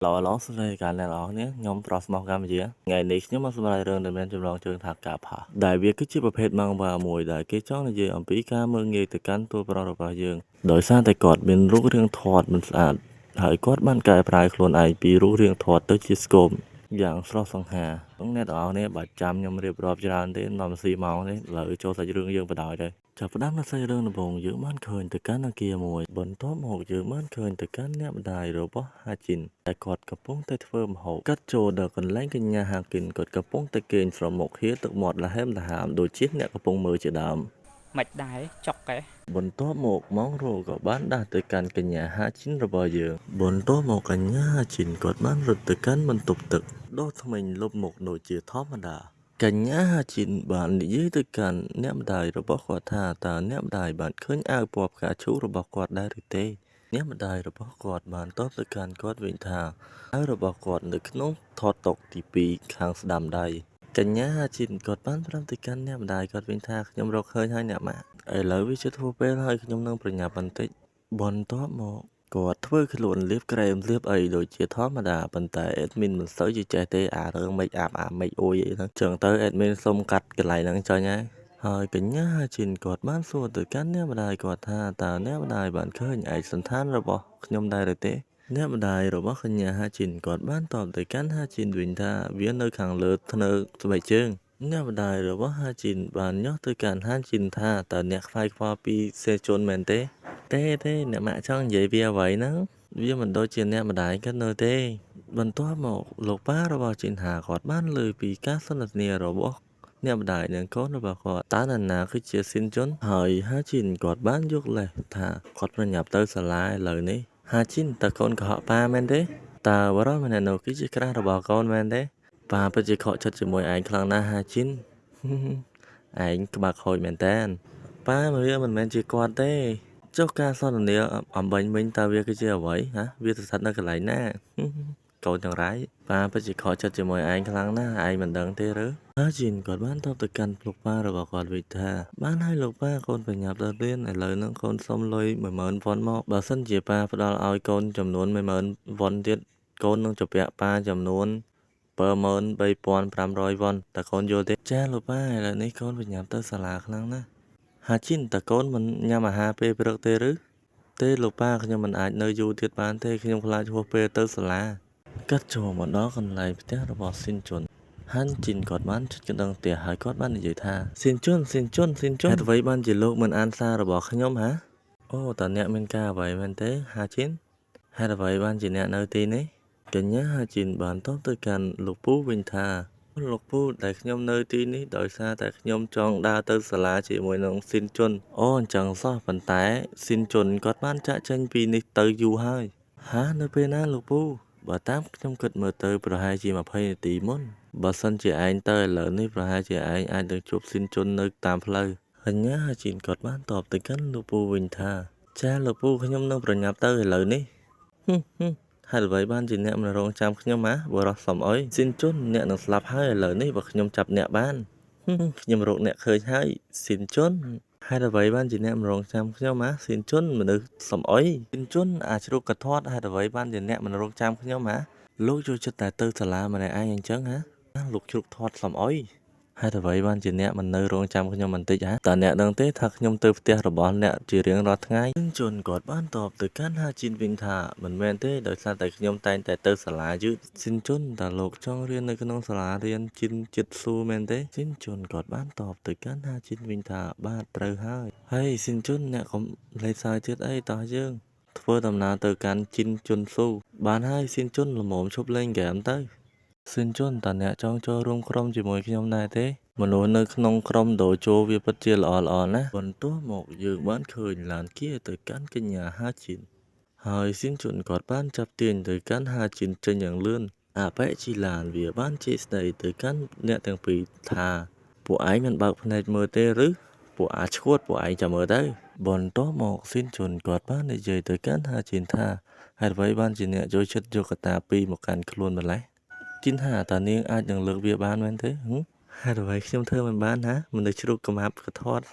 ឡស្ដីការអ្នកនរនេះខ្ញុំប្រស្មោះកម្ពុជាថ្ងៃនេះខ្ញុំមកសម្រាប់រឿងដែលមានចម្លងជើងថាការផាដែលវាគឺជាប្រភេទម៉ាំងវ៉ាមួយដែលគេចង់និយាយអំពីការមើលងាយទៅកាន់តួប្រុសរបស់យើងដោយសារតែគាត់មានរូបរាងធាត់មិនស្អាតហើយគាត់បានកែប្រែខ្លួនឯងពីរូបរាងធាត់ទៅជាស្គមយ៉ាងស្រស់សង្ហាអ្នកនរនេះបើចាំខ្ញុំរៀបរាប់ច្រើនទេនាំស៊ីម៉ោងទេឥឡូវចូលសាច់រឿងយើងបណ្ដោយទៅចាប់ផ្ដើមនៅសាច់រឿងដំបូងយើងបានឃើញទៅកាន់អគារមួយបន្ទាប់មកយើងបានឃើញទៅកាន់អ្នកម្ដាយរបស់ហាជីនតែគាត់កំពុងតែធ្វើម្ហូបកាត់ចូលដល់កន្លែងកញ្ញាហាគិនគាត់កំពុងតែគេងស្រមុកហៀទឹកមាត់លហែមលហាមដូចជាអ្នកកំពុងមើលជាដើមមិនដែរចុកកែបន្ទាប់មកម៉ងរោក៏បានដាស់ទៅកាន់កញ្ញាហាជីនរបស់យើងបន្ទាប់មកកញ្ញាហាជីនគាត់បានរត់ទៅកាន់បន្ទប់ទឹកដុសធ្មេញលុបមុខដូចជាធម្មតាកញ្ញាហាជីនបាននិយាយទៅកាន់អ្នកម្ដាយរបស់គាត់ថាតើអ្នកម្ដាយបានឃើញអាវពណ៌ផ្កាឈូករបស់គាត់ដែរឬទេអ្នកម្ដាយរបស់គាត់បានតបទៅកាន់គាត់វិញថាអាវរបស់គាត់នៅក្នុងថតតុទី2ខាងស្ដាំដៃកញ្ញាហាជីនគាត់បានប្រាប់ទៅកាន់អ្នកម្ដាយគាត់វិញថាខ្ញុំរកឃើញហើយអ្នកម៉ាក់ឥឡូវវាជាធូរពេលហើយខ្ញុំនឹងប្រញាប់បន្តិចបន្ទាប់មកគាត់ធ្វើខ្លួនលាបក្រែមលាបអីដូចជាធម្មតាប៉ុន្តែអេដមីនមិនសូវជាចេះទេអារឿងមេកអាប់អាមេកអួយអីហ្នឹងចឹងទៅអេដមីនសុំកាត់កន្លែងហ្នឹងចាញ់ហើយកញ្ញាហាជីនគាត់បានសួរទៅកាន់អ្នកម្ដាយគាត់ថាតើអ្នកម្ដាយបានឃើញឯកសណ្ឋានរបស់ខ្ញុំដែរឬទេអ្នកម្ដាយរបស់កញ្ញាហាជីនគាត់បានតបទៅកាន់ហាជីនវិញថាវានៅខាងលើធ្នើស្បែកជើងអ្នកម្ដាយរបស់ហាជីនបានញោះទៅកាន់ហាជីនថាតើអ្នកខ្វាយខ្វល់ពីសេជុនមែនទេទេអ្នកម៉ាក់ចង់និយាយវាអ្វីហ្នឹងវាមិនដូចជាអ្នកម្ដាយគាត់នៅទេបន្ទាប់មកលោកប៉ារបស់ជីនហាគាត់បានលើពីការសន្ទនារបស់អ្នកម្ដាយនិងកូនរបស់គាត់តើនរណាគឺជាស៊ីនជុនហើយហាជីនគាត់បានយកលេសថាគាត់ប្រញាប់ទៅសាលាឥឡូវនេះហាជីនតើកូនកុហកប៉ាមែនទេតើបរិសម្នាក់នោះគឺជាក្រាស់របស់កូនមែនទេប៉ាពិតជាខកចិត្តជាមួយឯងខ្លាំងណាស់ហាជីនឯងក្បាលខូចមែនតើប៉ាវាមិនមែនជាគាត់ទេចុះការសន្ទនាអំបញ្ញមិញតើវាគឺជាអ្វីវាស្ថិតនៅកន្លែងណាកូនចង្រៃប៉ាពិតជាខកចិត្តជាមួយឯងខ្លាំងណាស់ឯងមិនដឹងទេឬហាជីនគាត់បានតបទៅកាន់លោកប៉ារបស់គាត់វិញថាបានឲ្យលោកប៉ាកូនប្រញាប់ទៅរៀនឥឡូវហ្នឹងកូនសុំលុយ 10000 វ៉ុនមកបើសិនជាប៉ាផ្ដល់ឲ្យកូនចំនួន 10000 វ៉ុនទៀតកូននឹងជពាក់ប៉ាចំនួន 73500 វ៉ុនតើកូនយល់ទេចាលោកប៉ាឥឡូវនេះកូនប្រញាប់ទៅសាលាខ្លាំងណាស់ហាជីនតើកូនមិនញ៉ាំអាហារពេលព្រឹកទេឬទេលោកប៉ាខ្ញុំមិនអាចនៅយូរទៀតបានទេខ្ញុំខ្លាចហួសពេលទៅសាលាកាត់ចូលមកដល់កន្លែងផ្ទះរបស់ស៊ីនជុនហាន់ជីនគាត់បានជិតកណ្ដឹងផ្ទះហើយគាត់បាននិយាយថាស៊ីនជុនហេតុអ្វីបានជាលោកមិនអានសាររបស់ខ្ញុំអូតើអ្នកមានការអ្វីមែនទេហាជីនហេតុអ្វីបានជាអ្នកនៅទីនេះកញ្ញាហាជីនបានតបទៅកាន់លោកពូវិញថាលោកពូដែលខ្ញុំនៅទីនេះដោយសារតែខ្ញុំចង់ដើរទៅសាលាជាមួយនឹងស៊ីនជុនអញ្ចឹងសោះប៉ុន្តែស៊ីនជុនគាត់បានចាក់ចេញពីនេះទៅយូរហើយនៅពេលណាលោកពូបើតាមខ្ញុំគិតមើលទៅប្រហែលជា20នាទីមុនបើសិនជាឯងទៅឥឡូវនេះប្រហែលជាឯងអាចនឹងជួបស៊ីនជុននៅតាមផ្លូវកញ្ញាហាជីនគាត់បានតបទៅកាន់លោកពូវិញថាចាលោកពូខ្ញុំនឹងប្រញាប់ទៅឥឡូវនេះហេតុអ្វីបានជាអ្នកមិនរងចាំខ្ញុំបរោះសំអុយស៊ីនជុនអ្នកនឹងស្លាប់ហើយឥឡូវនេះបើខ្ញុំចាប់អ្នកបានខ្ញុំរកអ្នកឃើញហើយស៊ីនជុនហេតុអ្វីបានជាអ្នកមិនរងចាំខ្ញុំស៊ីនជុនមនុស្សសំអុយស៊ីនជុនអាចជ្រូកកធាត់ហេតុអ្វីបានជាអ្នកមិនរងចាំខ្ញុំលោកចូលចិត្តតែទៅសាលាម្នាក់ឯងអញ្ចឹងលោកជ្រូកធាត់សំអុយហេតុអ្វីបានជាអ្នកមិននៅរងចាំខ្ញុំបន្តិចតើអ្នកដឹងទេថាខ្ញុំទៅផ្ទះរបស់អ្នកជារៀងរាល់ថ្ងៃស៊ីនជុនគាត់បានតបទៅកាន់ហាជីនវិញថាមិនមែនទេដោយសារតែខ្ញុំតែងតែទៅសាលាយឺតស៊ីនជុនតើលោកចង់រៀននៅក្នុងសាលារៀនជីនចិត្តស៊ូមែនទេស៊ីនជុនគាត់បានតបទៅកាន់ហាជីនវិញថាបាទត្រូវហើយស៊ីនជុនអ្នកកុំលេងសើចទៀតអីតោះយើងធ្វើដំណើរទៅកាន់ជីនជុនស៊ូបានហើយស៊ីនជុនល្មមឈប់លេងហ្គេមទៅស៊ីនជុនតើអ្នកចង់ចូលរួមក្រុមជាមួយខ្ញុំដែរទេមនុស្សនៅក្នុងក្រុមដូជោវាពិតជាល្អណាស់បន្ទាប់មកយើងបានឃើញឡានគៀទៅកាន់កញ្ញាហាជីនហើយស៊ីនជុនគាត់បានចាប់ទាញទៅកាន់ហាជីនចេញយ៉ាងលឿនអាប៉ែជីឡានវាបានជេរស្ដីទៅកាន់អ្នកទាំងពីរថាពួកឯងមិនបើកភ្នែកមើលទេឬពួកឈួតពួកឯងចាំមើលទៅបន្ទាប់មកស៊ីនជុនគាត់បាននិយាយទៅកាន់ហាជីនថាហេតុអ្វីបានជាអ្នកចូលចិត្តយកកតាពីរមកកាន់ខ្លួនម្លេះជីនហាតើនាងអាចនឹងលើកវាបានមែនទេហេតុអ្វីខ្ញុំធ្វើមិនបានមនុស្សជ្រូកកំាប់កធាត់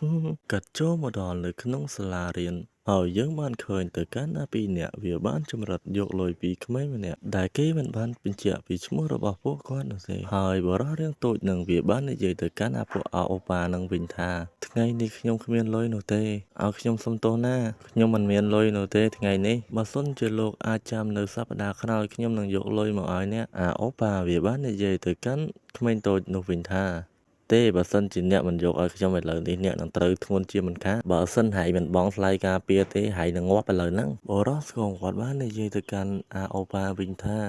កាត់ចូលមកដល់នៅក្នុងសាលារៀន ហើយយើងបានឃើញទៅកាន់ណាពីរនាក់វាបានចម្រិតយកលុយពីក្មេងម្នាក់ដែលគេមិនបានបញ្ជាក់ពីឈ្មោះរបស់ពួកគាត់នោះទេហើយបរិះរាងតូចនឹងវាបាននិយាយទៅកាន់អាពួកអូប៉ានឹងវិញថាថ្ងៃនេះខ្ញុំគ្មានលុយនោះទេឲ្យខ្ញុំសុំទោសណាខ្ញុំមិនមានលុយនោះទេថ្ងៃនេះបើសិនជាលោកអាចចាំនៅសប្តាហ៍ក្រោយខ្ញុំនឹងយកលុយមកឲ្យអ្នកអាអូប៉ាវាបាននិយាយទៅកាន់ក្មេងតូចនោះវិញថាទេបើសិនជាអ្នកមិនយកឲ្យខ្ញុំឥឡូវនេះអ្នកនឹងត្រូវធ្ងន់ជាមិនខានបើសិនហើយមិនបងថ្លៃការពារទេហើយនឹងងាប់ឥឡូវហ្នឹងបរោះស្គងគាត់បាននិយាយទៅកាន់អាអូប៉ាវិញថា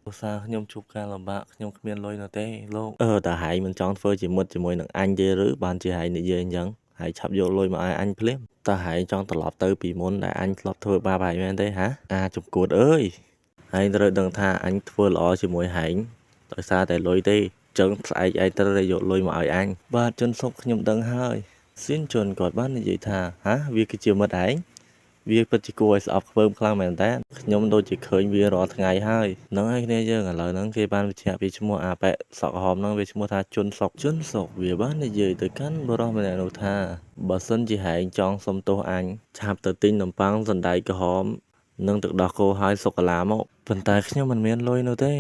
ឧស្សាហ៍ខ្ញុំជួបការលំបាកខ្ញុំគ្មានលុយនោះទេលោកតើហើយមិនចង់ធ្វើជាមិត្តជាមួយនឹងអញទេឬបានជាហើយនិយាយអញ្ចឹងហើយឆាប់យកលុយមកឲ្យអញភ្លាមតើហើយចង់ត្រឡប់ទៅពីមុនដែលអញធ្លាប់ធ្វើបាបហើយមែនទេហាជំគួតអើយហើយត្រូវដឹងថាអញធ្វើល្អជាមួយហែងដោយសារតែលុយទេចឹងស្អែកឯងត្រូវតែយកលុយមកឲ្យអញបាទជន់សុកខ្ញុំដឹងហើយស៊ីនជន់គាត់បាននិយាយថាវាគឺជាមិត្តឯងវាពិតជាគួរឲ្យស្អប់ខ្ពើមខ្លាំងមែនតើខ្ញុំដូចជាឃើញវារាល់ថ្ងៃហើយហ្នឹងហើយគ្នាយើងឥឡូវហ្នឹងគេបានបញ្ជាក់ពីឈ្មោះអាប៉ែសក់ក្រហមហ្នឹងវាឈ្មោះថាជន់សុកវាបាននិយាយទៅកាន់បរិះម្នាក់នោះថាបើសិនជាហែងចង់សុំទោសអញឆាប់ទៅទិញនំប៉័ងសណ្តែកក្រហមនិងទឹកដោះគោហើយសូកូឡាមកប៉ុន្តែខ្ញុំមិនមានលុយនោះទេ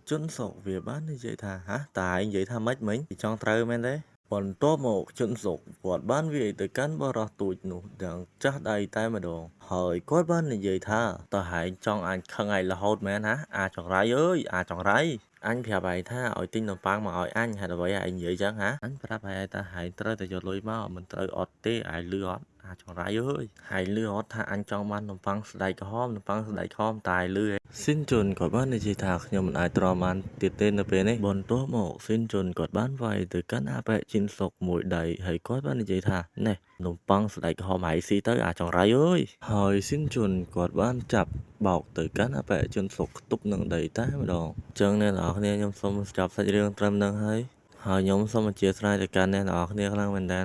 ជន់សុកវាបាននិយាយថាតើឯងនិយាយថាម៉េចមិញពីចង់ត្រូវមែនទេបន្ទាប់មកជន់សុកគាត់បានវាយទៅកាន់បរោះទូចនោះយ៉ាងចាស់ដៃតែម្ដងហើយគាត់បាននិយាយថាតើហែងចង់អញខឹងឯងរហូតមែនអាចង្រៃអើយអាចង្រៃអញប្រាប់ឯងថាឲ្យទិញនំប៉័ងមកឲ្យអញហេតុអ្វីឯងនិយាយចឹងអញប្រាប់ឯងថាហែងត្រូវតែយកលុយមកមិនត្រូវអត់ទេឯងលឺអត់អាចង្រៃអើយហែងលឺអត់ថាអញចង់បាននំប៉័ងស្បែកក្រហមនំប៉័ងស្បែកក្រហមតែលឺស៊ីនជុនគាត់បាននិយាយថាខ្ញុំមិនអាចទ្រាំបានទៀតទេនៅពេលនេះបន្ទាប់មកស៊ីនជុនគាត់បានវាយទៅកាន់អាប៉ែជីនសុកមួយដៃហើយគាត់បាននិយាយថាណែនំប៉័ងស្បែកក្រហមហើយស៊ីទៅអាចង្រៃអើយហើយស៊ីនជុនគាត់បានចាប់បោកទៅកាន់អាប៉ែជីនសុកខ្ទប់នឹងដីតែម្ដងអញ្ចឹងអ្នកនរគ្នាខ្ញុំសូមចប់សាច់រឿងត្រឹមហ្នឹងហើយខ្ញុំសូមអធិស្ឋានទៅកាន់អ្នកនរគ្នាខ្លាំងមែនតើ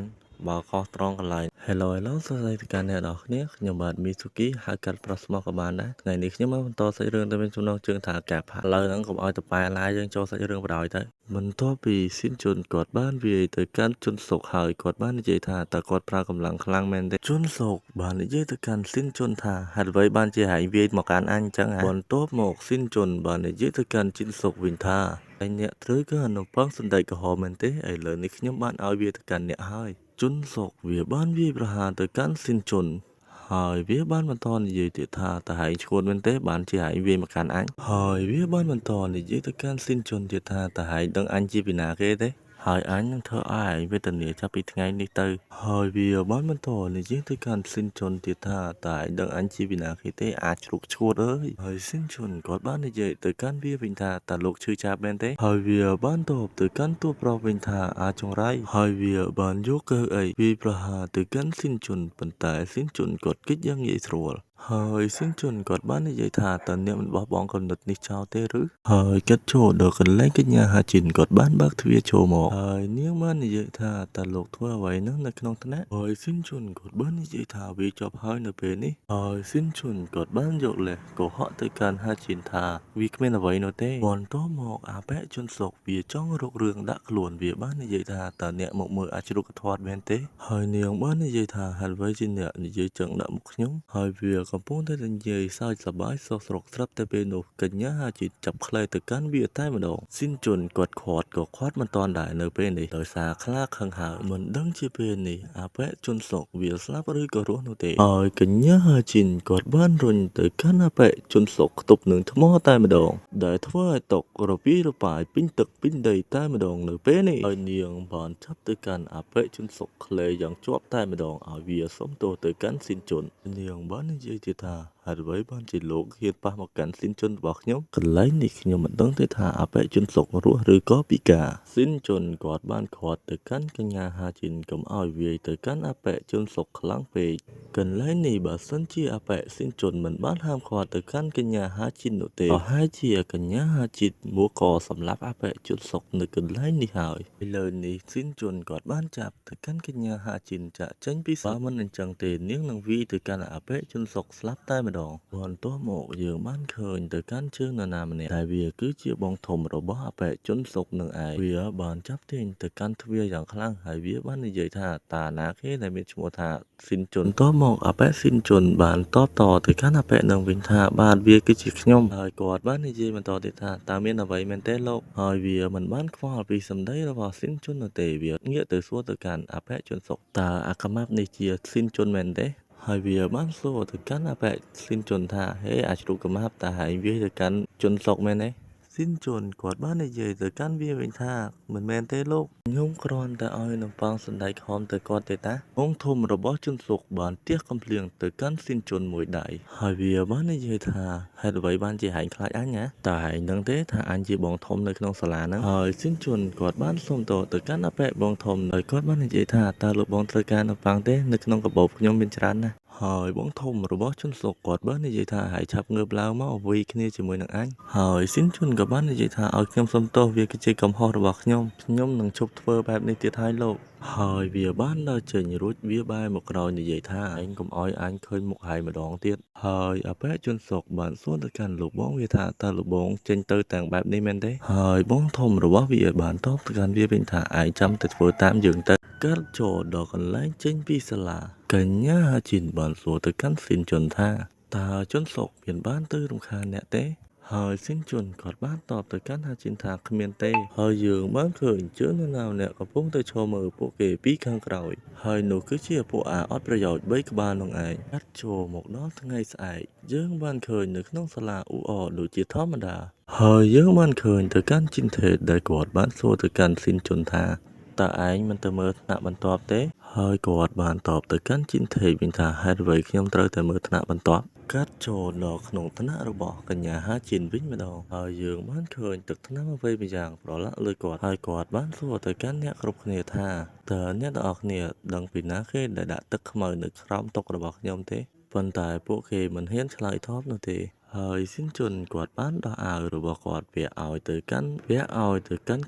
បើខុសត្រង់កន្លែង Hello សួស្តីទៅកាន់អ្នកនរគ្នាខ្ញុំបាទ Mitsuki ហៅកាត់ប្រុសស្មោះក៏បានដែរថ្ងៃនេះខ្ញុំមកបន្តសាច់រឿងទៅមានចំណងជើងថាកាផាឥឡូវហ្នឹងកុំឲ្យតប៉ែឡាយយើងចូលសាច់រឿងបដ ாய் ទៅបន្ទាប់ពីស៊ីនជុនគាត់បានវាយទៅកាន់ជុនសុកហើយគាត់បាននិយាយថាតើគាត់ប្រើកម្លាំងខ្លាំងមែនទេជុនសុកបាននិយាយទៅកាន់ស៊ីនជុនថាហេតុអ្វីបានជាហែងវាយមកកាន់អញអញ្ចឹងបន្ទាប់មកស៊ីនជុនបាននិយាយទៅកាន់ជីនសុកវិញថាអ្នកត្រូវការនំប៉័ងសណ្តែកក្រហមមែនទេឥឡូវនេះខ្ញុំបានឲ្យវាទៅកាន់អ្នកហើយជុនសុកវាបានវាយប្រហារទៅកាន់ស៊ីនជុនហើយវាបានបន្តនិយាយទៀតថាតើហែងឈួតមែនទេបានជាហែងវាយមកកាន់អញហើយវាបានបន្តនិយាយទៅកាន់ស៊ីនជុនទៀតថាតើហែងដឹងអញជាពីណាគេទេហើយអញនឹងធ្វើឲ្យឯងវេទនាចាប់ពីថ្ងៃនេះទៅហើយវាបានបន្តនិយាយទៅកាន់ស៊ីនជុនទៀតថាតើឯងដឹងអញជាពីណាគេទេអាចជ្រុកឈួតអើយហើយស៊ីនជុនគាត់បាននិយាយទៅកាន់វាវិញថាតើលោកឈឺចាប់មែនទេហើយវាបានតបទៅកាន់តួប្រុសវិញថាអាចង្រៃហើយវាបានយកកៅអីវាប្រហារទៅកាន់ស៊ីនជុនប៉ុន្តែស៊ីនជុនគាត់គិតយ៉ាងងាយស្រួលហើយស៊ីនជុនគាត់បាននិយាយថាតើអ្នកមិនបោះបង់គំនិតនេះចោលទេឬហើយគាត់ចូលដល់កន្លែងកញ្ញាហាជីនគាត់បានបើកទ្វារចូលមកហើយនាងបាននិយាយថាតើលោកធ្វើអ្វីនោះនៅក្នុងថ្នាក់ហើយស៊ីនជុនគាត់បាននិយាយថាវាចប់ហើយនៅពេលនេះហើយស៊ីនជុនគាត់បានយកលេសកុហកទៅកាន់ហាជីនថាវាគ្មានអ្វីនោះទេបន្ទាប់មកអាប៉ែជុនសុកវាចង់រករឿងដាក់ខ្លួនវាបាននិយាយថាតើអ្នកមកមើលអាចជ្រុកធាត់មែនទេហើយនាងបាននិយាយថាហេតុអ្វីជាអ្នកនិយាយចឹងដាក់មុខខ្ញុំហើយវាកំពុងតែនិយាយសើចសប្បាយសុខស្រុកស្រាប់តែពេលនោះកញ្ញាហាជីចាប់ខ្លែទៅកាន់វាតែម្ដងស៊ីនជុនគាត់ខាត់មិនតាន់ដែរនៅពេលនេះដោយសារខ្លាខឹងហើយមិនដឹងជាពេលនេះអាប៉ែជុនសុកវាស្លាប់ឬក៏រស់នោះទេហើយកញ្ញាហាជីគាត់បានរុញទៅកាន់អាប៉ែជុនសុកខ្ទប់នឹងថ្មតែម្ដងដែលធ្វើឲ្យតករពីរប៉ាយពេញទឹកពេញដីតែម្ដងនៅពេលនេះហើយនាងបានចាប់ទៅកាន់អាប៉ែជុនសុកខ្លែយ៉ាងជាប់តែម្ដងឲ្យវាសុំទោសទៅកាន់ស៊ីនជុននាងបាននិយាយទៀតថាហេតុអ្វីបានជាលោកហ៊ានប៉ះមកកាន់ស៊ីនជុនរបស់ខ្ញុំកន្លែងនេះខ្ញុំមិនដឹងទេថាអាប៉ែជុនសុករស់ឬក៏ពិការស៊ីនជុនគាត់បានខាត់ទៅកាន់កញ្ញាហាជីនកុំឲ្យវាយទៅកាន់អាប៉ែជុនសុកខ្លាំងពេកកន្លែងនេះបើសិនជាអាប៉ែស៊ីនជុនមិនបានហាមឃាត់ទៅកាន់កញ្ញាហាជីននោះទេប្រហែលជាកញ្ញាហាជីនមកក៏សម្លាប់អាប៉ែជុនសុកនៅកន្លែងនេះហើយឥឡូវនេះស៊ីនជុនគាត់បានចាប់ទៅកាន់កញ្ញាហាជីនចាក់ចេញពីបើមិនអញ្ចឹងទេនាងនឹងវាយទៅកាន់អាប៉ែជុនសុកស្លាប់តែម្ ម្ដងបន្ទាប់មកយើងបានឃើញទៅកាន់ជើងនរណាម្នាក់ដែលវាគឺជាបងធំរបស់អបិជនសុកនឹងឯងវាបានចាប់ទាញទៅកាន់ទ្វារយ៉ាងខ្លាំងហើយវាបាននិយាយថាតើណាគេដែលមានឈ្មោះថាស៊ីនជុនតមកអបិស៊ីនជុនបានតបតទៅកាន់អបិនឹងវិញថាបាទវាគឺជាខ្ញុំហើយគាត់បាននិយាយបន្តទៀតថាតើមានអ្វីមែនទេលោកហើយវាមិនបានខ្វល់ពីសម្ដីរបស់ស៊ីនជុននោះទេវាងាកទៅសួរទៅកាន់អបិជនសុកតើអាកម៉ាប់នេះជាស៊ីនជុនមែនទេហើយវាបានសួរទៅកាន់អបិស៊ីនជុនថាហេអាចជ្រូកកម៉ាប់តើហើយវាទៅកាន់ជុនសុកមែនទេស៊ីនជុនគាត់បាននិយាយទៅកាន់វាវិញថាមិនមែនទេលោកខ្ញុំគ្រាន់តែឲ្យនំប៉័ងសណ្ដែកខំទៅគាត់ទេតាបងធំរបស់ជុនសុកបានទះកំភ្លៀងទៅកាន់ស៊ីនជុនមួយដៃហើយវាបាននិយាយថាហេតុអ្វីបានជាហែងខ្លាចអញណាតើហែងដឹងទេថាអញជាបងធំនៅក្នុងសាលាហ្នឹងហើយស៊ីនជុនគាត់បានសុំទោសទៅកាន់អបិបងធំហើយគាត់បាននិយាយថាតើលោកបងត្រូវការនំប៉័ងទេនៅក្នុងកាបូបខ្ញុំមានច្រើនណាស់ហើយបងធំរបស់ជុនសុកគាត់បាននិយាយថាហើយឆាប់ងើបឡើងមកវាយគ្នាជាមួយនឹងអញហើយស៊ីនជុនក៏បាននិយាយថាឲ្យខ្ញុំសុំទោសវាគឺជាកំហុសរបស់ខ្ញុំនឹងឈប់ធ្វើបែបនេះទៀតហើយលោកហើយវាបានដើរចេញរួចវាបែរមកក្រោយនិយាយថាឯងកុំឲ្យអញឃើញមុខហើយម្ដងទៀតហើយអបិជនសុកបានសួរទៅកាន់លោកបងវាថាតើលោកបងចេញទៅទាំងបែបនេះមែនទេហើយបងធំរបស់វាបានតបទៅកាន់វាវិញថាឯងចាំទៅធ្វើតាមយើងទៅកាត់ចូលដល់កន្លែងចេញពីសាលាកញ្ញាហាជីនបានសួរទៅកាន់ស៊ីនជុនថាតើជុនសុកមានបានទៅរំខានអ្នកទេហើយស៊ីនជុនគាត់បានតបទៅកាន់ហាជីនថាគ្មានទេហើយយើងបានឃើញជើងនរណាម្នាក់កំពុងទៅឈរមើលពួកគេពីខាងក្រោយហើយនោះគឺជាពួកអាអត់ប្រយោជន៍3ក្បាលនោះឯងកាត់ចូលមកដល់ថ្ងៃស្អែកយើងបានឃើញនៅក្នុងសាលាអ៊ូអរដូចជាធម្មតាហើយយើងបានឃើញទៅកាន់ជីនថេតដែលគាត់បានសួរទៅកាន់ស៊ីនជុនថាតើឯងមិនទៅមើលថ្នាក់បន្ទាប់ទេហើយគាត់បានតបទៅកាន់ជីនថេតវិញថាហេតុអ្វីខ្ញុំត្រូវតែមើលថ្នាក់បន្ទាប់កាត់ចូលដល់ក្នុងថ្នាក់របស់កញ្ញាហាជីនវិញម្ដងហើយយើងបានឃើញទឹកថ្នាំអ្វីម្យ៉ាងប្រឡាក់លើគាត់ហើយគាត់បានសួរទៅកាន់អ្នកគ្រប់គ្នាថាតើអ្នកទាំងអស់គ្នាដឹងពីណាគេដែលដាក់ទឹកខ្មៅនៅក្រោមតុរបស់ខ្ញុំទេប៉ុន្តែពួកគេមិនហ៊ានឆ្លើយតបនោះទេហើយស៊ីនជុនគាត់បានដោះអាវរបស់គាត់ពាក់ឲ្យទៅកាន់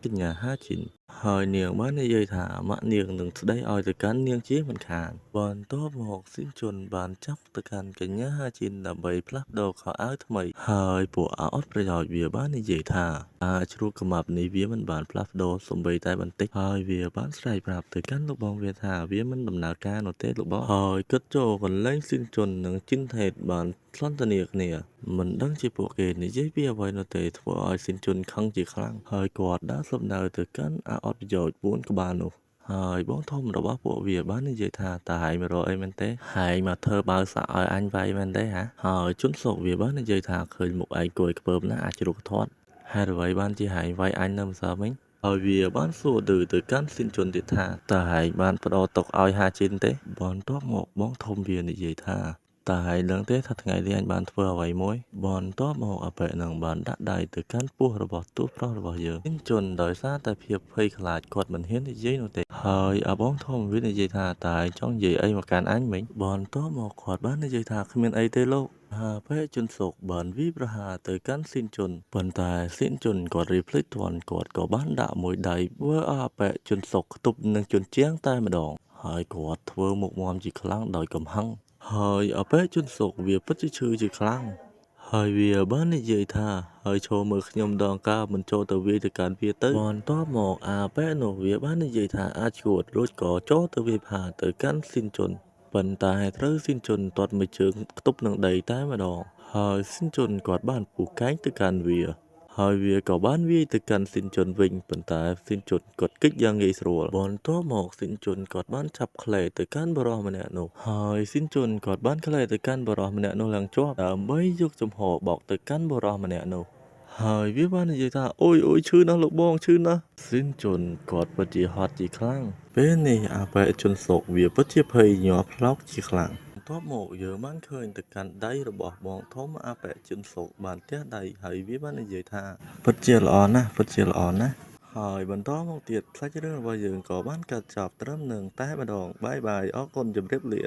កញ្ញាហាជីនហើយនាងបាននិយាយថាម៉ាក់នាងនឹងស្ដីឲ្យទៅកាន់នាងជាមិនខានបន្ទាប់មកស៊ីនជុនបានចាប់ទៅកាន់កញ្ញាហាជីនដើម្បីផ្លាស់ប្ដូរខោអាវថ្មីហើយពួកអត់ប្រយោជន៍វាបាននិយាយថាជ្រូកកម៉ាប់នេះវាមិនបានផ្លាស់ប្ដូរសំបីតែបន្តិចហើយវាបានស្រែកប្រាប់ទៅកាន់លោកបងវាថាវាមិនដំណើរការនោះទេលោកបងហើយគិតចូលកន្លែងស៊ីនជុននិងជីនថេតបានសន្ទនាគ្នាមិនដឹងជាពួកគេនិយាយពីអ្វីនោះទេធ្វើឲ្យស៊ីនជុនខឹងជាខ្លាំងហើយគាត់ដើរស្លុបដៅទៅកាន់អត់ប្រយោជន៍4ក្បាលនោះហើយបងធំរបស់ពួកវាបាននិយាយថាតើហែងមករកអីមែនទេហែងមកធ្វើបើសាក់ឲ្យអញវាយមែនទេហ៎ហើយជន់សុកវាបាននិយាយថាឃើញមុខឯងគួយខ្ពើមណាស់អាចជ្រុកធាត់ហេតុអ្វីបានជាហែងវាយអញនៅម្សិលមិញហើយវាបានសួរទៅកាន់ស៊ីនជុនទៀតថាតើហែងបានបដោទុកឲ្យហាជីនទេបន្ទាប់មកបងធំវានិយាយថាតើហែងដឹងទេថាថ្ងៃនេះអញបានធ្វើអ្វីមួយបន្ទាប់មកអបិនឹងបានដាក់ដៃទៅកាន់ពោះរបស់ទូប្រុសរបស់យើងស៊ីនជុនដោយសារតែភាពភ័យខ្លាចគាត់មិនហ៊ាននិយាយនោះទេហើយបងធំវានិយាយថាតើឯងចង់និយាយអីមកកាន់អញមិញបន្ទាប់មកគាត់បាននិយាយថាគ្មានអីទេលោកហើយពេជុនសុកបានវាយប្រហារទៅកាន់ស៊ីនជុនប៉ុន្តែស៊ីនជុនគាត់រីភ្លេចទាន់គាត់ក៏បានដាក់មួយដៃធ្វើឲ្យអបិជុនសុកខ្ទប់នឹងជញ្ជាំងតែម្ដងហើយគាត់ធ្វើមុខមាំជាខ្លាំងដោយកំហឹងហើយអបិជនសុកវាពិតជាឈឺជាខ្លាំងហើយវាបាននិយាយថាហើយចូលមើលខ្ញុំដងការមិនចូលទៅវាយទៅកាន់វាទៅបន្ទាប់មកអាប៉ែនោះវាបាននិយាយថាអាចឈួតរួចក៏ចូលទៅវាយផាទៅកាន់ស៊ីនជុនប៉ុន្តែត្រូវស៊ីនជុនទាត់មួយជើងខ្ទប់នឹងដីតែម្ដងហើយស៊ីនជុនគាត់បានពូកែងទៅកាន់វាហើយវាក៏បានវាយទៅកាន់ស៊ីនជុនវិញប៉ុន្តែស៊ីនជុនគាត់គេចយ៉ាងងាយស្រួលបន្ទាប់មកស៊ីនជុនគាត់បានចាប់ក្លេទៅកាន់បរិសម្នាក់នោះហើយស៊ីនជុនគាត់បានក្លេទៅកាន់បរិសម្នាក់នោះឡើងជាប់ដើម្បីយកចំហបោកទៅកាន់បរិសម្នាក់នោះហើយវាបាននិយាយថាអូយឈឺណាស់លោកបងឈឺណាស់ស៊ីនជុនគាត់ពិតជាហត់ជាខ្លាំងពេលនេះអាប៉ែជុនសុកវាពិតជាភ័យញាប់ផ្លោកជាខ្លាំងបន្ទាប់មកយើងបានឃើញទៅកាន់ដៃរបស់បងធំអាប៉ែជុនសុកបានទះដៃហើយវាបាននិយាយថាពិតជាល្អណាស់ហើយបន្តមកទៀតសាច់រឿងរបស់យើងក៏បានកាត់ចប់ត្រឹមនឹងតែម្ដងបាយបាយអរគុណជម្រាបលា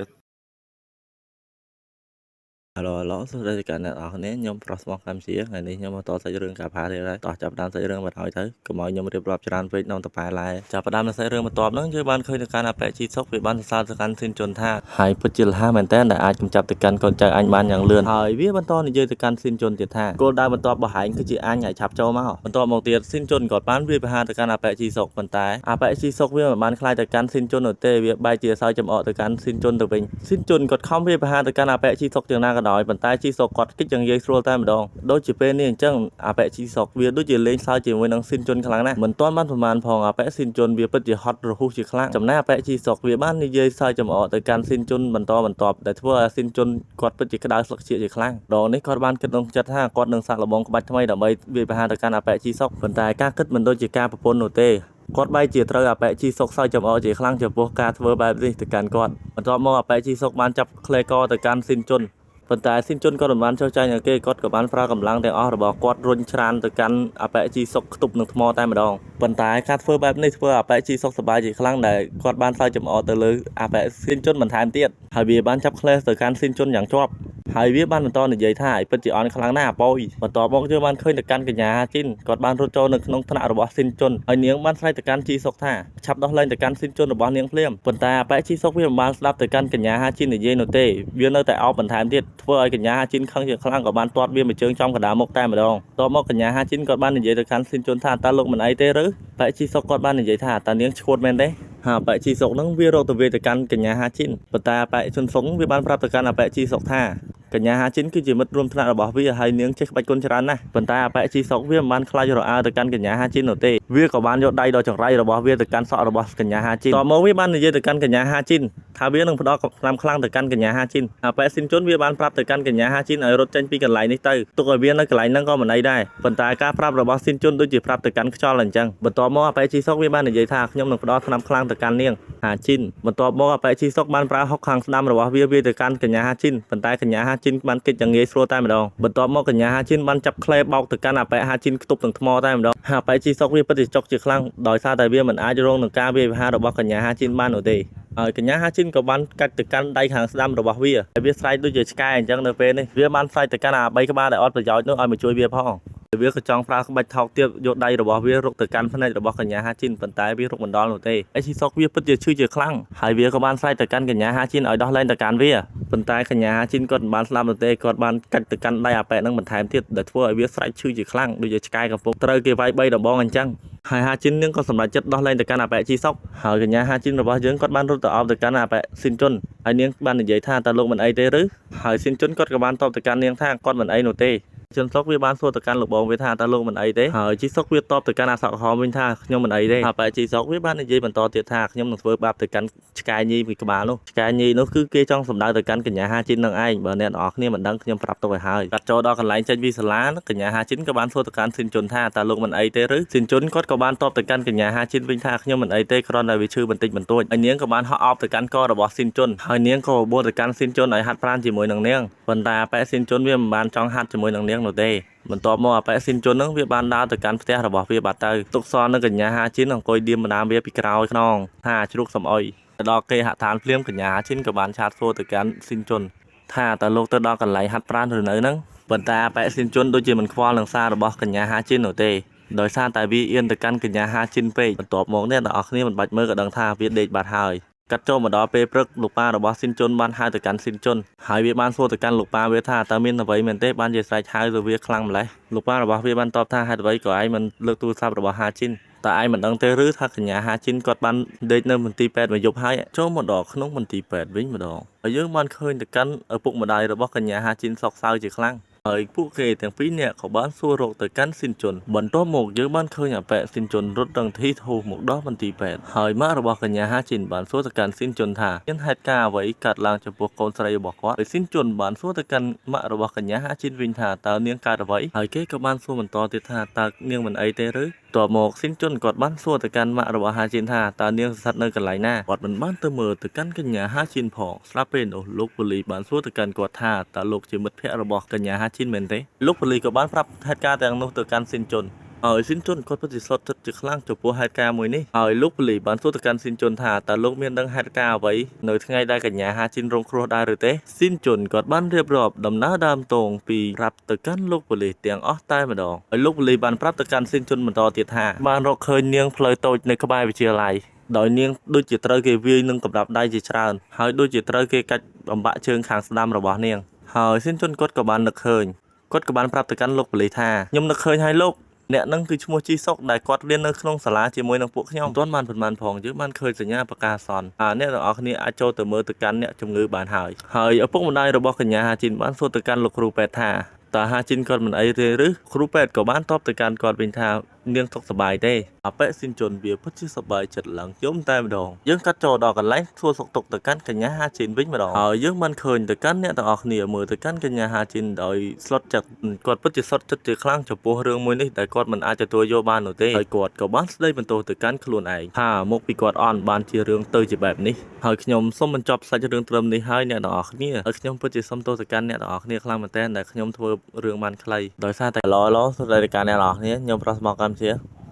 ឡសួស្តីកាន់អ្នកនរគ្នាខ្ញុំប្រុសស្មោះកម្មជាថ្ងៃនេះខ្ញុំមកតសាច់រឿងកាផាទៀតហើយតោះចាប់ផ្ដើមសាច់រឿងបន្តហើយទៅកុំឲ្យខ្ញុំរៀបរាប់ច្រើនពេកនៅតែប៉ែឡែចាប់ផ្ដើមនៅសាច់រឿងបន្ទាប់ហ្នឹងយើងបានឃើញទៅកាន់អបេជីសុកវាបានសរសើរទៅកាន់ស៊ីនជុនថាហើយពិតជាលះមែនតើដែលអាចកំចាប់ទៅកាន់កូនចៅអញបានយ៉ាងលឿនហើយវាបន្តនិយាយទៅកាន់ស៊ីនជុនទៀតថាគោលដៅបន្ទាប់របស់ឯងគឺជាអញឲ្យឆាប់ចូលមកបន្ទាប់មកទៀតស៊ីនជុនក៏បានវាប្រហារទៅកាន់អបេជីសុកប៉ុន្តែអបេជីសុកវាមិនបានខ្លាយទៅកាន់ស៊ីនជុននោះទេវាបែរជាសើចំអកទៅកាន់ស៊ីនជុនទៅវិញស៊ីនជុនក៏ខំវាប្រហារទៅកាន់អបេជីសុកយ៉ាងណាក៏ដោយប៉ុន្តែជីសុកគាត់គិតយ៉ាងងាយស្រួលតែម្ដងដូចជាពេលនេះអញ្ចឹងអបេជីសុកវាដូចជាលេងសើចជាមួយនឹងស៊ីនជុនខ្លាំងណាស់មិនទាន់បានប្រមាណផងអបេស៊ីនជុនវាពិតជាហត់រហូសជាខ្លាំងចំណែកអបេជីសុកវាបាននិយាយសើចចំអកទៅកាន់ស៊ីនជុនបន្តដែលធ្វើឲ្យស៊ីនជុនគាត់ពិតជាក្តៅស្លឹកឈៀកជាខ្លាំងដងនេះគាត់បានគិតក្នុងចិត្តថាគាត់នឹងសាក់លបងក្បាច់ថ្មីដើម្បីវាប្រហារទៅកាន់អបេជីសុកប៉ុន្តែការគិតមិនដូចជាការប្រពន្ធនោះទេគាត់បែរជាត្រូវអបេជីសុកសើចចំអកជាខ្លាំងចំពោះការធ្វើបែបនេះទៅកាន់គាត់បន្ទាប់មកអបេជីសុកបានចាប់ក្លេកទៅកាន់ស៊ីនជុនប៉ុន្តែស៊ីនជុនក៏មិនបានចុះចាញ់ឲ្យគេគាត់ក៏បានប្រើកម្លាំងទាំងអស់របស់គាត់រុញច្រានទៅកាន់អបេជីសុកខ្ទប់នឹងថ្មតែម្ដងប៉ុន្តែការធ្វើបែបនេះធ្វើអបេជីសុកសប្បាយជាខ្លាំងដែលគាត់បានសើចចំអកទៅលើអបេស៊ីនជុនបន្ថែមទៀតហើយវាបានចាប់ក្លេសទៅកាន់ស៊ីនជុនយ៉ាងជាប់ហើយវាបានបន្តនិយាយថាឲ្យពិតជាអន់ខ្លាំងណាស់អាប៉យបន្ទាប់មកយើងបានឃើញទៅកាន់កញ្ញាហាជីនគាត់បានរត់ចូលនៅក្នុងថ្នាក់របស់ស៊ីនជុនហើយនាងបានស្រែកទៅកាន់ជីសុកថាឆាប់ដោះលែងទៅកាន់ស៊ីនជុនរបស់នាងភ្លាមប៉ុន្តែអបេជីសុកវាមិនបានស្ដាប់ទៅកាន់កញ្ញាហាជីននិយាយនោះទេវានៅតែអោបបន្ថែមទៀតធ្វើឲ្យកញ្ញាហាជីនខឹងជាខ្លាំងក៏បានទាត់វាមួយជើងចំកណ្ដាលមុខតែម្ដងតបមកកញ្ញាហាជីនគាត់បាននិយាយទៅកាន់ស៊ីនជុនថាតើលោកមិនអីទេឬអបេជីសុកគាត់បាននិយាយថាតើនាងឈួតមែនទេហើយអបេជីសុកនឹងវារកទៅវាទៅកាន់កញ្ញាហាជីនប៉ុន្តែអបេជុនសុងវាបានប្រាប់ទៅកាន់អបេជីសុកថាកញ្ញាហាជីនគឺជាមិត្តរួមថ្នាក់របស់វាហើយនាងចេះក្បាច់គុណច្រើនណាស់ប៉ុន្តែអបេជីសុកវាមិនបានខ្លាចរអើទៅកាន់កញ្ញាហាជីននោះទេវាក៏បានយកដៃដល់ចង្រៃរបស់វាទៅកាន់សក់របស់កញ្ញាហាជីនតមកវាបាននិយាយទៅកាន់កញ្ញាហាជីនថាវានឹងផ្ដល់ខ្លាំងខ្លាំងទៅកាន់កញ្ញាហាជីនអបេស៊ីនជុនវាបានប្រាប់ទៅកាន់កញ្ញាហាជីនឲ្យរត់ចេញពីកន្លែងនេះទៅទុកឲ្យវានៅកន្លែងហ្នឹងក៏មិនអីដែរប៉ុន្តែការប្រាប់របស់ស៊ីនជុនដូចជាប្រាប់ទៅកាន់ខ្យល់អញ្ចឹងបន្ទាប់មកអបេជីសុកវាបាននិយាយថាខ្ញុំនឹងផ្ដល់ថ្នាំខ្លាំងទៅកាន់នាងហាជីនបន្ទាប់មកអបេជីសុកបានប្រើហុកខាងស្ដាំរបស់វាទៅកាន់កញ្ញាហាជីនប៉ុន្តែកញ្ញាហាជីនបានគេចយ៉ាងងាយស្រួលតែម្ដងបន្ទាប់មកកញ្ញាហាជីនបានចាប់ក្លេបោកទៅកាន់អបេហាជីនខ្ទប់នឹងថ្មតែម្ដងអបេជីសុកវាពិតជាចុកជាខ្លាំងដោយសារតែវាមិនអាចរងនឹងការវាយប្រហាររបស់កញ្ញាហាជីនបាននោះទេហើយកញ្ញាហាជីនក៏បានកាច់ទៅកាន់ដៃខាងស្ដាំរបស់វាហើយវាស្រែកដូចជាឆ្កែអញ្ចឹងនៅពេលនេះវាបានស្រែកទៅកាន់អា3ក្បាលដែលអត់ប្រយោជន៍នោះឲ្យមកជួយវាផងវាក៏ចង់ប្រើក្បាច់ថោកទៀតយកដៃរបស់វារុកទៅកាន់ភ្នែករបស់កញ្ញាហាជីនប៉ុន្តែវារុកមិនដល់នោះទេអេជីសុកវាពិតជាឈឺជាខ្លាំងហើយវាក៏បានស្រែកទៅកាន់កញ្ញាហាជីនឲ្យដោះលែងទៅកាន់វាប៉ុន្តែកញ្ញាហាជីនគាត់មិនបានស្លាប់នោះទេគាត់បានកាច់ទៅកាន់ដៃអាប៉ែនឹងបន្ថែមទៀតដែលធ្វើឲ្យវាស្រែកឈឺជាខ្លាំងដូចជាឆ្កែកំពុងត្រូវគេវាយ3ដបងអញ្ចឹងហើយហាជីននឹងក៏សម្រេចចិត្តដោះលែងទៅកាន់អបេជីសុកហើយកញ្ញាហាជីនរបស់យើងគាត់បានរត់ទៅអោបទៅកាន់អបេស៊ីនជុនហើយនាងបាននិយាយថាតើលោកមិនអីទេឬហើយស៊ីនជុនគាត់ក៏បានតបទៅកាន់នាងថាគាត់មិនអីនោះទេជុនសុកវាបានសួរទៅកាន់លោកបងវាថាតើលោកមិនអីទេហើយជីសុកវាតបទៅកាន់អាសក់ក្រហមវិញថាខ្ញុំមិនអីទេអបេជីសុកវាបាននិយាយបន្តទៀតថាខ្ញុំនឹងធ្វើបាបទៅកាន់ឆ្កែញីពីក្បាលនោះឆ្កែញីនោះគឺគេចង់សម្ដៅទៅកាន់កញ្ញាហាជីននឹងឯងបើអ្នកនរគ្នាមិនដឹងខ្ញុំប្រាប់ទុកឲ្យហើយកាត់ចូលដល់កន្លែងចេញពីសាលាកញ្ញាហាជីនក៏បានសួរទៅកាន់ស៊ីនជុនថាតើលោកមិនអីទេឬស៊ីនជុនគាត់ក៏បានតបទៅកាន់កញ្ញាហាជីនវិញថាខ្ញុំមិនអីទេគ្រាន់តែវាឈឺបន្តិចបន្តួចហើយនាងក៏បានហក់អោបទៅកាន់ករបស់ស៊ីនជុនហើយនាងក៏បបួលទៅកាន់ស៊ីនជុនឲ្យហាត់ប្រាណជាមួយនឹងនាងប៉ុន្តែអបេស៊ីនជុនវាមិនបានចង់ហាត់ជាមួយនឹងនាងនោះទេបន្ទាប់មកអបេស៊ីនជុននឹងវាបានដើរទៅកាន់ផ្ទះរបស់វាបាត់ទៅទុកសននឹងកញ្ញាហាជីនអង្គុយឌៀមម្ដាមវាពីក្រោយខ្នងថាជ្រូកសំអុយទៅដល់គេហដ្ឋានភ្លាមកញ្ញាហាជីនក៏បានឆាតសួរទៅកាន់ស៊ីនជុនថាតើលោកទៅដល់កន្លែងហាត់ប្រាណឬនៅហ្នឹងប៉ុន្តែអបេស៊ីនជុនដូចជាមិនខ្វល់នឹងសាររបស់កញ្ញាហាជីននោះទេដោយសារតែវាអៀនទៅកាន់កញ្ញាហាជីនពេកបន្ទាប់មកអ្នកនរអគ្នាមិនបាច់មើលក៏ដឹងថាវាដេកបាត់ហើយកាត់ចូលមកដល់ពេលព្រឹកលោកប៉ារបស់ស៊ីនជុនបានហៅទៅកាន់ស៊ីនជុនហើយវាបានសួរទៅកាន់លោកប៉ាវាថាតើមានអ្វីមែនទេបានជាស្រែកហៅទៅវាខ្លាំងម្ល៉េះលោកប៉ារបស់វាបានតបថាហេតុអ្វីក៏ឯងមិនលើកទូរស័ព្ទរបស់ហាជីនតើឯងមិនដឹងទេឬថាកញ្ញាហាជីនគាត់បានដេកនៅមន្ទីរពេទ្យមួយយប់ហើយចូលមកដល់ក្នុងមន្ទីរពេទ្យវិញម្ដងហើយយើងបានឃើញទៅកាន់ឪពុកម្ដាយរបស់កញ្ញាហាជីនសោកសៅជាខ្លាំងហើយពួកគេទាំងពីរនាក់ក៏បានសួររកទៅកាន់ស៊ីនជុនបន្ទាប់មកយើងបានឃើញអបេស៊ីនជុនរត់រឹងធីធូមកដល់មន្ទីរពេទ្យហើយម៉ាក់របស់កញ្ញាហាជីនបានសួរទៅកាន់ស៊ីនជុនថាមានហេតុការណ៍អ្វីកើតឡើងចំពោះកូនស្រីរបស់គាត់ហើយស៊ីនជុនបានសួរទៅកាន់ម៉ាក់របស់កញ្ញាហាជីនវិញថាតើនាងកើតអ្វីហើយគេក៏បានសួរបន្តទៀតថាតើនាងមិនអីទេឬតបមកស៊ីនជុនគាត់បានសួរទៅកាន់ម៉ាក់របស់ហាជីនថាតើនាងស្ថិតនៅកន្លែងណាគាត់មិនបានទៅមើលទៅកាន់កញ្ញាហាជីនផងស្រាប់ពេលនោះលោកប៉ូលីសបានសួរទៅកាន់គាត់ថាតើលោកជាមិត្តភក្តិរបស់កញ្ញាហាជីនមែនទេលោកប៉ូលីសក៏បានប្រាប់ហេតុការណ៍ទាំងនោះទៅកាន់ស៊ីនជុន ហើយស៊ីនជុនគាត់ពិតជាស្លុតចិត្តជាខ្លាំងចំពោះហេតុការណ៍មួយនេះហើយលោកប៉ូលីសបានសួរទៅកាន់ស៊ីនជុនថាតើលោកមានដឹងហេតុការណ៍អ្វីនៅថ្ងៃដែលកញ្ញាហាជីនរងគ្រោះដែរឬទេស៊ីនជុនគាត់បានរៀបរាប់ដំណើរដើមតងពីប្រាប់ទៅកាន់លោកប៉ូលីសទាំងអស់តែម្ដងហើយលោកប៉ូលីសបានប្រាប់ទៅកាន់ស៊ីនជុនបន្តទៀតថាបានរកឃើញនាងផ្លូវតូចនៅក្បែរវិទ្យាល័យដោយនាងដូចជាត្រូវគេវាយនឹងកម្រាប់ដៃជាច្រើនហើយដូចជាត្រូវគេកាច់បំបាក់ជើងខាងស្ដាំរបស់នាងហើយស៊ីនជុនគាត់ក៏បាននឹកឃើញគាត់ក៏បានប្រាប់ទៅកាន់លោកប៉ូលីសថាខ្ញុំនឹកឃើញហើយលោកអ្នកនឹងគឺឈ្មោះជីសុកដែលគាត់រៀននៅក្នុងសាលាជាមួយនឹងពួកខ្ញុំមិនទាន់បានប៉ុន្មានផងយើងបានឃើញសញ្ញាប្រកាសសន្នអ្នកទាំងអស់គ្នាអាចចូលទៅមើលទៅកាន់អ្នកជំងឺបានហើយឪពុកម្ដាយរបស់កញ្ញាហាជីនបានសួរទៅកាន់លោកគ្រូពេទ្យថាតើហាជីនគាត់មិនអីទេឬគ្រូពេទ្យក៏បានតបទៅកាន់គាត់វិញថានាងសុខសប្បាយទេអបិស៊ីនជុនវាពិតជាសប្បាយចិត្តឡើងយំតែម្ដងយើងកាត់ចូលដល់កន្លែងសួរសុខទុក្ខទៅកាន់កញ្ញាហាជីនវិញម្ដងហើយយើងបានឃើញទៅកាន់អ្នកទាំងអស់គ្នាមើលទៅកាន់កញ្ញាហាជីនដោយស្លុតចិត្តគាត់ពិតជាស្លុតចិត្តជាខ្លាំងចំពោះរឿងមួយនេះដែលគាត់មិនអាចទទួលយកបាននោះទេហើយគាត់ក៏បានស្ដីបន្ទោសទៅកាន់ខ្លួនឯងថាមកពីគាត់អន់បានជារឿងទៅជាបែបនេះហើយខ្ញុំសូមបញ្ចប់សាច់រឿងត្រឹមនេះហើយអ្នកទាំងអស់គ្នាហើយខ្ញុំពិតជាសូមទោសទៅកាន់អ្នកទាំងអស់គ្នាខ្លាំងមែនទែនដែលខ្ញុំធ្វើរឿងបានខ្លីដោយសារតែឡសូមទៅកាន់អ្នកទាំងអស់គ្នាខ្ញុំប្រុសស្មោះកម្មជា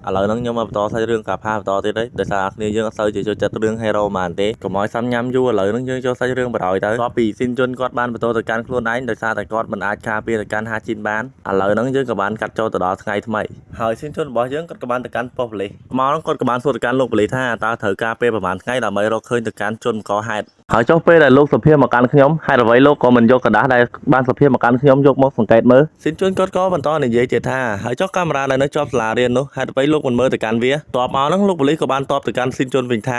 ឥឡូវហ្នឹងខ្ញុំមកបន្តសាច់រឿងកាផាបន្តទៀតហើយដោយសារគ្នាយើងអត់សូវជាចូលចិត្តរឿង hero ហ្មងទេកុំឲ្យសាំញ៉ាំយូរឥឡូវហ្នឹងយើងចូលសាច់រឿងបរោយទៅតពីស៊ីនជុនគាត់បានបន្តទៅកាន់ខ្លួនឯងដោយសារតែគាត់មិនអាចការពារទៅកាន់ហាជីនបានឥឡូវហ្នឹងយើងក៏បានកាត់ចូលទៅដល់ថ្ងៃថ្មីហើយស៊ីនជុនរបស់យើងគាត់ក៏បានទៅកាន់ប៉ុស្តិ៍ប៉ូលីសមកហ្នឹងគាត់ក៏បានសួរទៅកាន់លោកប៉ូលីសថាតើត្រូវការពេលប្រហែលថ្ងៃដើម្បីរកឃើញទៅកាន់ជនបង្កហេតុហើយចុះពេលដែលលោកសុភាមកកាន់ខ្ញុំហេតុអ្វីលោកក៏មិនយកกระดาษដែលបានសុភាមកកាន់ខ្ញុំយកមកសង្កេតមើលស៊ីនជុនគាត់ក៏បន្តនិយាយទៀតថាហើយចុះកាមេរ៉ាដែលនៅជាប់សាលារៀននោះហេតុអ្វីលោកមិនមើលទៅកាន់វាតបមកហ្នឹងលោកប៉ូលីសក៏បានតបទៅកាន់ស៊ីនជុនវិញថា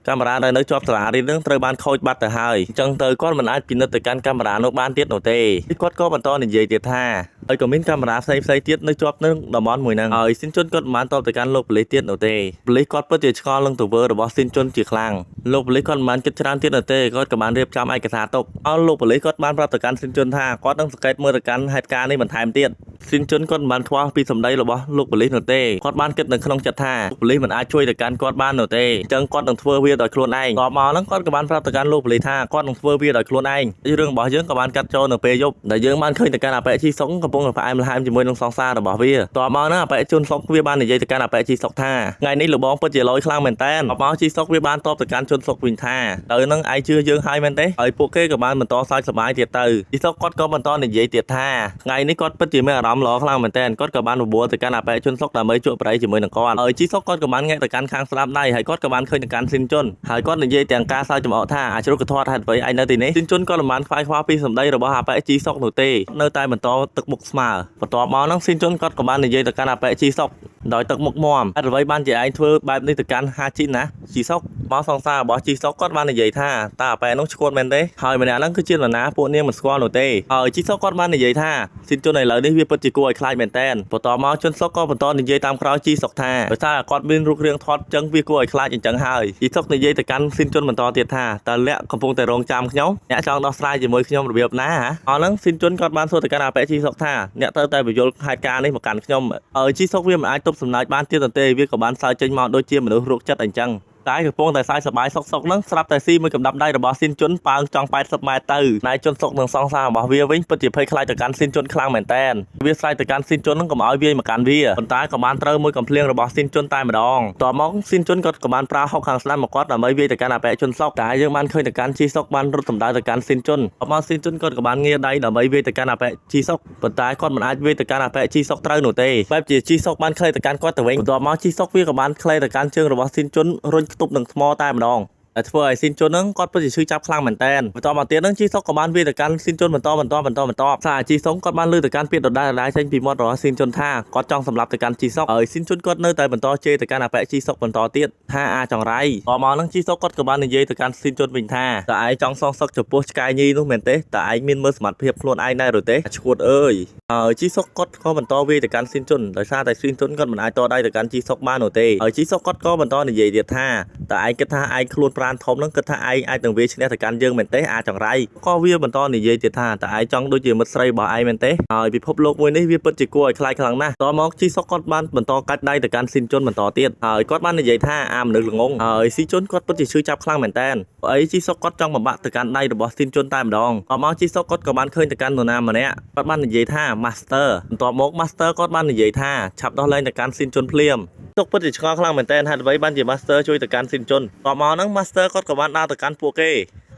កាមេរ៉ាដែលនៅជាប់សាលារៀននឹងត្រូវបានខូចបាត់ទៅហើយអញ្ចឹងទៅគាត់មិនអាចពិនិត្យទៅកាន់កាមេរ៉ានោះបានទៀតនោះទេគាត់ក៏បន្តនិយាយទៀតថាហើយក៏មានកាមេរ៉ាផ្សេងទៀតនៅជាប់នឹងតំបន់មួយហ្នឹងហើយស៊ីនជុនគាត់មិនបានតបទៅកាន់លោកប៉ូលីសទៀតនោះទេប៉ូលីសគាត់ពិតជាឆ្ងល់នឹងទង្វើរបស់ស៊ីនជុនជាខ្លាំងលោកប៉ូលីសគាត់មិនបានគិតច្រើនទៀតនោះទេគាត់ក៏បានរៀបចំឯកសារទុកអស់លោកប៉ូលីសគាត់បានប្រាប់ទៅកាន់ស៊ីនជុនថាគាត់នឹងសង្កេតមើលទៅកាន់ហេតុការណ៍នេះបន្ថែមទៀតស៊ីនជុនគាត់មិនបានខ្វល់ពីសម្ដីរបស់លោកប៉ូលីសនោះទេគាត់បានគិតនៅក្នុងចិត្តថាលោកប៉ូលីសមិនអាចជួយទៅកាន់គាត់បាននោះទេអញ្ចឹងគាត់នឹងធ្វើវាដោយខ្លួនឯងតបមកហ្នឹងគាត់ក៏បានប្រាប់ទៅកាន់លោកប៉ូលីសថាគាត់នឹងធ្វើវាដោយខ្លួនឯងរឿងរបស់យើងក៏បានកាត់ចូលនៅពេលយប់ដែលយើងបានឃើញទៅកាន់អបិជីសុកកំពុងផ្អែមល្ហែមជាមួយនឹងសង្សាររបស់វាតបមកហ្នឹងអបិជនសុកវាបាននិយាយទៅកាន់អបិជីសុកថាថ្ងៃនេះលោកបងពិតជាលយខ្លាំងមែនតើតបមកជីសុកវាបានតបទៅកាន់ជនសុកវិញថាទៅនឹងឯងជឿយើងហើយមែនទេហើយពួកគេក៏បានបន្តសើចសប្បាយទៀតទៅជីសុកគាត់ក៏បន្តនិយាយទៀតថាថ្ងៃនេះគាត់ពិតជាមានអារម្មណ៍ល្អខ្លាំងមែនតើគាត់ក៏បានបបួលទៅកាន់អបិជនសុកដើម្បីជួបប្រៃជាមួយនឹងគាត់ហើយជីសុកគាត់ក៏បានងាកទៅកាន់ខាងស្ដាប់ដៃហើយគាត់ក៏បានឃើញទៅកាន់ស៊ីនជុនហើយគាត់និយាយទាំងការសើចចំអកថាអាចរុកធាត់ហេតុអ្វីឯងនៅទីនេះស៊ីនជុនក៏មិនបានខ្វាយខ្វល់ពីសម្ដីរបស់អបិជីសុកនោះទេនៅតែបន្តទឹកមុខស្មើបន្ទាប់មកហ្នឹងស៊ីនជុនគាត់ក៏បាននិយាយទៅកាន់អបិជីសុកដោយទឹកមុខមាំហេតុអ្វីបានជាឯងធ្វើបែបនេះទៅកាន់ហាជីនណាជីសុកមកសង្សាររបស់ជីសុកគាត់បាននិយាយថាតើអបិនោះឈួតមែនទេហើយម្នាក់ហ្នឹងគឺជានរណាពួកនាងមិនស្គាល់នោះទេហើយជីសុកគាត់បាននិយាយថាស៊ីនជុនឥឡូវនេះវាពិតជាគួរឲ្យខ្លាចមែនតើបន្ទាប់មកជនសុកក៏បន្តនិយាយតាមក្រោយជីសុកថាដោយសារគាត់មានរូបរាងធាត់ចឹងវាគួរឲ្យខ្លាចអញ្ចឹងហើយជីសុកនិយាយទៅកាន់ស៊ីនជុនបន្តទៀតថាតើលាក់កំពុងតែរងចាំខ្ញុំអ្នកចង់ដោះស្រាយជាមួយខ្ញុំរបៀបណាហ៎អស់ហ្នឹងស៊ីនជុនគាត់បានសួរទៅកាន់អបិជីសុកថាអ្នកត្រូវតែបញ្យល់ហេតុការណ៍នេះមកកាន់ខ្ញុំហើយជីសុកវាមិនអាចទប់សម្ដៅបានទៀតទេវាក៏បានសើចចេញមកដូចជាមនុស្សរោគចិត្តអញ្ចឹងតែកំពុងតែសើចសប្បាយសុកហ្នឹងស្រាប់តែស៊ីមួយកំដាប់ដៃរបស់ស៊ីនជុនប៉ើងចង់80ម៉ែត្រទៅណៃជុនសុកនឹងសងសាររបស់វាវិញពិតជាភ័យខ្លាចទៅកាន់ស៊ីនជុនខ្លាំងមែនតើវាស្រែកទៅកាន់ស៊ីនជុនហ្នឹងកុំឲ្យវាមកកាន់វាប៉ុន្តែក៏បានត្រូវមួយកំភ្លៀងរបស់ស៊ីនជុនតែម្ដងតមកស៊ីនជុនក៏បានប្រើហុកខាងស្ដាំមកគាត់ដើម្បីវាយទៅកាន់អបិជនសុកតែយើងបានឃើញទៅកាន់ជីសុកបានរត់សម្ដៅទៅកាន់ស៊ីនជុនអមកស៊ីនជុនក៏បានងាកដៃដើម្បីវាយទៅកាន់អបិជីសុកប៉ុន្តែគាត់មិនអាចវាយទៅកាន់អបិជីសុកត្រូវនោះទេបែបជាជីសុកបានខ្លីទៅកាន់គាត់ទៅវិញបន្ទាប់មកជីសុកវាក៏បានខ្លីទៅកាន់ជើងរបស់ស៊ីនជុនរុញខ្ទប់នឹងថ្មតែម្ដងតែធ្វើឲ្យស៊ីនជុនហ្នឹងគាត់ពិតជាឈឺចាប់ខ្លាំងមែនតើបន្តមកទៀតហ្នឹងជីសុកក៏បានវាយទៅកាន់ស៊ីនជុនបន្តថាជីសុកគាត់បានលើទៅកាន់ពាក្យដដែលចេញពីមាត់របស់ស៊ីនជុនថាគាត់ចង់សម្លាប់ទៅកាន់ជីសុកហើយស៊ីនជុនគាត់នៅតែបន្តជេរទៅកាន់អបិជីសុកបន្តទៀតថាអាចង្រៃតមកហ្នឹងជីសុកគាត់ក៏បាននិយាយទៅកាន់ស៊ីនជុនវិញថាតើឯងចង់សងសឹកចំពោះឆ្កែញីនោះមែនទេតើឯងមានមើលសមត្ថភាពខ្លួនឯងដែរឬទេឈួតអើយហើយជីសុកគាត់ក៏បន្តវាយទៅកាន់ស៊ីនជុនដោយសារតែស៊ីនជុនគាត់មិនអាចតដៃទៅកាន់ជីសុកបាននោះទេហើយជីសុកគាត់ក៏បន្តនិយាយទៀតថាតើឯងគិតថាឯងខ្លួន ប្រានធំហ្នឹងគិតថាឯងអាចនឹងវាឈ្នះទៅកាន់យើងមែនទេអាចចង្រៃក៏វាបន្តនិយាយទៀតថាតើឯងចង់ដូចជាមិត្តស្រីរបស់ឯងមែនទេហើយពិភពលោកមួយនេះវាពិតជាគួរឲ្យខ្លាចខ្លាំងណាស់តមកជីសុកគាត់បានបន្តកាច់ដៃទៅកាន់ស៊ីនជុនបន្តទៀតហើយគាត់បាននិយាយថាអាមនុស្សល្ងងហើយស៊ីជុនគាត់ពិតជាឈឺចាប់ខ្លាំងមែនតើអីជីសុកគាត់ចង់បំបាក់ទៅកាន់ដៃរបស់ស៊ីនជុនតែម្ដងក៏មកជីសុកគាត់ក៏បានឃើញទៅកាន់នរណាម្នាក់គាត់បាននិយាយថា Master បន្ទាប់មក Master គាត់បាននិយាយថាឆាប់ដោះលែងទៅកាន់ស៊ីនជុនភ្លាមទុកពិតជាឆ្ងល់ខ្លាំងមែនតើហេតុអ្វីបានជា Master ជួយទៅកាន់ស៊ីនជុនតមកហ្នឹង Master គាត់ក៏បានដើរទៅកាន់ពួកគ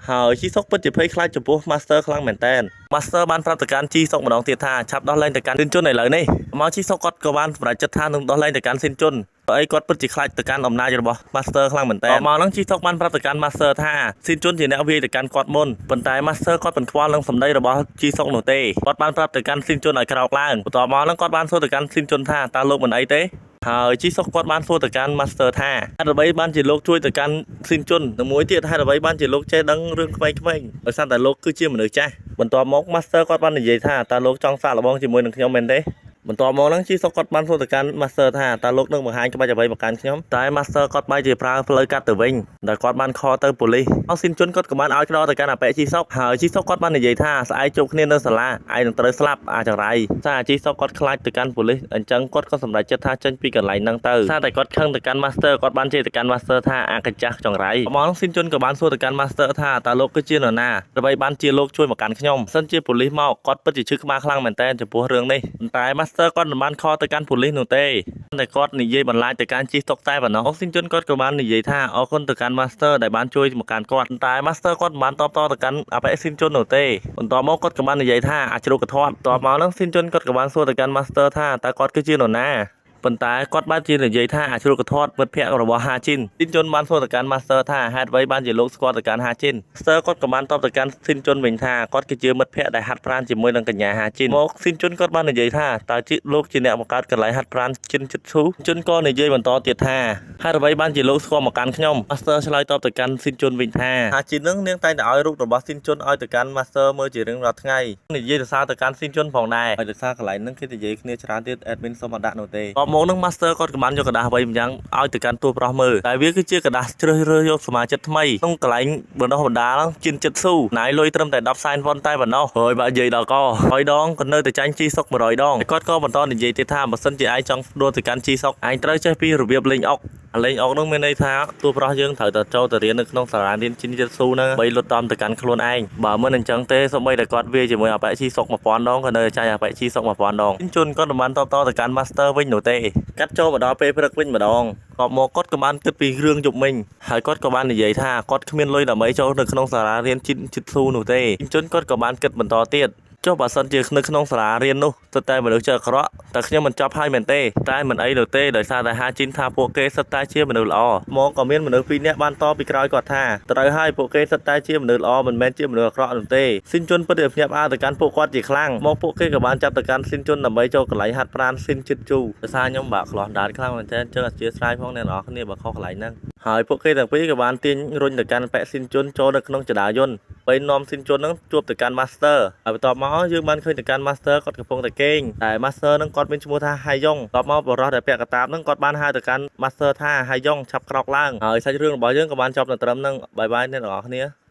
េហើយជីសុកពិតជាភ័យខ្លាចចំពោះ Master ខ្លាំងមែនតើ Master បានប្រាប់ទៅកាន់ជីសុកម្ដងទៀតថាឆាប់ដោះលែងទៅកាន់ស៊ីនជុនឥឡូវនេះមកជីសុកគាត់ក៏បានសម្រេចចិត្តថានឹងដោះលែងទៅកាន់ស៊ីនជុនអីគាត់ពិតជាខ្លាចទៅកាន់អំណាចរបស់ Master ខ្លាំងមែនតើមកហ្នឹងជីសុកបានប្រាប់ទៅកាន់ Master ថាស៊ីនជុនជាអ្នកវាយទៅកាន់គាត់មុនប៉ុន្តែ Master គាត់មិនខ្វល់នឹងសម្ដីរបស់ជីសុកនោះទេគាត់បានប្រាប់ទៅកាន់ស៊ីនជុនឲ្យក្រោកឡើងបន្ទាប់មកហ្នឹងគាត់បានសួរទៅកាន់ស៊ីនជុនថាតើលោកមិនអីទេហើយជីសុកគាត់បានសួរទៅកាន់ Master ថាហេតុអ្វីបានជាលោកជួយទៅកាន់ស៊ីនជុននិងមួយទៀតហេតុអ្វីបានជាលោកចេះដឹងរឿងក្មេងៗដោយសារតែលោកគឺជាមនុស្សចាស់បន្ទាប់មក Master គាត់បាននិយាយថាតើលោកចង់សាកល្បងជាមួយនឹងខ្ញុំមែនទេបន្ទាប់មកហ្នឹងជីសុកគាត់បានសួរទៅកាន់ Master ថាតើលោកនឹងបង្ហាញក្បាច់អ្វីមកកាន់ខ្ញុំតែ Master គាត់បែរជាប្រើផ្លូវកាត់ទៅវិញដែលគាត់បានខលទៅប៉ូលីសអស់ស៊ីនជុនគាត់ក៏បានឲ្យក្តោទៅកាន់អបិជីសុកហើយជីសុកគាត់បាននិយាយថាស្អែកជួបគ្នានៅសាលាឯងនឹងត្រូវស្លាប់អាចង្រៃតែជីសុកគាត់ខ្លាចទៅកាន់ប៉ូលីសអញ្ចឹងគាត់ក៏សម្រេចចិត្តថាចេញពីកន្លែងហ្នឹងទៅតែគាត់ខឹងទៅកាន់ Master គាត់បានជេរទៅកាន់ Master ថាអាកញ្ចាស់ចង្រៃមកហ្នឹងស៊ីនជុនក៏បានសួរទៅកាន់ Master ថាតើលោកគឺជានរណាដើម្បីបានជាលោកជួយមកកាន់ខ្ញុំសិនជាប៉ូលីសមកគាត់ពិតជាឈឺក្បាលខ្លាំងមែនតើចំពោះរឿងនេះប៉ុន្តែ Master គាត់មិនបានខទៅកាន់ប៉ូលីសនោះទេតែគាត់និយាយបន្លាចទៅកាន់ជីសុកតែប៉ុណ្ណោះស៊ីនជុនគាត់ក៏បាននិយាយថាអរគុណទៅកាន់ Master ដែលបានជួយមកកាន់គាត់តែ Master គាត់មិនបានតបតទៅកាន់អបិស៊ីនជុននោះទេបន្ទាប់មកគាត់ក៏បាននិយាយថាអាចជ្រូកកធាត់បន្ទាប់មកហ្នឹងស៊ីនជុនគាត់ក៏បានសួរទៅកាន់ Master ថាតើគាត់គឺជានរណាប៉ុន្តែគាត់បានជានិយាយថាអាជ្រូកកធាត់មិត្តភក្តិរបស់ហាជីនស៊ីនជុនបានសួរទៅកាន់ Master ថាហេតុអ្វីបានជាលោកស្គាល់ទៅកាន់ហាជីន Master គាត់ក៏បានតបទៅកាន់ស៊ីនជុនវិញថាគាត់គឺជាមិត្តភក្តិដែលហាត់ប្រាណជាមួយនឹងកញ្ញាហាជីនមកស៊ីនជុនគាត់បាននិយាយថាតើលោកជាអ្នកបង្កើតកន្លែងហាត់ប្រាណជីនជិតស៊ូជុនក៏និយាយបន្តទៀតថាហេតុអ្វីបានជាលោកស្គាល់មកកាន់ខ្ញុំ Master ឆ្លើយតបទៅកាន់ស៊ីនជុនវិញថាហាជីននឹងនាងតែងតែឲ្យរូបរបស់ស៊ីនជុនឲ្យទៅកាន់ Master មើលជារៀងរាល់ថ្ងៃនិយាយទៅសារទៅកាន់ស៊ីនជុនផងដែរហើយទៅសារកន្លែងហ្នឹងគេនិយាយគ្នាច្រើនទៀត admin សុំអត់ដាក់នោះទេតបមកនឹង Master គាត់ក៏បានយកกระดาษអ្វីម្យ៉ាងឲ្យទៅកាន់តួប្រុសមើលតែវាគឺជាกระดาษជ្រើសរើសយកសមាជិកថ្មីក្នុងកន្លែងបណ្ដោះបណ្ដាលជិនចិត្តស៊ូណាយលុយត្រឹមតែ10សែនវ៉ុនតែប៉ុណ្ណោះហើយបើនិយាយដល់ក100ដងក៏នៅតែចាញ់ជីសុក100ដងគាត់ក៏បន្តនិយាយទៀតថាបើសិនជាឯងចង់ដួលទៅកាន់ជីសុកឯងត្រូវចេះពីរបៀបលេងអុកលេងអុកនោះមានន័យថាតួប្រុសយើងត្រូវតែចូលទៅរៀននៅក្នុងសាលារៀនជិនចិត្តស៊ូហ្នឹងបីលុតដំទៅកាន់ខ្លួនឯងបើមិនអញ្ចឹងទេសូម្បីតែគាត់វាជាមួយអបិជីសុក1000ដងក៏នៅតែចាញ់អបិជីសុក1000ដងជន់គាត់មិនបានតបតទៅកាន់ Master វិញនោះទេកាត់ចូលមកដល់ពេលព្រឹកវិញម្ដងក៏មកគាត់ក៏បានគិតពីរឿងយប់មិញហើយគាត់ក៏បាននិយាយថាគាត់គ្មានលុយដើម្បីចូលនៅក្នុងសាលារៀនជិនចិត្តស៊ូនោះទេជន់គាត់ក៏បានគិតបន្តទៀតចុះបើសិនជានៅក្នុងសាលារៀននោះទៅតែមនុស្សចេះអាក្រក់តែខ្ញុំមិនចាប់ហើយមែនទេតែមិនអីនោះទេដោយសារតែហាជីនថាពួកគេសិតតែជាមនុស្សល្អមកក៏មានមនុស្ស2នាក់បានតពីក្រោយគាត់ថាត្រូវហើយពួកគេសិតតែជាមនុស្សល្អមិនមែនជាមនុស្សអាក្រក់នោះទេស៊ីនជុនពិតជាភ្ញាក់ផ្អើលទៅកាន់ពួកគាត់ជាខ្លាំងមកពួកគេក៏បានចាប់ទៅកាន់ស៊ីនជុនដើម្បីចូលកន្លែងហាត់ប្រាណស៊ីនជិតជូដោយសារខ្ញុំបាក់ខ្លោះដាតខ្លាំងមែនទែនចឹងអធិស្ឋានផងអ្នកនរគ្នាបើខុសកន្លែងហ្នឹងហើយពួកគេទាំងពីរក៏បានទាញរុញទៅកាន់ប៉ែស៊ីនជុនចូលនៅក្នុងចដាយន្តពេលនាំស៊ីនជុនហ្នឹងជួបទៅកាន់ Master ហើយបន្ទាប់មកយើងបានឃើញទៅកាន់ Master គាត់កំពុងតែគេងតែ Master ហ្នឹងគាត់មានឈ្មោះថាហៃយ៉ុងបន្ទាប់មកបរិសុទ្ធដែលពាក់កតាបហ្នឹងគាត់បានហៅទៅកាន់ Master ថាហៃយ៉ុងឆាប់ក្រោកឡើងហើយសាច់រឿងរបស់យើងក៏បានចប់នៅត្រឹមហ្នឹងបាយបាយអ្នកនរគ្ន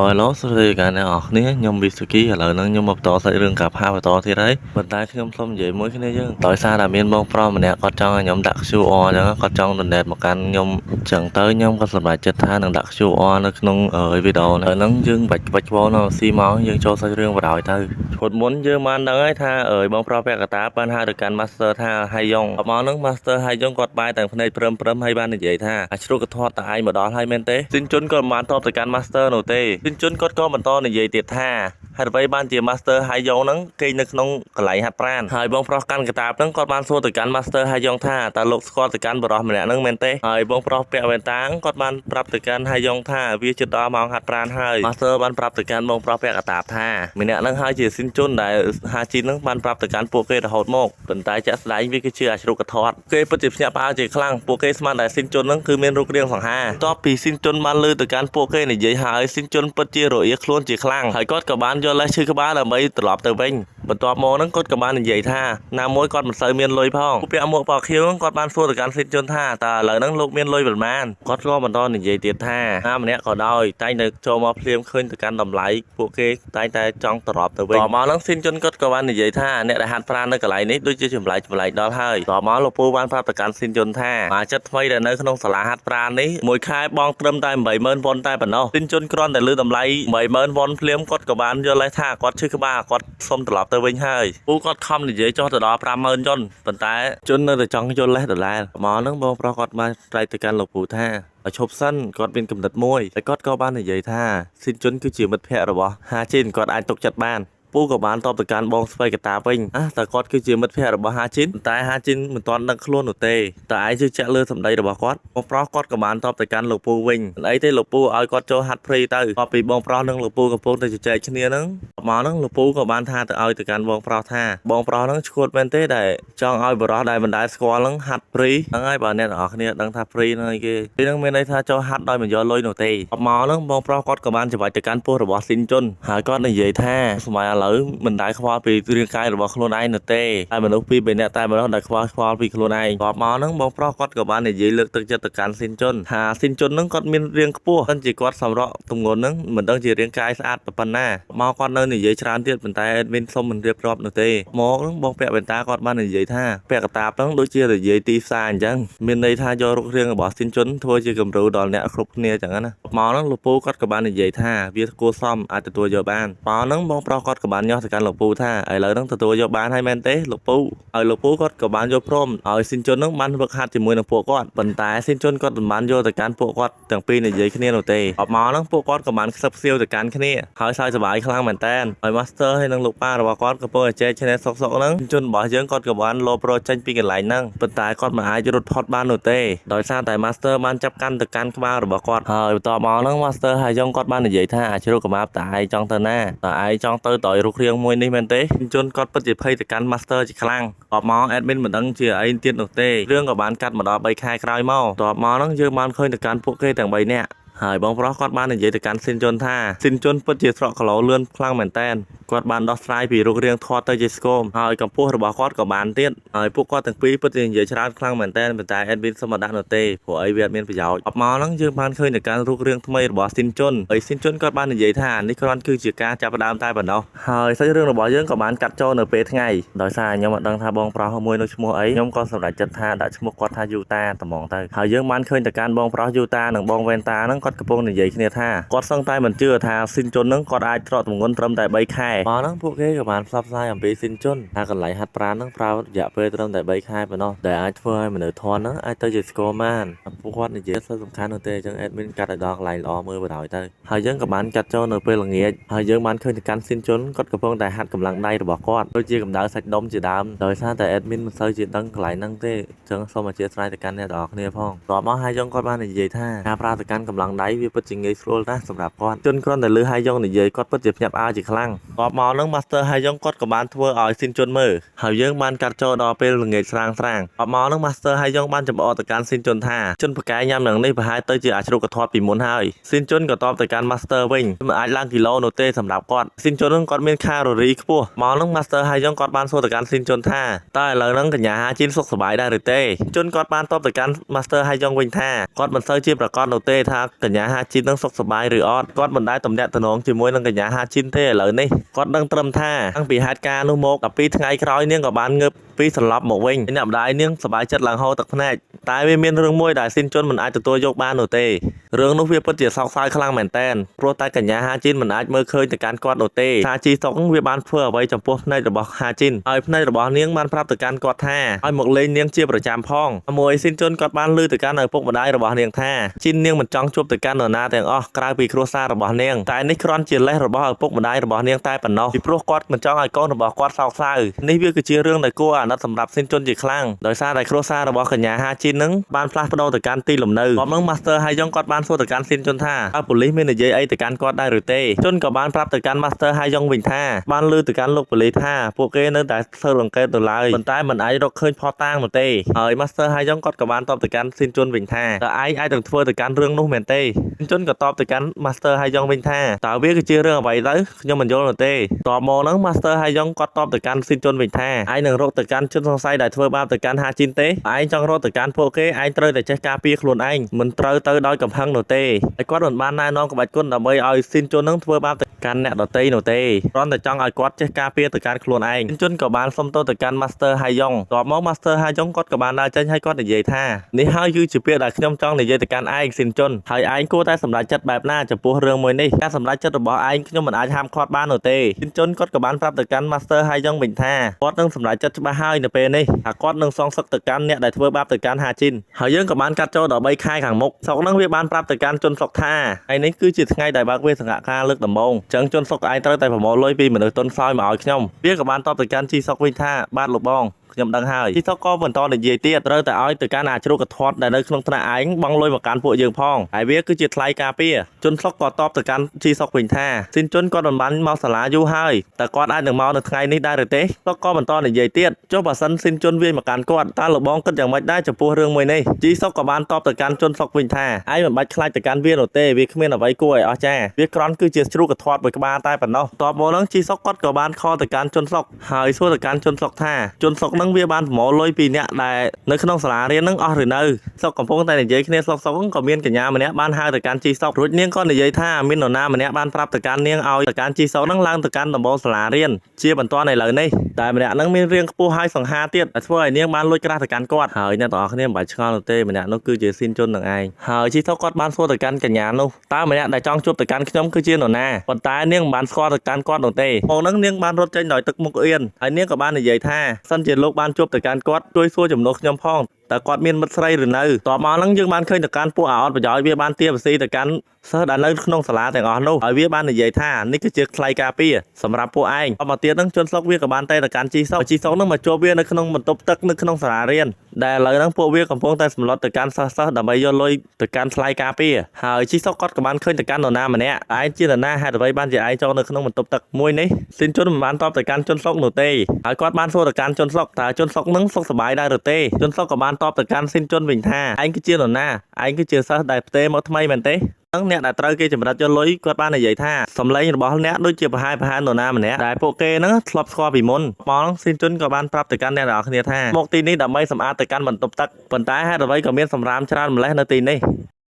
ាហើយឡូសួស្តីអ្នកនរគ្នាខ្ញុំវីសុគីឥឡូវហ្នឹងខ្ញុំមកបន្តសាច់រឿងកាផាបន្តទៀតហើយប៉ុន្តែខ្ញុំសូមនិយាយមួយគ្នាយើងដោយសារតែមានបងប្រុសម្នាក់គាត់ចង់ឲ្យខ្ញុំដាក់ QR អញ្ចឹងគាត់ចង់ donate មកកាន់ខ្ញុំអញ្ចឹងទៅខ្ញុំក៏សម្រេចចិត្តថានឹងដាក់ QR នៅក្នុងវីដេអូហ្នឹងយើងបាច់វល់នៅស៊ីមកយើងចូលសាច់រឿងបណ្ដោយទៅឈុតមុនយើងបានដឹងហើយថាបងប្រុសពាក់កតាបានហៅទៅកាន់ Master ថាហៃយ៉ុងមកហ្នឹង Master ហៃយ៉ុងគាត់បែរទាំងភ្នែកព្រឹមហើយបាននិយាយថាអាជ្រូកកធាត់តឯងមកដល់ហើយមែនទេស៊ីនជុនក៏មិនបានតបទៅកាន់ Master នោះទេស៊ីនជុនគាត់ក៏បន្តនិយាយទៀតថាហេតុអ្វីបានជា Master ហៃយ៉ុងហ្នឹងគេនៅក្នុងកន្លែងហាត់ប្រាណហើយបងប្រុសកាន់កតាបហ្នឹងគាត់បានសួរទៅកាន់ Master ហៃយ៉ុងថាតើលោកស្គាល់ទៅកាន់បរិសម្នាក់ហ្នឹងមែនទេហើយបងប្រុសពាក់វ៉ែនតាគាត់បានប្រាប់ទៅកាន់ហៃយ៉ុងថាវាជិតដល់ម៉ោងហាត់ប្រាណហើយ Master បានប្រាប់ទៅកាន់បងប្រុសពាក់កតាបថាម្នាក់ហ្នឹងហើយជាស៊ីនជុនដែលហាជីនហ្នឹងបានប្រាប់ទៅកាន់ពួកគេរហូតមកប៉ុន្តែចាក់ស្ដែងវាគឺជាអាជ្រូកកធាត់គេពិតជាភ្ញាក់ផ្អើលជាខ្លាំងពួកគេស្មានតែស៊ីនជុនហ្នឹងគឺមានរូបរាងសង្ហាតបពីស៊ីនជុនបានលើទៅកាន់ពួកគេនិយាយហើយស៊ីនជុនពិតជារអៀលខ្លួនជាខ្លាំងហើយគាត់ក៏បានយកលេសឈឺក្បាលដើម្បីត្រឡប់ទៅវិញ បន្ទាប់មកហ្នឹងគាត់ក៏បាននិយាយថាណាមួយគាត់មិនសូវមានលុយផងពួកពាក់មួកប៉ខៀវគាត់បានសួរទៅកាន់ស៊ីនជុនថាតើឥឡូវហ្នឹងលោកមានលុយប៉ុន្មានគាត់ក៏បន្តនិយាយទៀតថាណាម្នាក់ក៏ដោយតែងតែចូលមកភ្លាមឃើញទៅកាន់តម្លៃពួកគេតែងតែចង់ត្រឡប់ទៅវិញតមកហ្នឹងស៊ីនជុនគាត់ក៏បាននិយាយថាអ្នកដែលហាត់ប្រាណនៅកន្លែងនេះដូចជាចម្លែកដល់ហើយតមកលោកពូបានប្រាប់ទៅកាន់ស៊ីនជុនថាអាចិត្តថ្មីដែលនៅក្នុងសាលាហាត់ប្រាណនេះមួយខែបងត្រឹមតែ 80000 វ៉ុនតែប៉ុណ្ណោះស៊ីនជុនគ្រាន់តែលើតម្លៃ 80000 វ៉ុនភ្លាមគាត់ក៏បានយល់ថាគាត់ឈឺក្បាលគាត់សុំត្រឡប់ទៅវិញហើយពូគាត់ខំនិយាយចុះទៅដល់ 50000 ប៉ុន្តែជុននៅតែចង់យល់លេសដដែលមកហ្នឹងបងប្រុសគាត់បានត្រែកទៅកាន់លោកពូថាឲ្យឈប់សិនគាត់មានកំណត់មួយតែគាត់ក៏បាននិយាយថាស៊ីនជុនគឺជាមិត្តភក្តិរបស់ហាជីនគាត់អាចទុកចិត្តបានពូក៏បានតបទៅកាន់បងស្វ័យកតាវិញតែគាត់គឺជាមិត្តភក្តិរបស់ហាជីនតែហាជីនមិនទាន់ដឹងខ្លួននោះទេតែឯងជឿជាក់លើសម្ដីរបស់គាត់បងប្រុសគាត់ក៏បានតបទៅកាន់លោកពូវិញមិនអីទេលោកពូឲ្យគាត់ចូលហាត់ព្រៃទៅតបពីបងប្រុសនិងលោកពូកំពុងតែជជែកគ្នាហ្នឹងមកហ្នឹងលោកពូក៏បានថាទៅឲ្យទៅកាន់បងប្រុសថាបងប្រុសហ្នឹងឈួតមែនទេដែលចង់ឲ្យបរិះដែលមិនដែលស្គាល់ហ្នឹងហាត់ព្រៃហ្នឹងហើយបើអ្នកនរគ្នាដឹងថាព្រៃហ្នឹងឯគេពេលហ្នឹងមានន័យថាចូលហាត់ដោយមិនយកលុយនោះទេមកហ្នឹងបងប្រុសគាត់ក៏បានច្របាច់ទៅកាន់ពោះរបស់ស៊ីនជុនហើយគាត់និយាយថាសម័យឥឡូវមិនដែលខ្វល់ពីរាងកាយរបស់ខ្លួនឯងនោះទេតែមនុស្សពីរនាក់តែម្ដងដែលខ្វល់ពីខ្លួនឯងគាត់មកហ្នឹងបងប្រុសគាត់ក៏បាននិយាយលើកទឹកចិត្តទៅកាន់ស៊ីនជុនថាស៊ីនជុនហ្នឹងគាត់មានរាងខ្ពស់តែជាគាត់សម្រក់ទម្ងន់ហ្នឹងមិនដឹងជារាងកាយស្អាតប៉ុណ្ណាមកគាត់នៅនិយាយច្រើនទៀតប៉ុន្តែអេដមីនសុំមិនរៀបរាប់នោះទេមកហ្នឹងបងពាក់វ៉ែនតាគាត់បាននិយាយថាពាក់កតាបហ្នឹងដូចជានិយាយទីផ្សារអញ្ចឹងមានន័យថាយករូបរាងរបស់ស៊ីនជុនធ្វើជាគំរូដល់អ្នកគ្រប់គ្នាអញ្ចឹងណាមកហ្នឹងលោកពូគាត់ក៏បាននិយាយថាវាគួរសមអាចទទួលយកបានមកហ្នឹងបងប្រុសគាត់ក៏បានញាស់ទៅកាន់លោកពូថាឥឡូវហ្នឹងទទួលយកបានហើយមែនទេលោកពូហើយលោកពូគាត់ក៏បានយកព្រមឲ្យស៊ីនជុនហ្នឹងបានវឹកហាត់ជាមួយនឹងពួកគាត់ប៉ុន្តែស៊ីនជុនគាត់មិនបានយកទៅកាន់ពួកគាត់ទាំងពីរនិយាយគ្នានោះទេអត់មកហ្នឹងពួកគាត់ក៏បានខ្សឹបខ្សៀវទៅកាន់គ្នាហើយសើចសប្បាយខ្លាំងមែនតើហើយ Master ហើយនឹងលោកប៉ារបស់គាត់ក៏ពោលចែកឈ្នះសុកហ្នឹងស៊ីនជុនរបស់យើងគាត់ក៏បានលោប្រូចេញពីកន្លែងហ្នឹងប៉ុន្តែគាត់មិនអាចរត់ផុតបាននោះទេដោយសារតែ Master បានចាប់កាន់ទៅកាន់ក្បាលរបស់គាត់ហើយបន្ទាប់មកហ្នឹង Master ហើយយើងគាត់បាននិយាយថាជ្រូកកម៉ាប់តើឯងចង់ទៅណាតើឯងចង់ទៅដល់រូបរាងមួយនេះមែនទេស៊ីនជុនគាត់ពិតជាភ័យទៅកាន់ Master ជាខ្លាំងតបមក admin មិនដឹងជាអីទៀតនោះទេរឿងក៏បានកាត់មកដល់3ខែក្រោយមកតបមកហ្នឹងយើងបានឃើញទៅកាន់ពួកគេទាំង3នាក់ហើយបងប្រុសគាត់បាននិយាយទៅកាន់ស៊ីនជុនថាស៊ីនជុនពិតជាស្រកគីឡូលឿនខ្លាំងមែនតើគាត់បានដោះស្រាយពីរូបរាងធាត់ទៅជាស្គមហើយកម្ពស់របស់គាត់ក៏បានទៀតហើយពួកគាត់ទាំងពីរពិតជានិយាយច្រើនខ្លាំងមែនតើប៉ុន្តែ admin សុំមកដាក់នោះទេព្រោះអីវាអត់មានប្រយោជន៍អបមកហ្នឹងយើងបានឃើញទៅកាន់រូបរាងថ្មីរបស់ស៊ីនជុនហើយស៊ីនជុនគាត់បាននិយាយថានេះគ្រាន់គឺជាការចាប់ផ្ដើមតែប៉ុណ្ណោះហើយសាច់រឿងរបស់យើងក៏បានកាត់ចូលនៅពេលថ្ងៃដោយសារខ្ញុំអត់ដឹងថាបងប្រុសមួយនោះឈ្មោះអីខ្ញុំក៏សម្រេចចិត្តថាដាក់ឈ្មោះគាត់ថាយូតាត្មងទៅហើយយើងបានឃើញទៅកាន់បងប្រុសយូតានិងបងវ៉ែនតាហ្នឹងគាត់កំពុងនិយាយគ្នាថាគាត់សឹងតែមិនជឿថាស៊ីនជុនហ្នឹងគាត់អាចត្រកទម្ងន់ត្រឹមតែ3ខែមកហ្នឹងពួកគេក៏បានផ្សព្វផ្សាយអំពីស៊ីនជុនថាកន្លែងហាត់ប្រាណហ្នឹងប្រើរយៈពេលត្រឹមតែ3ខែប៉ុណ្ណោះដែលអាចធ្វើឲ្យមនុស្សធន់ហ្នឹងអាចទៅជាស្គមបានពួកគាត់និយាយសំខាន់នោះទេអញ្ចឹង admin កាត់ឲ្យដល់កន្លែងល្អមើលបណ្ដោយទៅហើយយើងក៏បានកាត់ចូលនៅពេលល្ងាចហើយយើងបានឃើញទៅកាន់ស៊ីនជុនគាត់កំពុងតែហាត់កម្លាំងដៃរបស់គាត់ដូចជាកម្ដៅសាច់ដុំជាដើមដោយសារតែ admin មិនសូវជាដឹងកន្លែងហ្នឹងទេអញ្ចឹងសូមអធិស្ឋានទៅកាន់អ្នកទាំងអស់គ្នាផងតបមកហើយយើងគាត់បាននិយាយថាការប្រើទៅកាន់កម្លាំងដៃវាពិតជាងាយស្រួលណាស់សម្រាប់គាត់ជន់គ្រាន់តែលើហើយយើងនិយាយគាត់ពិតជាភ្ញាក់ផ្អើលជាខ្លាំងតបមកហ្នឹង Master ហើយយើងគាត់ក៏បានធ្វើឲ្យស៊ីនជុនមើលហើយយើងបានកាត់ចូលដល់ពេលល្ងាចស្រាងតបមកហ្នឹង Master ហើយយើងបានចម្អកទៅកាន់ស៊ីនជុនថាជន់ប្រកែញ៉ាំនឹងនេះប្រហែលទៅជាអាជ្រូកកធាត់ពីមុនហើយស៊ីនជុនក៏តបទៅកាន់ Master វិញមិនអាចឡើងគីឡូនោះទេសម្រាប់គាត់ស៊ីនជុនហ្នឹងគាត់មានខាឡូរីខ្ពស់មកហ្នឹង Master ហើយយើងគាត់បានសួរទៅកាន់ស៊ីនជុនថាតើឥឡូវហ្នឹងកញ្ញាហាជីនសុខសប្បាយដែរឬទេជុនគាត់បានតបទៅកាន់ Master ហើយយើងវិញថាគាត់មិនសូវជាប្រកាសនោះទេថាកញ្ញាហាជីននឹងសុខសប្បាយឬអត់គាត់មិនដែលទំនាក់ទំនងជាមួយនឹងកញ្ញាហាជីនទេឥឡូវនេះគាត់ដឹងត្រឹមថាតាំងពីហេតុការណ៍នោះមក12ថ្ងៃក្រោយនាងក៏បានងើបពីសន្លប់មកវិញអ្នកម្ដាយនាងសប្បាយចិត្តឡើងហូរទឹកភ្នែកតែវាមានរឿងមួយដែលស៊ីនជុនមិនអាចទទួលយកបាននោះទេរឿងនោះវាពិតជាសោកសៅខ្លាំងមែនតើព្រោះតែកញ្ញាហាជីនមិនអាចមើលឃើញទៅកាន់គាត់នោះទេថាជីសុកវាបានធ្វើអ្វីចំពោះភ្នែករបស់ហាជីនហើយភ្នែករបស់នាងបានប្រាប់ទៅកាន់គាត់ថាឲ្យមកលេងនាងជាប្រចាំផងមួយស៊ីនជុនគាត់បានលើទៅកាន់ឪពុកម្ដាយរបស់នាងថាជីននាងមិនចង់ជួបទៅកាន់នរណាទាំងអស់ក្រៅពីគ្រួសាររបស់នាងតែនេះគ្រាន់ជាលេសរបស់ឪពុកម្ដាយរបស់នាងតែប៉ុណ្ណោះពីព្រោះគាត់មិនចង់ឲ្យកូនរបស់គាត់សោកសៅនេះវាគឺជារឿងដែលគួរអា ណិតសម្រាប់សិនជន់ជាខ្លាំងដោយសារតែគ្រួសាររបស់កញ្ញាហាជីននឹងបានផ្លាស់ប្ដូរទៅកាន់ទីលំនៅគាត់នឹង Master Hayong គាត់បានសួរទៅកាន់សិនជន់ថាតើប៉ូលីសមាននិយាយអីទៅកាន់គាត់ដែរឬទេជន់ក៏បានប្រាប់ទៅកាន់ Master Hayong វិញថាបានលើទៅកាន់លោកប៉ូលីសថាពួកគេនៅតែធ្វើអង្កេតទៅឡើយប៉ុន្តែមិនអាចរកឃើញផុសតាងនោះទេហើយ Master Hayong គាត់ក៏បានតបទៅកាន់សិនជន់វិញថាតើឯងអាចនឹងធ្វើទៅកាន់រឿងនោះមែនទេសិនជន់ក៏តបទៅកាន់ Master Hayong វិញថាតើវាគឺជារឿងអ្វីទៅខ្ញុំមិនយល់នោះទេតបមកនឹង Master Hayong គាត់តបទៅកាន់សិនជន់វិញថាឯងនឹងរកទៅកាន់ជនសង្ស័យដែលធ្វើបាបទៅកាន់ហាជីនទេឯងចង់រកទៅកាន់ពួកគេឯងត្រូវតែចេះការពារខ្លួនឯងមិនត្រូវទៅដោយកំហឹងនោះទេហើយគាត់មិនបានណែនាំក្បាច់គុណដើម្បីឲ្យសិនជន់នឹងធ្វើបាបទៅកាន់អ្នកដទៃនោះទេគ្រាន់តែចង់ឲ្យគាត់ចេះការពារទៅកាន់ខ្លួនឯងសិនជន់ក៏បានសុំទោសទៅកាន់ Master Hayong តបមក Master Hayong គាត់ក៏បានដើរចេញហើយគាត់និយាយថានេះហើយគឺជាពាក្យដែលខ្ញុំចង់និយាយទៅកាន់ឯងសិនជន់ហើយឯងគួរតែសម្រេចចិត្តបែបណាចំពោះរឿងមួយនេះការសម្រេចចិត្តរបស់ឯងខ្ញុំមិនអាចហាមឃាត់បាននោះទេសិនជន់គាត់ក៏បានប្រាប់ទៅកាន់ Master Hayong វិញថាគាត់នឹងសម្រេចចិត្តច្បាស់ហើយនៅពេលនេះថាគាត់នឹងសងសឹកទៅកាន់អ្នកដែលធ្វើបាបទៅកាន់ហាជីនហើយយើងក៏បានកាត់ចូលដល់3ខែខាងមុខស្រុកនឹងវាបានប្រាប់ទៅកាន់ជនស្រុកថាហើយនេះគឺជាថ្ងៃដែលបើកវាសង្ហការលើកដំបូងអញ្ចឹងជនស្រុកឯងត្រូវតែប្រមូលលុយពីមនុស្សទុនខ្សោយមកឲ្យខ្ញុំវាក៏បានតបទៅកាន់ជីស្រុកវិញថាបាទលោកបងខ្ញុំដឹងហើយជីសុកក៏បន្តនិយាយទៀតត្រូវតែឲ្យទៅកាន់អាជ្រូកកធាត់ដែលនៅក្នុងថ្នាក់ឯងបង់លុយមកកាន់ពួកយើងផងហើយវាគឺជាថ្លៃការពារជនស្រុកក៏តបទៅកាន់ជីសុកវិញថាសិនជន់គាត់មិនបានមកសាលាយូរហើយតែគាត់អាចនឹងមកនៅថ្ងៃនេះដែរឬទេសុកក៏បន្តនិយាយទៀតចុះបើសិនសិនជន់វាមកកាន់គាត់តើលោកបងគិតយ៉ាងម៉េចដែរចំពោះរឿងមួយនេះជីសុកក៏បានតបទៅកាន់ជនស្រុកវិញថាឯងមិនបាច់ខ្លាចទៅកាន់វានោះទេវាគ្មានអ្វីគួរឲ្យអស្ចារ្យវាក្រន់គឺជាជ្រូកកធាត់មួយក្បាលតែប៉ុណ្ណោះតបមកនឹងជីសុកគាត់ក៏បានខលទៅកាន់ជនស្រុកហើយសួរទៅកាន់ជនស្រុកថាជនស្រុកនឹងវាបានប្រមូលលុយពីអ្នកដែលនៅក្នុងសាលារៀននឹងអស់ឬនៅស្រុកកំពុងតែនិយាយគ្នាស្រុកក៏មានកញ្ញាម្នាក់បានហៅទៅកាន់ជីស្រុករួចនាងក៏និយាយថាមាននរណាម្នាក់បានប្រាប់ទៅកាន់នាងឲ្យទៅកាន់ជីស្រុកនឹងឡើងទៅកាន់ដំបូលសាលារៀនជាបន្តឥឡូវនេះតែម្នាក់នឹងមានរាងខ្ពស់ហើយសង្ហាទៀតដែលធ្វើឲ្យនាងបានលួចក្រាស់ទៅកាន់គាត់ហើយអ្នកទាំងអស់គ្នាមិនបាច់ឆ្ងល់នោះទេម្នាក់នោះគឺជាស៊ីនជុននឹងឯងហើយជីស្រុកគាត់បានសួរទៅកាន់កញ្ញានោះតើម្នាក់ដែលចង់ជួបទៅកាន់ខ្ញុំគឺជានរណាប៉ុន្តែនាងមិនបានស្គាល់ទៅកាន់គាត់នោះទេមកនឹងនាងបានរត់ចេញដោយទឹកមុខអៀនហើយនាងក៏បាននិយាយថាសិនជាលោកបានជួបទៅកាន់គាត់ជួយសួរចំនួនខ្ញុំផងតើគាត់មានមិត្តស្រីឬនៅតបមកហ្នឹងយើងបានឃើញទៅកាន់ពួកអាអត់ប្រយោជន៍វាបានទាបស៊ីទៅកាន់សិស្សដែលនៅក្នុងសាលាទាំងអស់នោះហើយវាបាននិយាយថានេះគឺជាថ្លៃការពារសម្រាប់ពួកឯងអមទៀតហ្នឹងជនស្រុកវាក៏បានទៅកាន់ជីសុកហ្នឹងមកជួបវានៅក្នុងបន្ទប់ទឹកនៅក្នុងសាលារៀនដែលឥឡូវហ្នឹងពួកវាកំពុងតែសម្លុតទៅកាន់សិស្សដើម្បីយកលុយទៅកាន់ថ្លៃការពារហើយជីសុកគាត់ក៏បានឃើញទៅកាន់នរណាម្នាក់ឯងជានរណាហេតុអ្វីបានជាឯងចូលនៅក្នុងបន្ទប់ទឹកមួយនេះសិនជនមិនបានតបទៅកាន់ជនស្រុកនោះទេហើយគាត់បានសួរទៅកាន់ជនស្រុកតើជនស្រុកហ្នឹងសុខសប្បាយដែរឬទេជនស្រុកក៏បានតបទៅកាន់សិនជន់វិញថាឯងគឺជានរណាឯងគឺជាសិស្សដែលផ្ទេរមកថ្មីមែនទេនឹងអ្នកដែលត្រូវគេចម្រិតយកលុយគាត់បាននិយាយថាសម្លេងរបស់អ្នកដូចជាប្រហែលនរណាម្នាក់ដែលពួកគេហ្នឹងធ្លាប់ស្គាល់ពីមុនបងសិនជន់ក៏បានប្រាប់ទៅកាន់អ្នកទាំងអស់គ្នាថាមកទីនេះដើម្បីសម្អាតទៅកាន់បន្ទប់ទឹកប៉ុន្តែហេតុអ្វីក៏មានសម្រាមច្រើនម្លេះនៅទីនេះ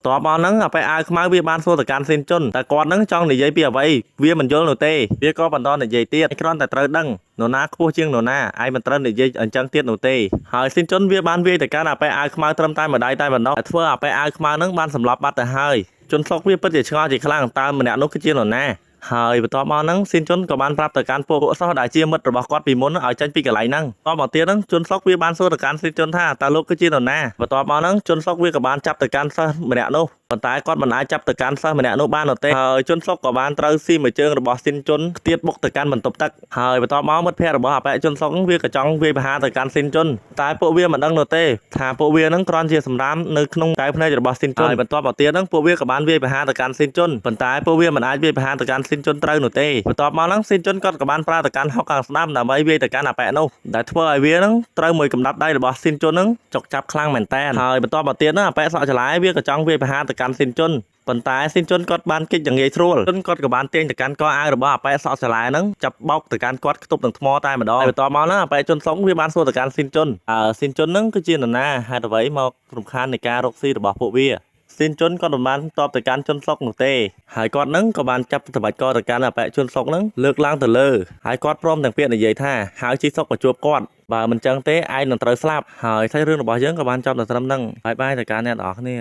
តបមកហ្នឹងអាប៉ែអាវខ្មៅវាបានសួរទៅកាន់សិនជន់តែគាត់ហ្នឹងចង់និយាយពីអ្វីវាមិនយល់នោះទេវាក៏បន្តនិយាយទៀតគ្រាន់តែត្រូវដឹងនរណាខ្ពស់ជាងនរណាឯងមិនត្រូវនិយាយអញ្ចឹងទៀតនោះទេហើយសិនជន់វាបានវាយទៅកាន់អាប៉ែអាវខ្មៅត្រឹមតែម្ដាយតែប៉ុណ្ណោះធ្វើអាប៉ែអាវខ្មៅហ្នឹងបានសម្លាប់បាត់ទៅហើយជនស្រុកវាពិតជាឆ្ងល់ជាខ្លាំងតើម្នាក់នោះគឺជានរណាហើយបន្ទាប់មកហ្នឹងសិនជន់ក៏បានប្រាប់ទៅកាន់ពួកសិស្សដែលជាមិត្តរបស់គាត់ពីមុនឲ្យចេញពីកន្លែងហ្នឹងតមកទៀតហ្នឹងជនស្រុកវាបានសួរទៅកាន់សិនជន់ថាតើលោកគឺជានរណាបន្ទាប់មកហ្នឹងជនស្រុកវាក៏បានចាប់ទៅកាន់សិស្សម្នាក់នោះប៉ុន្តែគាត់មិនអាចចាប់ទៅកាន់សិស្សម្នាក់នោះបាននោះទេហើយជនស្រុកក៏បានត្រូវស៊ីមួយជើងរបស់សិនជន់ខ្ទាតបុកទៅកាន់បន្ទប់ទឹកហើយបន្ទាប់មកមិត្តភ័ក្តិរបស់អបិជនស្រុកវាក៏ចង់វាយប្រហារទៅកាន់សិនជន់តែពួកវាមិនដឹងនោះទេថាពួកវាហ្នឹងគ្រាន់ជាសម្រាមនៅក្នុងកែវភ្នែករបស់សិនជន់ហើយបន្ទាប់មកទៀតហ្នឹងពួកវាក៏បានវាយប្រហារទៅកាន់សិនជន់ប៉ុន្តែពួកវាមិនអាចវាយប្រហារទៅកាន់សិនជន់ត្រូវនោះទេបន្ទាប់មកហ្នឹងសិនជន់គាត់ក៏បានប្រើទៅកាន់ហុកខាងស្ដាំដើម្បីវាយទៅកាន់អបិនោះដែលធ្វើឲ្យវាហ្នឹងត្រូវមួយកំដាប់ដៃរបស់សិនជន់ហ្នឹងចុកចាប់ខ្លាំងមែនតើហើយបន្ទាប់មកទៀតហ្នឹងអបិសក់ចលាយវាក៏ចង់វាយប្រហារទៅកាន់សិនជន់ប៉ុន្តែសិនជន់គាត់បានគេចយ៉ាងងាយស្រួលជន់គាត់ក៏បានទាញទៅកាន់កអាវរបស់អប៉ែសក់សាឡាហ្នឹងចាប់បោកទៅកាន់គាត់ខ្ទប់នឹងថ្មតែម្ដងហើយបន្តមកហ្នឹងអប៉ែជន់សុងវាបានសួរទៅកាន់សិនជន់សិនជន់ហ្នឹងគឺជានរណាហេតុអ្វីមករំខាននៃការរកស៊ីរបស់ពួកវាសិនជន់គាត់មិនបានតបទៅកាន់ជន់សុកនោះទេហើយគាត់ហ្នឹងក៏បានចាប់សម្បាច់កទៅកាន់អប៉ែជន់សុកហ្នឹងលើកឡើងទៅលើហើយគាត់ព្រមទាំងពាក្យនិយាយថាហៅជីសុកមកជួបគាត់បើមិនចឹងទេឯងនឹងត្រូវស្លាប់ហើយសាច់រឿងរបស់យើងក៏បានចប់ដល់ត្រឹមហ្នឹងបាយបាយទៅកាន់អ្នកនរគ្នា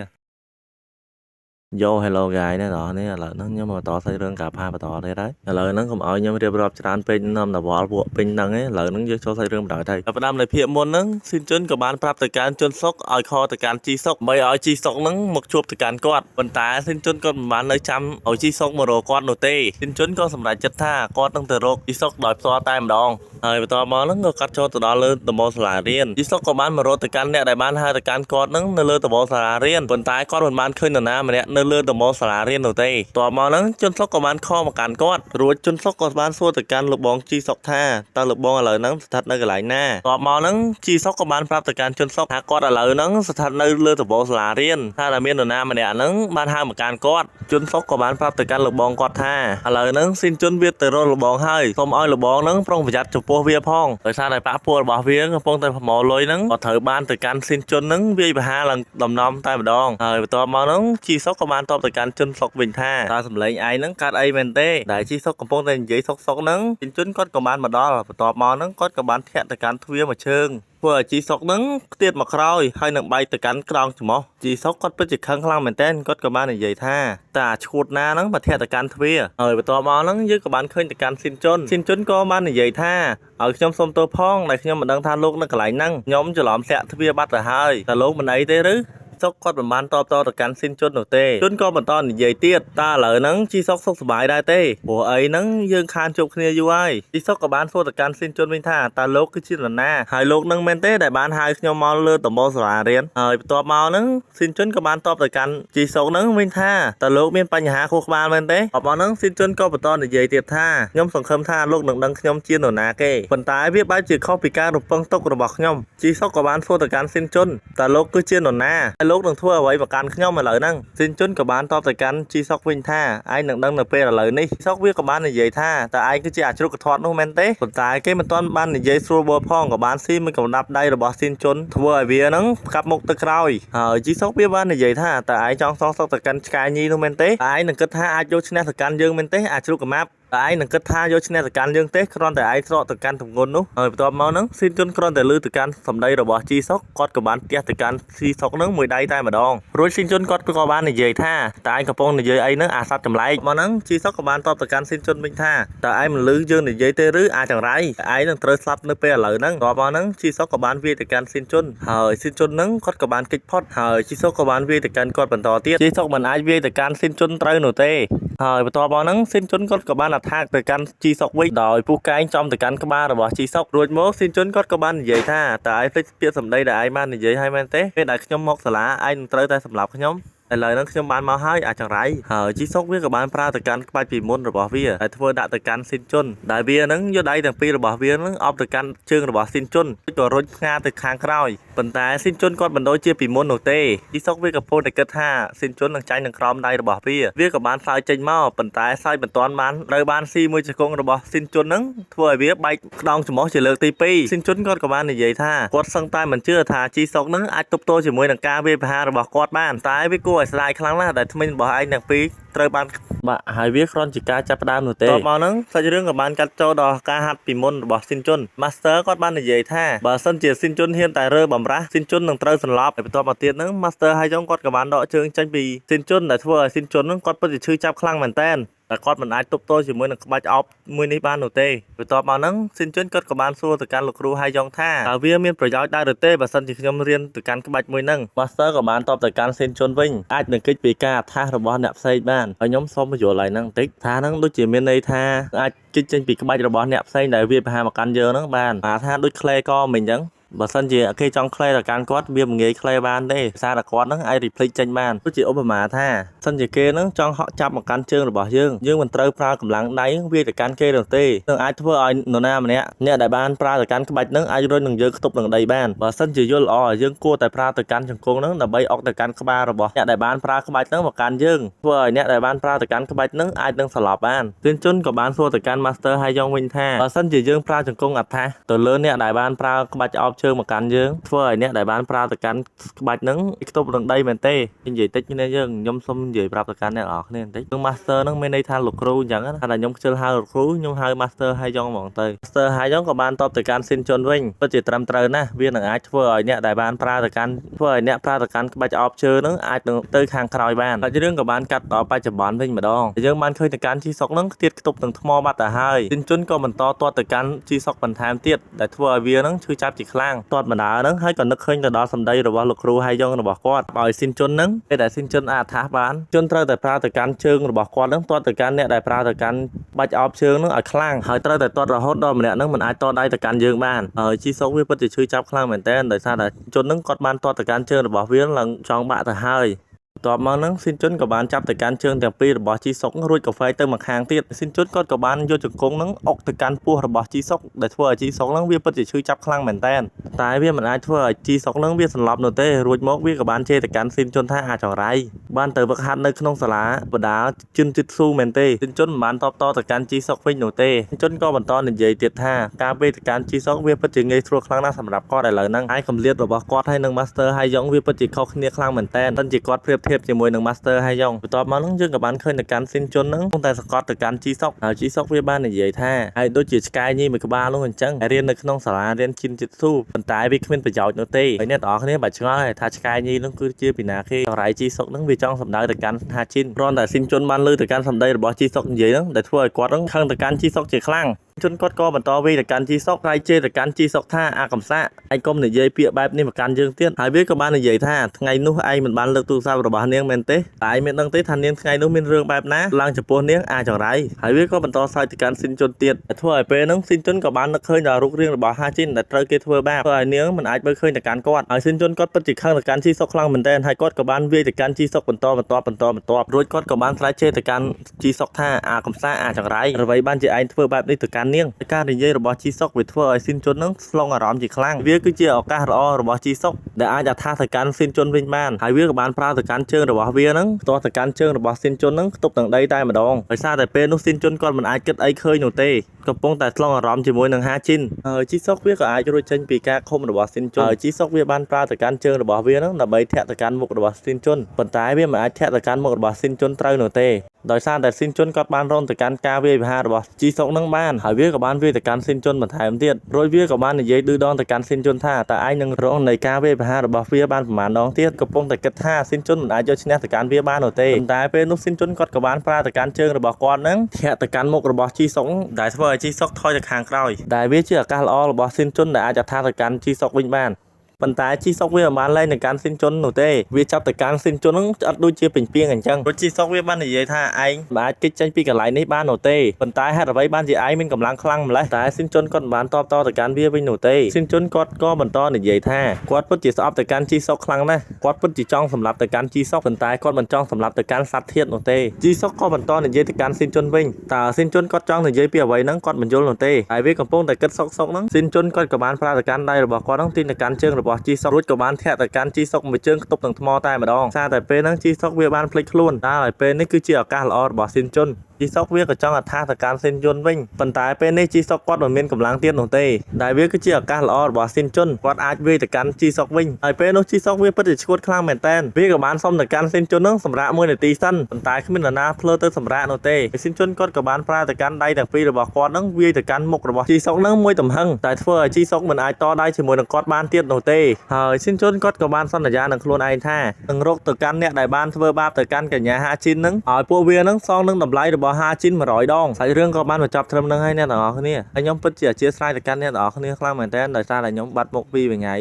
Yo hello guys នេះដល់នេះឥឡូវហ្នឹងខ្ញុំមកតសាច់រឿងការផាបន្តទៀតហើយឥឡូវហ្នឹងកុំឲ្យខ្ញុំរៀបរាប់ច្រើនពេកនាំតែវល់ពួកពេញហ្នឹងឯងឥឡូវហ្នឹងយើងចូលសាច់រឿងបន្តទៅផ្ដើមនៃភាគមុនហ្នឹងស៊ីនជុនក៏បានប្រាប់ទៅកាន់ជុនសុកឲ្យខទៅកាន់ជីសុកបីឲ្យជីសុកហ្នឹងមកជួបទៅកាន់គាត់ប៉ុន្តែស៊ីនជុនក៏មិនបាននៅចាំឲ្យជីសុកមករកគាត់នោះទេស៊ីនជុនក៏សម្រេចចិត្តថាគាត់នឹងទៅរកជីសុកដោយផ្ទាល់តែម្ដងហើយបន្ទាប់មកហ្នឹងក៏កាត់ចូលទៅដល់លើដំបូលសាលារៀនជីសុកក៏បានមករកទៅកាន់អ្នកដែលបានហៅទៅកាន់គាត់ហ្នឹងនៅលើដំបូលសាលារៀនប៉ុន្តែគាត់មិនបានឃើញនរណាម្នាក់នៅលើដំបូលសាលារៀននោះទេតបមកហ្នឹងជុនសុកក៏បានខមកកាន់គាត់រួចជុនសុកក៏បានសួរទៅកាន់លោកបងជីសុកថាតើលោកបងឥឡូវហ្នឹងស្ថិតនៅកន្លែងណាតបមកហ្នឹងជីសុកក៏បានប្រាប់ទៅកាន់ជុនសុកថាគាត់ឥឡូវហ្នឹងស្ថិតនៅលើដំបូលសាលារៀនថាតែមាននរណាម្នាក់ហ្នឹងបានហៅមកកាន់គាត់ជុនសុកក៏បានប្រាប់ទៅកាន់លោកបងគាត់ថាឥឡូវហ្នឹងស៊ីនជុនវាទៅរកលោកបងហើយសូមឲ្យលោកបងហ្នឹងប្រុងប្រយ័ត្នចំពោះវាផងដោយសារតែប៉ះពលរបស់វាកំពុងតែប្រមូលលុយហ្នឹងក៏ត្រូវបានទៅកាន់ស៊ីនជុនហ្នឹងវាយប្រហារឡើងដំណំតែម្ដងហើយបន្ទាប់មកហ្នឹងជីសុកក៏បានតបទៅកាន់ជុនសុកវិញថាតើសម្លេងឯងហ្នឹងកាត់អីមែនទេដែលជីសុកកំពុងតែនិយាយសុកហ្នឹងស៊ីនជុនគាត់ក៏បានមកដល់បន្ទាប់មកហ្នឹងគាត់ក៏បានធាក់ទៅកាន់ទ្វារមួយជើងព្រោះជីសុកហ្នឹងខ្ទាតមកក្រោយហើយនឹងបែកទៅកាន់ក្រោងច្រមុះជីសុកគាត់ពិតជាខឹងខ្លាំងមែនទែនគាត់ក៏បាននិយាយថាតើឈួតណាហ្នឹងមកធាក់ទៅកាន់ទ្វារហើយបន្ទាប់មកហ្នឹងយើងក៏បានឃើញទៅកាន់ស៊ីនជុនក៏បាននិយាយថាឲ្យខ្ញុំសុំទោសផងដែលខ្ញុំមិនដឹងថាលោកនៅកន្លែងហ្នឹងខ្ញុំច្រឡំធ្លាក់ទ្វារបាត់ទៅហើយតើលោកមិនអីទេឬសុកគាត់មិនបានតបតទៅកាន់ស៊ីនជុននោះទេជុនក៏បន្តនិយាយទៀតតើឥឡូវហ្នឹងជីសុកសុខសប្បាយដែរទេព្រោះអីហ្នឹងយើងខានជួបគ្នាយូរហើយជីសុកក៏បានសួរទៅកាន់ស៊ីនជុនវិញថាតើលោកគឺជានរណាហើយលោកនឹងមែនទេដែលបានហៅខ្ញុំមកលើដំបូលសាលារៀនហើយបន្ទាប់មកហ្នឹងស៊ីនជុនក៏បានតបទៅកាន់ជីសុកហ្នឹងវិញថាតើលោកមានបញ្ហាខួរក្បាលមែនទេអបហ្នឹងស៊ីនជុនក៏បន្តនិយាយទៀតថាខ្ញុំសង្ឃឹមថាលោកនឹងដឹងខ្ញុំជានរណាគេប៉ុន្តែវាបែរជាខុសពីការរំពឹងទុករបស់ខ្ញុំជីសុកក៏បានសួរទៅកាន់ស៊ីនជុនតើលោកគឺជានរណាលោកនឹងធ្វើអ្វីមកកាន់ខ្ញុំឥឡូវហ្នឹងស៊ីនជុនក៏បានតបទៅកាន់ជីសុកវិញថាឯងនឹងដឹងនៅពេលឥឡូវនេះជីសុកវាក៏បាននិយាយថាតើឯងគឺជាអាជ្រុកកធាត់នោះមែនទេប៉ុន្តែគេមិនទាន់បាននិយាយស្រួលបួលផងក៏បានស៊ីមួយកម្ដាប់ដៃរបស់ស៊ីនជុនធ្វើឲ្យវាហ្នឹងផ្កាប់មុខទៅក្រោយហើយជីសុកវាបាននិយាយថាតើឯងចង់សងសឹកទៅកាន់ឆ្កែញីនោះមែនទេឯងនឹងគិតថាអាចយកឈ្នះទៅកាន់យើងមែនទេអាជ្រុកកម៉ាប់តែឯងនឹងគិតថាយកឈ្នះទៅកាន់យើងទេគ្រាន់តែឯងស្រកទៅកាន់ទម្ងន់នោះហើយបន្ទាប់មកហ្នឹងស៊ីនជុនគ្រាន់តែលឺទៅកាន់សម្ដីរបស់ជីសុកគាត់ក៏បានទះទៅកាន់ស៊ីសុកហ្នឹងមួយដៃតែម្ដងរួចស៊ីនជុនគាត់ក៏បាននិយាយថាតើឯងកំពុងនិយាយអីហ្នឹងអាសត្វចម្លែកមកហ្នឹងជីសុកក៏បានតបទៅកាន់ស៊ីនជុនវិញថាតើឯងមិនលឺយើងនិយាយទេឬអាចង្រៃឯងនឹងត្រូវស្លាប់នៅពេលឥឡូវហ្នឹងបន្ទាប់មកហ្នឹងជីសុកក៏បានវាយទៅកាន់ស៊ីនជុនហើយស៊ីនជុនហ្នឹងគាត់ក៏បានគេចផុតហើយជីសុកក៏បានវាយទៅកាន់គាត់បន្តទៀតជីសុកមិនអាចវាយទៅកាន់ស៊ីនជុនត្រូវនោះទេហើយបន្ទាប់មកហ្នឹងស៊ីនជុនគាត់ក៏បានអាថាកទៅកាន់ជីសុកវិញដោយពុះកែងចំទៅកាន់ក្បាលរបស់ជីសុករួចមកស៊ីនជុនគាត់ក៏បាននិយាយថាតើឯងភ្លេចពាក្យសម្ដីដែលឯងបាននិយាយឲ្យមែនទេពេលដែលខ្ញុំមកសាលាឯងនឹងត្រូវតែសម្លាប់ខ្ញុំឥឡូវហ្នឹងខ្ញុំបានមកហើយអាចង្រៃហើយជីសុកវាក៏បានប្រើទៅកាន់ក្បាច់ពីមុនរបស់វាហើយធ្វើដាក់ទៅកាន់ស៊ីនជុនដែលវាហ្នឹងយកដៃទាំងពីររបស់វាហ្នឹងអបទៅកាន់ជើងរបស់ស៊ីនជុនក៏រុញផ្ងាទៅខាងក្រោយប៉ុន្តែស៊ីនជុនគាត់មិនដូចជាពីមុននោះទេជីសុកវាក៏ពោលតែគិតថាស៊ីនជុននឹងចាញ់នឹងក្រោមដៃរបស់វាក៏បានសើចចេញមកប៉ុន្តែសើចមិនទាន់បានត្រូវបានស៊ីមួយជង្គង់របស់ស៊ីនជុនហ្នឹងធ្វើឲ្យវាបែកខ្នងច្រមុះជាលើកទី2ស៊ីនជុនគាត់ក៏បាននិយាយថាគាត់សឹងតែមិនជឿថាជីសុកហ្នឹងអាចទប់ទល់ជាមួយនឹងការវាយប្រហាររបស់គាត់បានតែវាគួរឲ្យស្ដាយខ្លាំងណាស់ដែលថ្មិញរបស់ឯងទាំងពីរត្រូវបានបាក់ហើយវាគ្រាន់ជាការចាប់ផ្ដើមនោះទេតបមកហ្នឹងសាច់រឿងក៏បានកាត់ចូលដល់ការហាត់ពីមុនរបស់ស៊ីនជុន Master គាត់បាននិយាយថាបើសិនជាស៊ីនជុនហ៊ានតែរើបំរាស់ស៊ីនជុននឹងត្រូវសន្លប់ហើយបន្ទាប់មកទៀតហ្នឹង Master ហើយចុងគាត់ក៏បានដកជើងចេញពីស៊ីនជុនដែលធ្វើឲ្យស៊ីនជុនហ្នឹងគាត់ពិតជាឈឺចាប់ខ្លាំងមែនតើតែគាត់មិនអាចទប់ទល់ជាមួយនឹងក្បាច់អប់មួយនេះបាននោះទេបន្ទាប់មកហ្នឹងស៊ីនជុនគាត់ក៏បានសួរទៅកាន់លោកគ្រូហើយយ៉ងថាតើវាមានប្រយោជន៍ដែរឬទេបើសិនជាខ្ញុំរៀនទៅកាន់ក្បាច់មួយហ្នឹង Master ក៏បានតបទៅកាន់ស៊ីនជុនវិញអាចនឹងគេចពីការអត្ថាសរបស់អ្នកផ្សេងបានហើយខ្ញុំសូមបញ្យល់ឲ្យហ្នឹងបន្តិចថាហ្នឹងដូចជាមានន័យថាអាចគេចចេញពីក្បាច់របស់អ្នកផ្សេងដែលវាប្រហារមកកាន់យើងហ្នឹងបានថាដូចក្លេកមិញអញ្ចឹងបើសិនជាគេចង់ក្លែទៅកាន់គាត់វាមិនងាយក្លែបានទេសារតែគាត់ហ្នឹងអាចរីភ្លេចចេញបានដូចជាឧបមាថាសិនជាគេហ្នឹងចង់ហក់ចាប់មកកាន់ជើងរបស់យើងមិនត្រូវប្រើកម្លាំងដៃវាទៅកាន់គេនោះទេនឹងអាចធ្វើឲ្យនរណាម្នាក់អ្នកដែលបានប្រើទៅកាន់ក្បាច់ហ្នឹងអាចរុញនឹងយើងខ្ទប់នឹងដីបានបើសិនជាយល់ល្អយើងគួរតែប្រើទៅកាន់ជង្គង់ហ្នឹងដើម្បីអុកទៅកាន់ក្បាលរបស់អ្នកដែលបានប្រើក្បាច់ហ្នឹងមកកាន់យើងធ្វើឲ្យអ្នកដែលបានប្រើទៅកាន់ក្បាច់ហ្នឹងអាចនឹងស្លាប់បានទឿនជុនក៏បានសួរទៅកាន់ Master ហើយយ៉ងវិញថាបើសិនជាយើងប្រើជង្គង់អត្ថាសទៅលើអ្នកដែលបានប្រើក្បាច់អប់ ជើងមកកាន់យើងធ្វើឲ្យអ្នកដែលបានប្រើទៅកាន់ក្បាច់ហ្នឹងខ្ទប់នឹងដីមែនទេនិយាយតិចគ្នាយើងខ្ញុំសុំនិយាយប្រាប់ទៅកាន់អ្នកនរគ្នាបន្តិចរឿង master ហ្នឹងមានន័យថាលោកគ្រូអញ្ចឹងណាតែខ្ញុំខ្ជិលហៅលោកគ្រូខ្ញុំហៅ master ហើយយ៉ងហ្មងទៅ master ហើយយ៉ងក៏បានតបទៅកាន់ស៊ីនជុនវិញពិតជាត្រឹមត្រូវណាស់វានឹងអាចធ្វើឲ្យអ្នកដែលបានប្រើទៅកាន់ធ្វើឲ្យអ្នកប្រើទៅកាន់ក្បាច់អបជើងហ្នឹងអាចនឹងទៅខាងក្រោយបានហើយរឿងក៏បានកាត់ដល់បច្ចុប្បន្នវិញម្ដងយើងបានឃើញទៅកាន់ជីសុកហ្នឹងទៀតខ្ទប់នឹងថ្មបាត់ទៅហើយស៊ីនជុនក៏បន្តទាត់ទៅកាន់ជីសុកបន្ថែមទៀតដែលធ្វើឲ្យវាហ្នឹងឈឺចាប់ជាខ្លាំងទាត់បណ្ដាហ្នឹងហើយក៏នឹកឃើញទៅដល់សម្ដីរបស់លោកគ្រូហើយយ៉ងរបស់គាត់ឲ្យស៊ីនជុនហ្នឹងពេលដែលស៊ីនជុនអាចថាសបានជុនត្រូវតែប្រើទៅកាន់ជើងរបស់គាត់ហ្នឹងទាត់ទៅកាន់អ្នកដែលប្រើទៅកាន់បាច់អបជើងហ្នឹងឲ្យខ្លាំងហើយត្រូវតែទាត់រហូតដល់ម្នាក់ហ្នឹងមិនអាចទាត់ដៃទៅកាន់យើងបានហើយជីសុកវាពិតជាឈឺចាប់ខ្លាំងមែនតើដោយសារតែជុនហ្នឹងគាត់បានទាត់ទៅកាន់ជើងរបស់វាឡើងចង់បាក់ទៅហើយបន្ទាប់មកហ្នឹងស៊ីនជុនក៏បានចាប់ទៅកាន់ជើងទាំងពីររបស់ជីសុករួចក៏ហ្វេកទៅមកខាងទៀតស៊ីនជុនគាត់ក៏បានយកជង្គង់ហ្នឹងអុកទៅកាន់ពោះរបស់ជីសុកដែលធ្វើឲ្យជីសុកហ្នឹងវាពិតជាឈឺចាប់ខ្លាំងមែនតើតែវាមិនអាចធ្វើឲ្យជីសុកហ្នឹងវាសន្លប់នោះទេរួចមកវាក៏បានជេរទៅកាន់ស៊ីនជុនថាអាចង្រៃបានទៅវឹកហាត់នៅក្នុងសាលាបដាជិនជីតស៊ូមែនទេស៊ីនជុនមិនបានតបតទៅកាន់ជីសុកវិញនោះទេស៊ីនជុនក៏បន្តនិយាយទៀតថាការពេលទៅកាន់ជីសុកវាពិតជាងាយស្រួលខ្លាំងណាស់សម្រាប់គាត់ឥឡូវហ្នឹងហើយកម្លាតរបស់គាត់ហើយនឹង Master ហើយយ៉ងវាពិតជាខុសគ្នាខ្លាំងមែនតើតែជាគាត់ប្រៀបធៀបជាមួយនឹង Master ហើយយ៉ងបន្ទាប់មកហ្នឹងយើងក៏បានឃើញទៅកាន់ស៊ីនជុនហ្នឹងតែសង្កត់ទៅកាន់ជីសុកហើយជីសុកវាបាននិយាយថាហើយដូចជាឆ្កែញីមួយក្បាលនោះអញ្ចឹងរៀននៅក្នុងសាលារៀនជីនជីតស៊ូប៉ុន្តែវាគ្មានប្រយោជន៍នោះទេហើយអ្នកទាំងអស់គ្នាបាច់ឆ្ងល់ថាឆ្កែញីនោះគឺជាពីណាគេចង្រៃជីសុកហ្នឹងវាចង់សម្ដៅទៅកាន់ហាជីនគ្រាន់តែស៊ីនជុនបានលើទៅកាន់សម្ដីរបស់ជីសុកនិយាយហ្នឹងដែលធ្វើឲ្យគាត់ហ្នឹងខឹងទៅកាន់ជីសុកជាខ្លាំងជុនគាត់ក៏បន្តវិញទៅកាន់ជីសុកហើយជេរទៅកាន់ជីសុកថាអាកំសាឯងកុំនិយាយពាក្យបែបនេះមកកាន់យើងទៀតហើយវាក៏បាននិយាយថាថ្ងៃនោះឯងមិនបានលើកទូរស័ព្ទរបស់នាងមែនទេតែឯងមានដឹងទេថានាងថ្ងៃនោះមានរឿងបែបណាឡើងចំពោះនាងអាចង្រៃហើយវាក៏បន្តសើចទៅកាន់ស៊ីនជុនទៀតធ្វើឲ្យពេលហ្នឹងស៊ីនជុនក៏បាននឹកឃើញដល់រូបរាងរបស់ហាជីនដែលត្រូវគេធ្វើបាបធ្វើឲ្យនាងមិនអាចមើលឃើញទៅកាន់គាត់ហើយស៊ីនជុនគាត់ពិតជាខឹងទៅកាន់ជីសុកខ្លាំងមែនទែនហើយគាត់ក៏បានវាយទៅកាន់ជីសុកបន្តរួចគាត់ក៏បានស្រែកជេរទៅកាន់ជីសុកថាអាកំសាអាចង្រៃអ្វីបានជាឯងធ្វើបែបនេះទៅកាន់នាងការនិយាយរបស់ជីសុកវាធ្វើឲ្យស៊ីនជុននឹងស្លងអារម្មណ៍ជាខ្លាំងវាគឺជាឱកាសល្អរបស់ជីសុកដែលអាចអត្ថាទៅកាន់ស៊ីនជុនវិញបានហើយវាក៏បានប្រើទៅកាន់ជើងរបស់វានឹងផ្ទាស់ទៅកាន់ជើងរបស់ស៊ីនជុននឹងខ្ទប់នឹងដីតែម្ដងដោយសារតែពេលនោះស៊ីនជុនគាត់មិនអាចគិតអីឃើញនោះទេកំពុងតែស្លងអារម្មណ៍ជាមួយនឹងហាជីនហើយជីសុកវាក៏អាចរួចចេញពីការឃុំរបស់ស៊ីនជុនហើយជីសុកវាបានប្រើទៅកាន់ជើងរបស់វានឹងដើម្បីធាក់ទៅកាន់មុខរបស់ស៊ីនជុនប៉ុន្តែវាមិនអាចធាក់ទៅកាន់មុខរបស់ស៊ីនជុនត្រូវនោះទេដោយសារតែស៊ីនជុនគាត់បានរងទៅកាន់ការវាយប្រហាររបស់ជីសុកនឹងបានហើយវាក៏បានវាយទៅកាន់ស៊ីនជុនបន្ថែមទៀតរួចវាក៏បាននិយាយឌឺដងទៅកាន់ស៊ីនជុនថាតើឯងនឹងរងនៃការវាយប្រហាររបស់វាបានប្រមាណដងទៀតកំពុងតែគិតថាស៊ីនជុនមិនអាចយកឈ្នះទៅកាន់វាបាននោះទេប៉ុន្តែពេលនោះស៊ីនជុនគាត់ក៏បានប្រើទៅកាន់ជើងរបស់គាត់នឹងធាក់ទៅកាន់មុខរបស់ជីសុកដែលធ្វើឲ្យជីសុកថយទៅខាងក្រោយដែលវាជាឱកាសល្អរបស់ស៊ីនជុនដែលអាចអត្ថាទៅកាន់ជីសុកវិញបានប៉ុន្តែជីសុកវាមិនបានលែងនឹងកាន់ស៊ីនជុននោះទេវាចាប់ទៅកាន់ស៊ីនជុននឹងអត់ដូចជាពេញពីងអញ្ចឹងព្រោះជីសុកវាបាននិយាយថាឯងមិនអាចគេចចេញពីកន្លែងនេះបាននោះទេប៉ុន្តែហេតុអ្វីបានជាឯងមានកម្លាំងខ្លាំងម្ល៉េះតែស៊ីនជុនគាត់មិនបានតបតទៅកាន់វាវិញនោះទេស៊ីនជុនគាត់ក៏បន្តនិយាយថាគាត់ពិតជាស្អប់ទៅកាន់ជីសុកខ្លាំងណាស់គាត់ពិតជាចង់សម្លាប់ទៅកាន់ជីសុកប៉ុន្តែគាត់មិនចង់សម្លាប់ទៅកាន់សត្វធាតុនោះទេជីសុកក៏បន្តនិយាយទៅកាន់ស៊ីនជុនវិញតើស៊ីនជុនគាត់ចង់និយាយពីអ្វីហ្នឹងគាត់មិនយល់នោះទេហើយវាកំពុងតែគិតសុកហ្នឹងស៊ីនជុនគាត់ក៏បានប្រើទៅកាន់ដៃរបស់គាត់ហ្នឹងទាញទៅកាន់ជើងរបស់ជីសុករួចក៏បានធាក់ទៅកាន់ជីសុកមួយជើងខ្ទប់នឹងថ្មតែម្ដងសារតែពេលហ្នឹងជីសុកវាបានភ្លេចខ្លួនតែហើយពេលនេះគឺជាឱកាសល្អរបស់ស៊ីនជុនជីសុកវាក៏ចង់អត្ថាទៅកាន់ស៊ីនជុនវិញប៉ុន្តែពេលនេះជីសុកគាត់មិនមានកម្លាំងទៀតនោះទេដែលវាគឺជាឱកាសល្អរបស់ស៊ីនជុនគាត់អាចវាយទៅកាន់ជីសុកវិញហើយពេលនោះជីសុកវាពិតជាឈួតខ្លាំងមែនតើវាក៏បានសុំទៅកាន់ស៊ីនជុននឹងសម្រាប់1នាទីសិនប៉ុន្តែគ្មាននរណាភ្លើទៅសម្រាប់នោះទេស៊ីនជុនគាត់ក៏បានប្រើទៅកាន់ដៃទាំងពីររបស់គាត់នឹងវាយទៅកាន់មុខរបស់ជីសុកនឹងមួយទំហឹងតែធ្វើឲ្យជីសុកមិនអាចតដៃជាមួយនឹងគាត់បានទៀតនោះទេហើយស៊ីនជុនគាត់ក៏បានសន្យានឹងខ្លួនឯងថានឹងរកទៅកាន់អ្នកដែលបានធ្វើបាបទៅកាន់កញ្ញាហាជីននឹងឲ្យពួកវានឹងសងនឹងតម្លៃរបស់ហាជីន100 ដងសាច់រឿងក៏បានបញ្ចប់ត្រឹមនឹងហើយអ្នកទាំងអស់គ្នាហើយខ្ញុំពិតជាអធិស្ឋានទៅកាន់អ្នកទាំងអស់គ្នាខ្លាំងមែនទែនដោយសារតែខ្ញុំបាត់មុខពីថ្ងៃ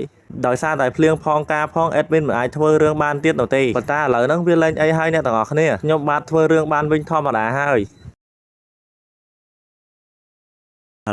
ដោយសារតែភ្លៀងផងការផងអេដមីនមិនអាចធ្វើរឿងបានទៀតនោះទេប៉ុន្តែឥឡូវហ្នឹងវាលែងអីហើយអ្នកទាំងអស់គ្នាខ្ញុំបាទធ្វើរឿងបានវិញធម្មតាហើយ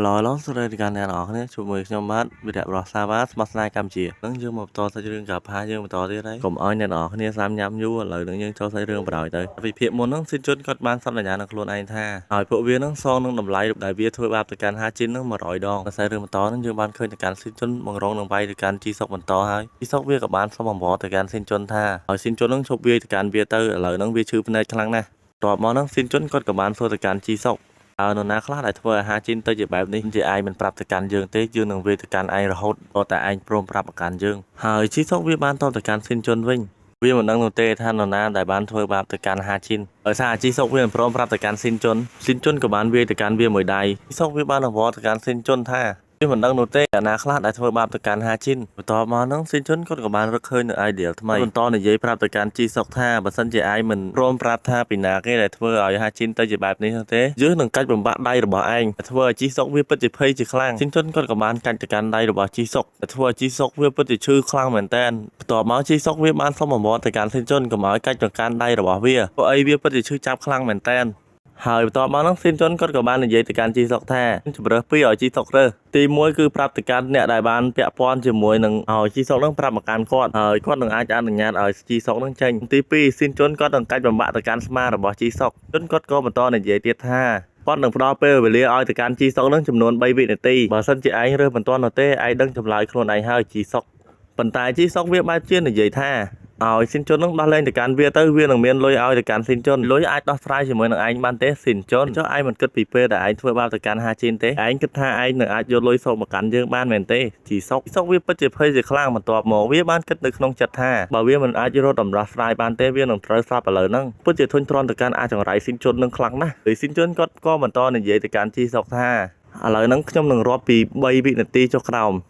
ឡងសរេការអ្នកនរគ្នាជួបមួយខ្ញុំបាទវិរៈរស់សាវ៉ាស្មាស្នាយកម្ពុជានឹងយើងមកបន្តសាច់រឿងកាផាយើងបន្តទៀតហើយកុំឲ្យអ្នកនរគ្នាសាមញ៉ាំយូរឥឡូវនឹងយើងចូលសាច់រឿងបរោយទៅវិភាគមុនហ្នឹងស៊ីនជុនគាត់បានសន្យានឹងខ្លួនឯងថាឲ្យពួកវានឹងសងនឹងតម្លៃដែលវាធ្វើបាបទៅកាន់ហាជីននឹង100 ដងតែសាច់រឿងបន្តហ្នឹងយើងបានឃើញទៅកាន់ស៊ីនជុនបង្រងនឹងវាយទៅកាន់ជីសុកបន្តហើយជីសុកវាក៏បានសុំអំបរទៅកាន់ស៊ីនជុនថាឲ្យស៊ីនជុននឹងឈប់វាយទៅកាន់វាទៅឥឡូវហ្នឹងវាឈឺភ្នែកខ្លាំងណាស់តបមកហ្នឹងស៊ីនជុនគាត់ក៏បានសួរទៅកាន់ជីសុក នរណាខ្លះដែលធ្វើអាហារជីនទៅជាបែបនេះជាឯងមិនប្រាប់ទៅកាន់យើងទេយើងនឹងវាទៅកាន់ឯងរហូតដល់តែឯងព្រមប្រាប់ប្រកាន់យើងហើយជីសុកវាបានតបទៅកាន់ស៊ីនជុនវិញវាមិនដឹងនោះទេថានរណាដែលបានធ្វើបាបទៅកាន់ហាជីនដោយសារជីសុកវាមិនព្រមប្រាប់ទៅកាន់ស៊ីនជុនក៏បានវាយទៅកាន់វាមួយដៃជីសុកវាបានអង្វរទៅកាន់ស៊ីនជុនថាវាមិនដឹងនោះទេអាណាខ្លះដែលធ្វើបាបទៅកាន់ហាជីនបន្ទាប់មកហ្នឹងស៊ីនជុនគាត់ក៏បានរកឃើញនៅអាយឌីលថ្មីបន្តនិយាយប្រាប់ទៅកាន់ជីសុកថាបើសិនជាឯងមិនព្រមប្រាប់ថាពីណាគេដែលធ្វើឲ្យហាជីនទៅជាបែបនេះទេយើងនឹងកាច់បំបាក់ដៃរបស់ឯងធ្វើឲ្យជីសុកវាពិតជាភ័យជាខ្លាំងស៊ីនជុនគាត់ក៏បានកាច់ទៅកាន់ដៃរបស់ជីសុកធ្វើឲ្យជីសុកវាពិតជាឈឺខ្លាំងមែនតើបន្ទាប់មកជីសុកវាបានសុំអង្វរទៅកាន់ស៊ីនជុនកុំឲ្យកាច់ទៅកាន់ដៃរបស់វាព្រោះអីវាពិតជាឈឺចាប់ខ្លាំងមែនតើហើយបន្ទាប់មកហ្នឹងស៊ីនជុនគាត់ក៏បាននិយាយទៅកាន់ជីសុកថាជម្រើសពីរឲ្យជីសុករើសទី1គឺប្រាប់ទៅកាន់អ្នកដែលបានពាក់ព័ន្ធជាមួយនឹងឲ្យជីសុកហ្នឹងប្រាប់មកកាន់គាត់ហើយគាត់នឹងអាចអនុញ្ញាតឲ្យជីសុកហ្នឹងចេញទី2ស៊ីនជុនគាត់នឹងកាច់បំបាក់ទៅកាន់ស្មារបស់ជីសុកគាត់ក៏បន្តនិយាយទៀតថាគាត់នឹងផ្ដល់ពេលវេលាឲ្យទៅកាន់ជីសុកហ្នឹងចំនួន3វិនាទីបើសិនជាឯងរើសមិនទាន់នោះទេឯងដឹងចម្លើយខ្លួនឯងហើយជីសុកប៉ុន្តែជីសុកវាបែបជានិយាយថាឲ្យស៊ីនជុននឹងដោះលែងទៅកាន់វាទៅវានឹងមានលុយឲ្យទៅកាន់ស៊ីនជុនលុយអាចដោះស្រាយជាមួយនឹងឯងបានទេស៊ីនជុនចុះឯងមិនគិតពីពេលដែលឯងធ្វើបាបទៅកាន់ហាជីនទេឯងគិតថាឯងនឹងអាចយកលុយសោកមកកាន់យើងបានមែនទេជីសុកវាពិតជាភ័យជាខ្លាំងបន្ទាប់មកវាបានគិតនៅក្នុងចិត្តថាបើវាមិនអាចរកដំណោះស្រាយបានទេវានឹងត្រូវស្លាប់ឥឡូវហ្នឹងពិតជាធុញទ្រាន់ទៅកាន់អាចង្រៃស៊ីនជុននឹងខ្លាំងណាស់ហើយស៊ីនជុនគាត់ក៏បន្តនិយាយទៅកាន់ជីសុកថាឥឡូវហ្នឹងខ្ញុំនឹងរាប់ពី3វិនាទីចុះក្រោម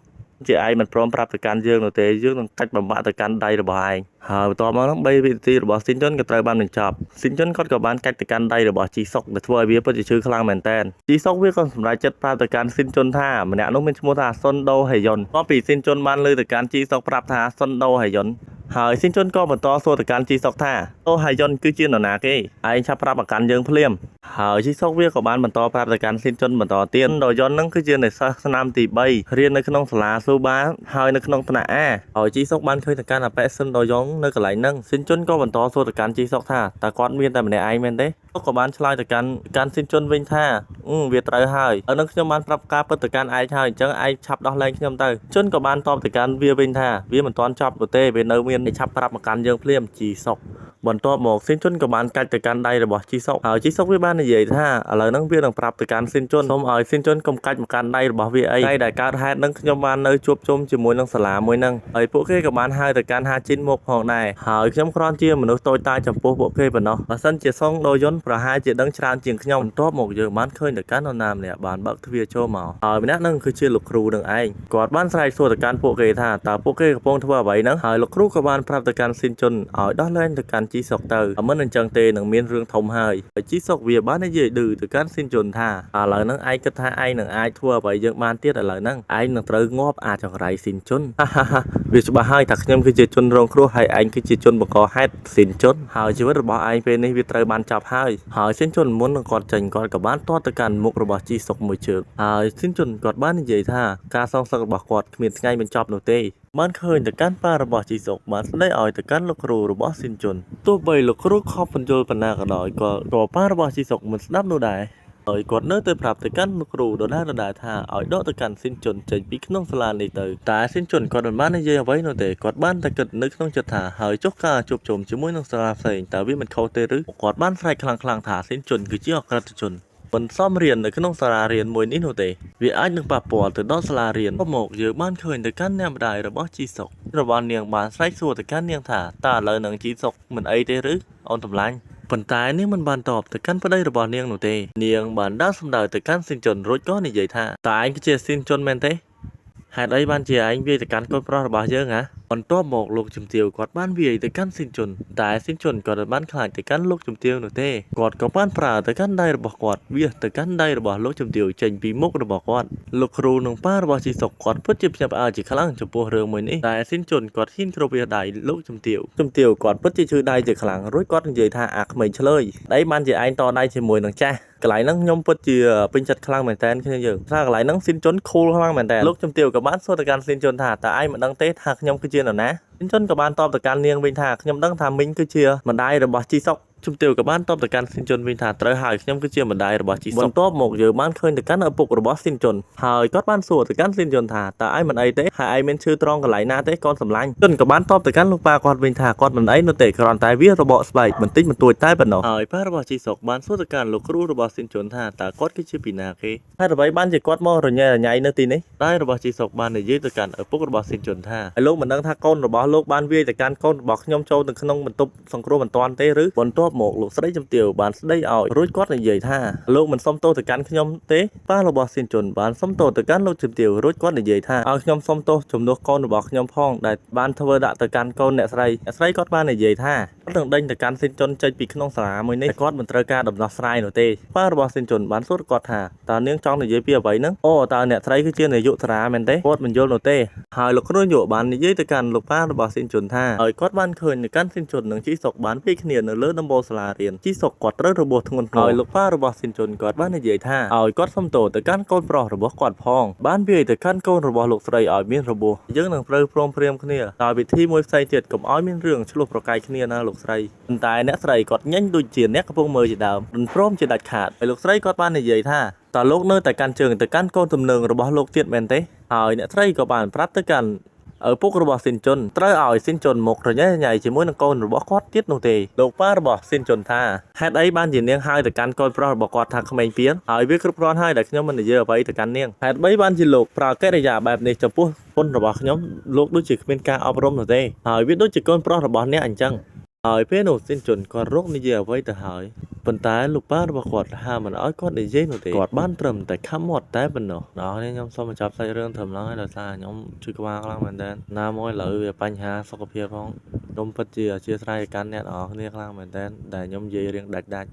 ជាឯងមិនព្រមប្រាប់ទៅកាន់យើងនោះទេយើងនឹងកាច់បំបាក់ទៅកាន់ដៃរបស់ឯងហើយបន្ទាប់មកហ្នឹង3វិនាទីរបស់ស៊ីនជុនក៏ត្រូវបានបញ្ចប់ស៊ីនជុនគាត់ក៏បានកាច់ទៅកាន់ដៃរបស់ជីសុកដែលធ្វើឲ្យវាពិតជាឈឺខ្លាំងមែនតើជីសុកវាក៏សម្រេចចិត្តប្រាប់ទៅកាន់ស៊ីនជុនថាម្នាក់នោះមានឈ្មោះថាសុនដូហេយុនតពីស៊ីនជុនបានលើទៅកាន់ជីសុកប្រាប់ថាសុនដូហេយុនហើយស៊ីនជុនក៏បន្តសួរទៅកាន់ជីសុកថាអូហេយុនគឺជានរណាគេឯងឆាប់ប្រាប់ប្រកាន់យើងភ្លាមហើយជីសុកវាក៏បានបន្តប្រាប់ទៅកាន់ស៊ីនជុនបន្តទៀតដូយុននឹងគឺជានិស្សិតឆ្នាំទី3រៀននៅក្នុងសាលាស៊ូបាហើយនៅក្នុងថ្នាក់ A ហើយជីសុកបានឃើញទៅកាន់អបិសិនដូយុននៅកន្លែងហ្នឹងស៊ីនជុនក៏បន្តសួរទៅកាន់ជីសុកថាតើគាត់មានតែម្នាក់ឯងមែនទេក៏បានឆ្លើយទៅកាន់ស៊ីនជុនវិញថាវាត្រូវហើយឥឡូវខ្ញុំបានប្រាប់ការពិតទៅកាន់ឯងហើយអញ្ចឹងឯងឆាប់ដោះលែងខ្ញុំទៅជុនក៏បានតបទៅកាន់វាវិញថាវាមិនទាន់ចប់ទេវានៅមានឆាប់ប្រាប់មកកាន់យើងភ្លាមជីសុកបន្ទាប់មកស៊ីនជុនក៏បានកាច់ទៅកាន់ដៃរបស់ជីសុកហើយជីសុកវាបាននិយាយថាឥឡូវហ្នឹងវានឹងប្រាប់ទៅកាន់ស៊ីនជុនសូមឲ្យស៊ីនជុនកុំកាច់មកកាន់ដៃរបស់វាអីដែលកើតហេតុហ្នឹងខ្ញុំបាននៅជួបជុំជាមួយនឹងសាលាមួយហ្នឹងហើយពួកគេក៏បានហៅទៅកាន់ហាជីនមកផងដែរហើយខ្ញុំគ្រាន់ជាមនុស្សតូចតាចចំពោះពួកគេប៉ុណ្ណោះបើសិនជាសុងដូយុនប្រហែលជាដឹងច្រើនជាងខ្ញុំបន្ទាប់មកយើងបានឃើញទៅកាន់នរណាម្នាក់បានបើកទ្វារចូលមកហើយម្នាក់ហ្នឹងគឺជាលោកគ្រូនឹងឯងគាត់បានស្រែកសួរទៅកាន់ពួកគេថាតើពួកគេកំពុងធ្វើអ្វីហ្នឹងហើយលោកគ្រូក៏បានប្រាប់ទៅកាន់ស៊ីនជុនឲ្យដោះលែងទៅកាន់ជីសុកទៅមិនអញ្ចឹងទេនឹងមានរឿងធំហើយជីសុកវាបាននិយាយឌឺទៅកាន់ស៊ីនជុនថាឥឡូវហ្នឹងឯងគិតថាឯងនឹងអាចធ្វើអ្វីយើងបានទៀតឥឡូវហ្នឹងឯងនឹងត្រូវងាប់អាចង្រៃស៊ីនជុនវាច្បាស់ហើយថាខ្ញុំគឺជាជនរងគ្រោះហើយឯងគឺជាជនបង្កហេតុស៊ីនជុនហើយជីវិតរបស់ឯងពេលនេះវាត្រូវបានចាប់ហើយស៊ីនជុនមុននឹងគាត់ចេញគាត់ក៏បានទាត់ទៅកាន់មុខរបស់ជីសុកមួយជើងហើយស៊ីនជុនគាត់បាននិយាយថាការសងសឹករបស់គាត់គ្មានថ្ងៃបញ្ចប់នោះទេបានឃើញទៅកាន់ប៉ារបស់ជីសុកបានស្ដីឲ្យទៅកាន់លោកគ្រូរបស់ស៊ីនជុនទោះបីលោកគ្រូខំបញ្យល់ប៉ុណ្ណាក៏ដោយក៏ប៉ារបស់ជីសុកមិនស្ដាប់នោះដែរហើយគាត់នៅតែប្រាប់ទៅកាន់លោកគ្រូដដែលថាឲ្យដកទៅកាន់ស៊ីនជុនចេញពីក្នុងសាលានេះទៅតែស៊ីនជុនគាត់មិនបាននិយាយអ្វីនោះទេគាត់បានតែគិតនៅក្នុងចិត្តថាហើយចុះការជួបជុំជាមួយនឹងសាលាផ្សេងតើវាមិនខុសទេឬគាត់បានស្រែកខ្លាំងៗថាស៊ីនជុនគឺជាអក្រិតជនមិនសមរៀននៅក្នុងសាលារៀនមួយនេះនោះទេវាអាចនឹងប៉ះពាល់ទៅដល់សាលារៀនមកយើងបានឃើញទៅកាន់អ្នកម្ដាយរបស់ជីសុករបស់នាងបានស្រែកសួរទៅកាន់នាងថាតើឥឡូវនឹងជីសុកមិនអីទេឬអូនតម្លាញប៉ុន្តែនាងមិនបានតបទៅកាន់ប្តីរបស់នាងនោះទេនាងបានដើរសម្ដៅទៅកាន់ស៊ីនជុនរួចក៏និយាយថាតើឯងគឺជាស៊ីនជុនមែនទេហេតុអីបានជាឯងវាយទៅកាន់កូនប្រុសរបស់យើងហ៎បន្ទាប់មកលោកជំទាវគាត់បានវាយទៅកាន់ស៊ីនជុនតែស៊ីនជុនគាត់បានខ្លាចទៅកាន់លោកជំទាវនោះទេគាត់ក៏បានប្រើទៅកាន់ដៃរបស់គាត់វាទៅកាន់ដៃរបស់លោកជំទាវចេញពីមុខរបស់គាត់លោកគ្រូនិងប៉ារបស់ជីសុកគាត់ពិតជាភ្ញាក់ផ្អើលជាខ្លាំងចំពោះរឿងមួយនេះតែស៊ីនជុនគាត់ហ៊ានគ្របវាដៃលោកជំទាវគាត់ពិតជាឈឺដៃជាខ្លាំងរួចគាត់និយាយថាអាក្មេងឆ្លើយដៃបានជាឯងតដៃជាមួយនឹងចាស់កន្លែងហ្នឹងខ្ញុំពិតជាពេញចិត្តខ្លាំងមែនតើគ្នាយើងថាកន្លែងហ្នឹងស៊ីនជុនខូលខ្លាំងមែនតើលោកជំទាវក៏បានសួរទៅកាន់ស៊ីនជុនថាតើឯងមិនដឹងទេថាខ្ញុំគឺជានរណាស៊ីនជុនក៏បានតបទៅកាន់នាងវិញថាខ្ញុំដឹងថាមីងគឺជាម្ដាយរបស់ជីសុក ជំទាវក៏បានតបទៅកាន់ស៊ីនជុនវិញថាត្រូវហើយខ្ញុំគឺជាម្ដាយរបស់ជីសុកបន្ទាប់មកយើងបានឃើញទៅកាន់ឪពុករបស់ស៊ីនជុនហើយគាត់បានសួរទៅកាន់ស៊ីនជុនថាតើឯងមិនអីទេហើយឯងមានឈឺត្រង់កន្លែងណាទេកូនសម្លាញ់ជុនក៏បានតបទៅកាន់លោកប៉ាគាត់វិញថាគាត់មិនអីនោះទេគ្រាន់តែវារបកស្បែកបន្តិចបន្តួចតែប៉ុណ្ណោះហើយប៉ារបស់ជីសុកបានសួរទៅកាន់លោកគ្រូរបស់ស៊ីនជុនថាតើគាត់គឺជាពីណាគេហើយអ្វីបានជាគាត់មករញ៉េរញ៉ៃនៅទីនេះតែរបស់ជីសុកបាននិយាយទៅកាន់ឪពុករបស់ស៊ីនជុនថាហើយលោកមិនដឹងថាកូនរបស់លោកបានវាយទៅកាន់កូនរបស់ខ្ញុំចូលទៅក្នុងបន្ទប់សង្គ្រោះបន្ទាន់ទេឬបន្ទាប់មកលោកស្រីជំទាវបានស្ដីឲ្យរួចគាត់និយាយថាលោកមិនសុំទោសទៅកាន់ខ្ញុំទេប៉ារបស់ស៊ីនជុនបានសុំទោសទៅកាន់លោកជំទាវរួចគាត់និយាយថាឲ្យខ្ញុំសុំទោសជំនួសកូនរបស់ខ្ញុំផងដែលបានធ្វើដាក់ទៅកាន់កូនអ្នកស្រីគាត់បាននិយាយថាគាត់នឹងដេញទៅកាន់ស៊ីនជុនចេញពីក្នុងសាលាមួយនេះគាត់មិនត្រូវការដំណោះស្រាយនោះទេប៉ារបស់ស៊ីនជុនបានសួរគាត់ថាតើនាងចង់និយាយពីអ្វីហ្នឹងអូតើអ្នកស្រីគឺជានាយកសាលាមែនទេគាត់មិនយល់នោះទេហើយលោកគ្រូយុបាននិយាយទៅកាន់លោកប៉ារបស់ស៊ីនជុនថាហើយគាត់បានឃើញទៅកាន់ស៊ីនជុននិងជីសុកបានពីគ្នានៅលើដំបូលសាលារៀនជីសុកគាត់ត្រូវរបួសធ្ងន់ធ្ងរហើយលោកប៉ារបស់ស៊ីនជុនគាត់បាននិយាយថាឲ្យគាត់សុំទោសទៅកាន់កូនប្រុសរបស់គាត់ផងបានវាយទៅកាន់កូនរបស់លោកស្រីឲ្យមានរបួសយើងនឹងត្រូវព្រមព្រៀងគ្នាដោយវិធីមួយផ្សេងទៀតកុំឲ្យមានរឿងឆ្លោះប្រកែកគ្នាណាលោកស្រីប៉ុន្តែអ្នកស្រីគាត់ញញដូចជាអ្នកកំពុងមើលជាដើមមិនព្រមជាដាច់ខាតហើយលោកស្រីគាត់បាននិយាយថាតើលោកនៅតែកាន់ជើងទៅកាន់កូនទំនើងរបស់លោកទៀតមែនទេហើយអ្នកស្រីក៏បានប្រាប់ទៅកាន់ឪពុករបស់ស៊ីនជុនត្រូវឲ្យស៊ីនជុនមករញ៉េរញ៉ៃជាមួយនឹងកូនរបស់គាត់ទៀតនោះទេលោកប៉ារបស់ស៊ីនជុនថាហេតុអីបានជានាងហៅទៅកាន់កូនប្រុសរបស់គាត់ថាក្មេងពៀនហើយវាគ្រប់គ្រាន់ហើយដែលខ្ញុំមិននិយាយអ្វីទៅកាន់នាងហេតុបីបានជាលោកប្រើកិរិយាបែបនេះចំពោះពុនរបស់ខ្ញុំលោកដូចជាគ្មានការអប់រំនោះទេហើយវាដូចជាកូនប្រុសរបស់អ្នកអញ្ចឹងហើយពេលនោះស៊ីនជុនគាត់រកនិយាយអ្វីទៅហើយប៉ុន្តែលោកប៉ារបស់គាត់ហាមមិនឲ្យគាត់និយាយនោះទេគាត់បានត្រឹមតែខំមាត់តែប៉ុណ្ណោះដល់នេះខ្ញុំសូមបញ្ចប់សាច់រឿងត្រឹមហ្នឹងហើយដោយសារខ្ញុំជួយក្បាលខ្លាំងមែនតើណាមួយឥឡូវវាបញ្ហាសុខភាពផងខ្ញុំពិតជាអធិស្ឋានកាន់អ្នកនរគ្នាខ្លាំងមែនតើដែលខ្ញុំនិយាយរៀងដាច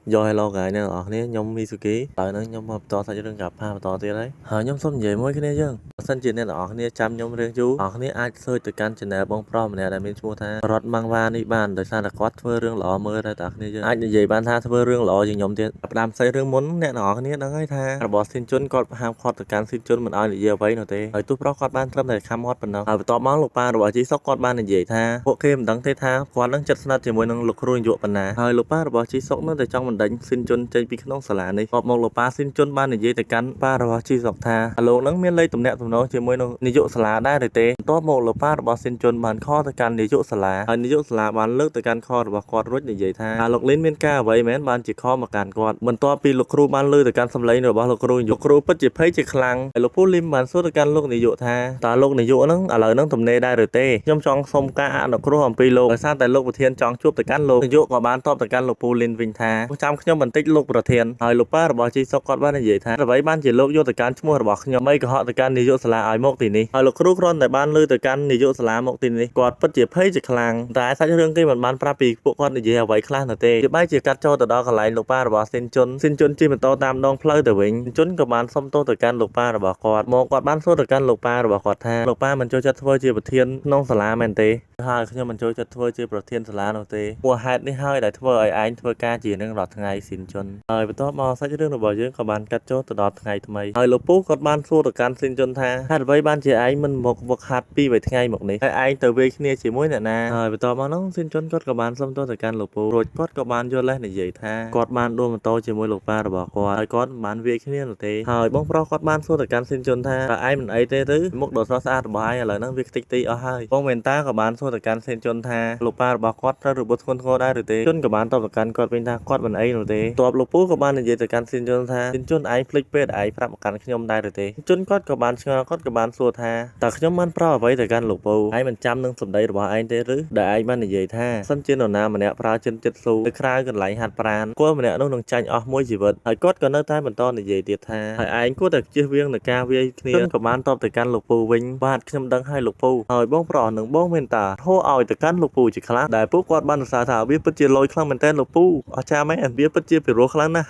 ់យក Hello ថ្ងៃនេះបងប្អូនខ្ញុំមីស៊ូគីហើយនឹងខ្ញុំមកបន្តសាច់រឿងកាផាបន្តទៀតហើយខ្ញុំសូមនិយាយមួយគ្នាយើងបើសិនជាអ្នកនរគ្នាចាំខ្ញុំរឿងយូរបងប្អូនអាច search ទៅកាន់ channel បងប្រុសម្នាក់ដែលមានឈ្មោះថារតម៉ាំងវ៉ានេះបានដោយសារតែគាត់ធ្វើរឿងល្អមើលតែបងប្អូនយើងអាចនិយាយបានថាធ្វើរឿងល្អជាងខ្ញុំទៀតផ្ដាំផ្សេងរឿងមុនអ្នកនរគ្នាដឹងហើយថារបស់ស៊ីនជុនគាត់ហាមឃាត់ទៅកាន់ស៊ីនជុនមិនឲ្យនិយាយអ្វីនោះទេហើយទូប្រុសគាត់បានត្រឹមតែខំមាត់ប៉ុណ្ណោះហើយបន្ទាប់មកលោកប៉ារបស់ជីសុកគាត់បាននិយាយថាពួកគេមិនដឹងទេថាគាត់នឹងចិត្តស្និទ្ធជាមួយនឹងលោកគ្រូនាយកប៉ុណ្ណាហើយលោកប៉ារបស់ជីសុកនៅតែចង់បណ្ដេញស៊ីនជុនចេញពីក្នុងសាលានេះគាត់មកលោកប៉ាស៊ីនជុនបាននិយាយទៅកាន់ប៉ារបស់ជីសុកថាលោកនឹងមានលេខទំនាក់ទំនងជាមួយនឹងនាយកសាលាដែរឬទេបន្ទាប់មកលោកប៉ារបស់ស៊ីនជុនបានខលទៅកាន់នាយកសាលាហើយនាយកសាលាបានលើកទៅកាន់ខរបស់គាត់រួចនិយាយថាលោកលីនមានការអ្វីមែនបានជាខលមកកាន់គាត់បន្ទាប់ពីលោកគ្រូបានលើទៅកាន់សម្លេងរបស់លោកគ្រូពិតជាភ័យជាខ្លាំងហើយលោកពូលីមបានសួរទៅកាន់លោកនាយកថាតើលោកនាយកនឹងឥឡូវនឹងទំនេរដែរឬទេខ្ញុំចង់សុំការអនុគ្រោះអំពីលោកដោយសារតែលោកប្រធានចង់ជួបទៅកាន់លោកនាយកក៏បានតបទៅកាន់លោកពូលីនវិញថាចាំខ្ញុំបន្តិចលោកប្រធានហើយលោកប៉ារបស់ជីសុកគាត់បាននិយាយថាអ្វីបានជាលោកយកទៅកាន់ឈ្មោះរបស់ខ្ញុំអីក៏ហក់ទៅកាន់នាយកសាលាឲ្យមកទីនេះហើយលោកគ្រូគ្រាន់តែបានលើទៅកាន់នាយកសាលាមកទីនេះគាត់ពិតជាភ័យជាខ្លាំងតែសាច់រឿងគេមិនបានប្រាប់ពីពួកគាត់និយាយអ្វីខ្លះនោះទេជាបែរជាកាត់ចូលទៅដល់កន្លែងលោកប៉ារបស់ស៊ីនជុនជិះម៉ូតូតាមដងផ្លូវទៅវិញស៊ីនជុនក៏បានសុំទោសទៅកាន់លោកប៉ារបស់គាត់មកគាត់បានសួរទៅកាន់លោកប៉ារបស់គាត់ថាលោកប៉ាមិនចូលចិត្តធ្វើជាប្រធានក្នុងសាលាមែនទេហើយខ្ញុំមិនចូលចិត្តធ្វើជាប្រធានសាលានោះទេព្រោះហេតុនេះហើយដែលធ្វើឲ្យឯងធ្វើការជានឹងរាល់ថ្ងៃស៊ីនជុនហើយបន្ទាប់មកសាច់រឿងរបស់យើងក៏បានកាត់ចូលទៅដល់ថ្ងៃថ្មីហើយលោកពូគាត់បានសួរទៅកាន់ស៊ីនជុនថាហេតុអ្វីបានជាឯងមិនមកវឹកហាត់ពី3ថ្ងៃមកនេះហើយឯងទៅវេគ្នាជាមួយអ្នកណាហើយបន្ទាប់មកនោះស៊ីនជុនគាត់ក៏បានសុំទោសទៅកាន់លោកពូរួចគាត់ក៏បានយកលេសនិយាយថាគាត់បានដួលម៉ូតូជាមួយលោកប៉ារបស់គាត់ហើយគាត់មិនបានវាយគ្នានោះទេហើយបងប្រុសគាត់បានសួរទៅកាន់ស៊ីនជុនថាតើឯងមិនអីទេឬមុខដ៏ស្រស់ស្អាតរបស់ឯងឥឡូវហ្នឹងវាខ្ទេចទីអស់ហើយបងមែនតាក៏បានសួរទៅកាន់ស៊ីនជុនថាលោកប៉ារបស់គាត់ត្រូវរបួសធ្ងន់ធ្ងរដែរឬទេជុនក៏បានតបទៅកាន់គាត់វិញថាគាត់មិនអីនោះទេតបលោកពូក៏បាននិយាយទៅកាន់ស៊ីនជុនថាស៊ីនជុនឯងភ្លេចពេលឯងប្រាប់មកកាន់ខ្ញុំដែរឬទេជុនគាត់ក៏បានឆ្ងល់គាត់ក៏បានសួរថាតើខ្ញុំបានប្រោសអ្វីទៅកាន់លោកពូឯងមិនចាំនឹងសម្ដីរបស់ឯងទេឬដែលឯងបាននិយាយថាសិនជានរណាម្នាក់ប្រើចិនចិត្តស៊ូទៅក្រៅកន្លែងហាត់ប្រាណគួរម្នាក់នោះនឹងចាញ់អស់មួយជីវិតហើយគាត់ក៏នៅតែបន្តនិយាយទៀតថាហើយឯងគួរតែជៀសវាងនឹងការវាយគ្នាក៏បានតបទៅកាន់លោកពូវិញបាទខ្ញុំដឹងហើយលោកពូហើយបងប្រុសនឹងបងមែនតាហៅឲ្យទៅកាន់លោកពូជាខ្លះដែលពួកគាត់បានសរសើរថាវាពិតជាលយខ្លាំងមែនតើលោកពូអស្ចារ្យមែនវាពិតជាពិរោះខ្លាំងណាស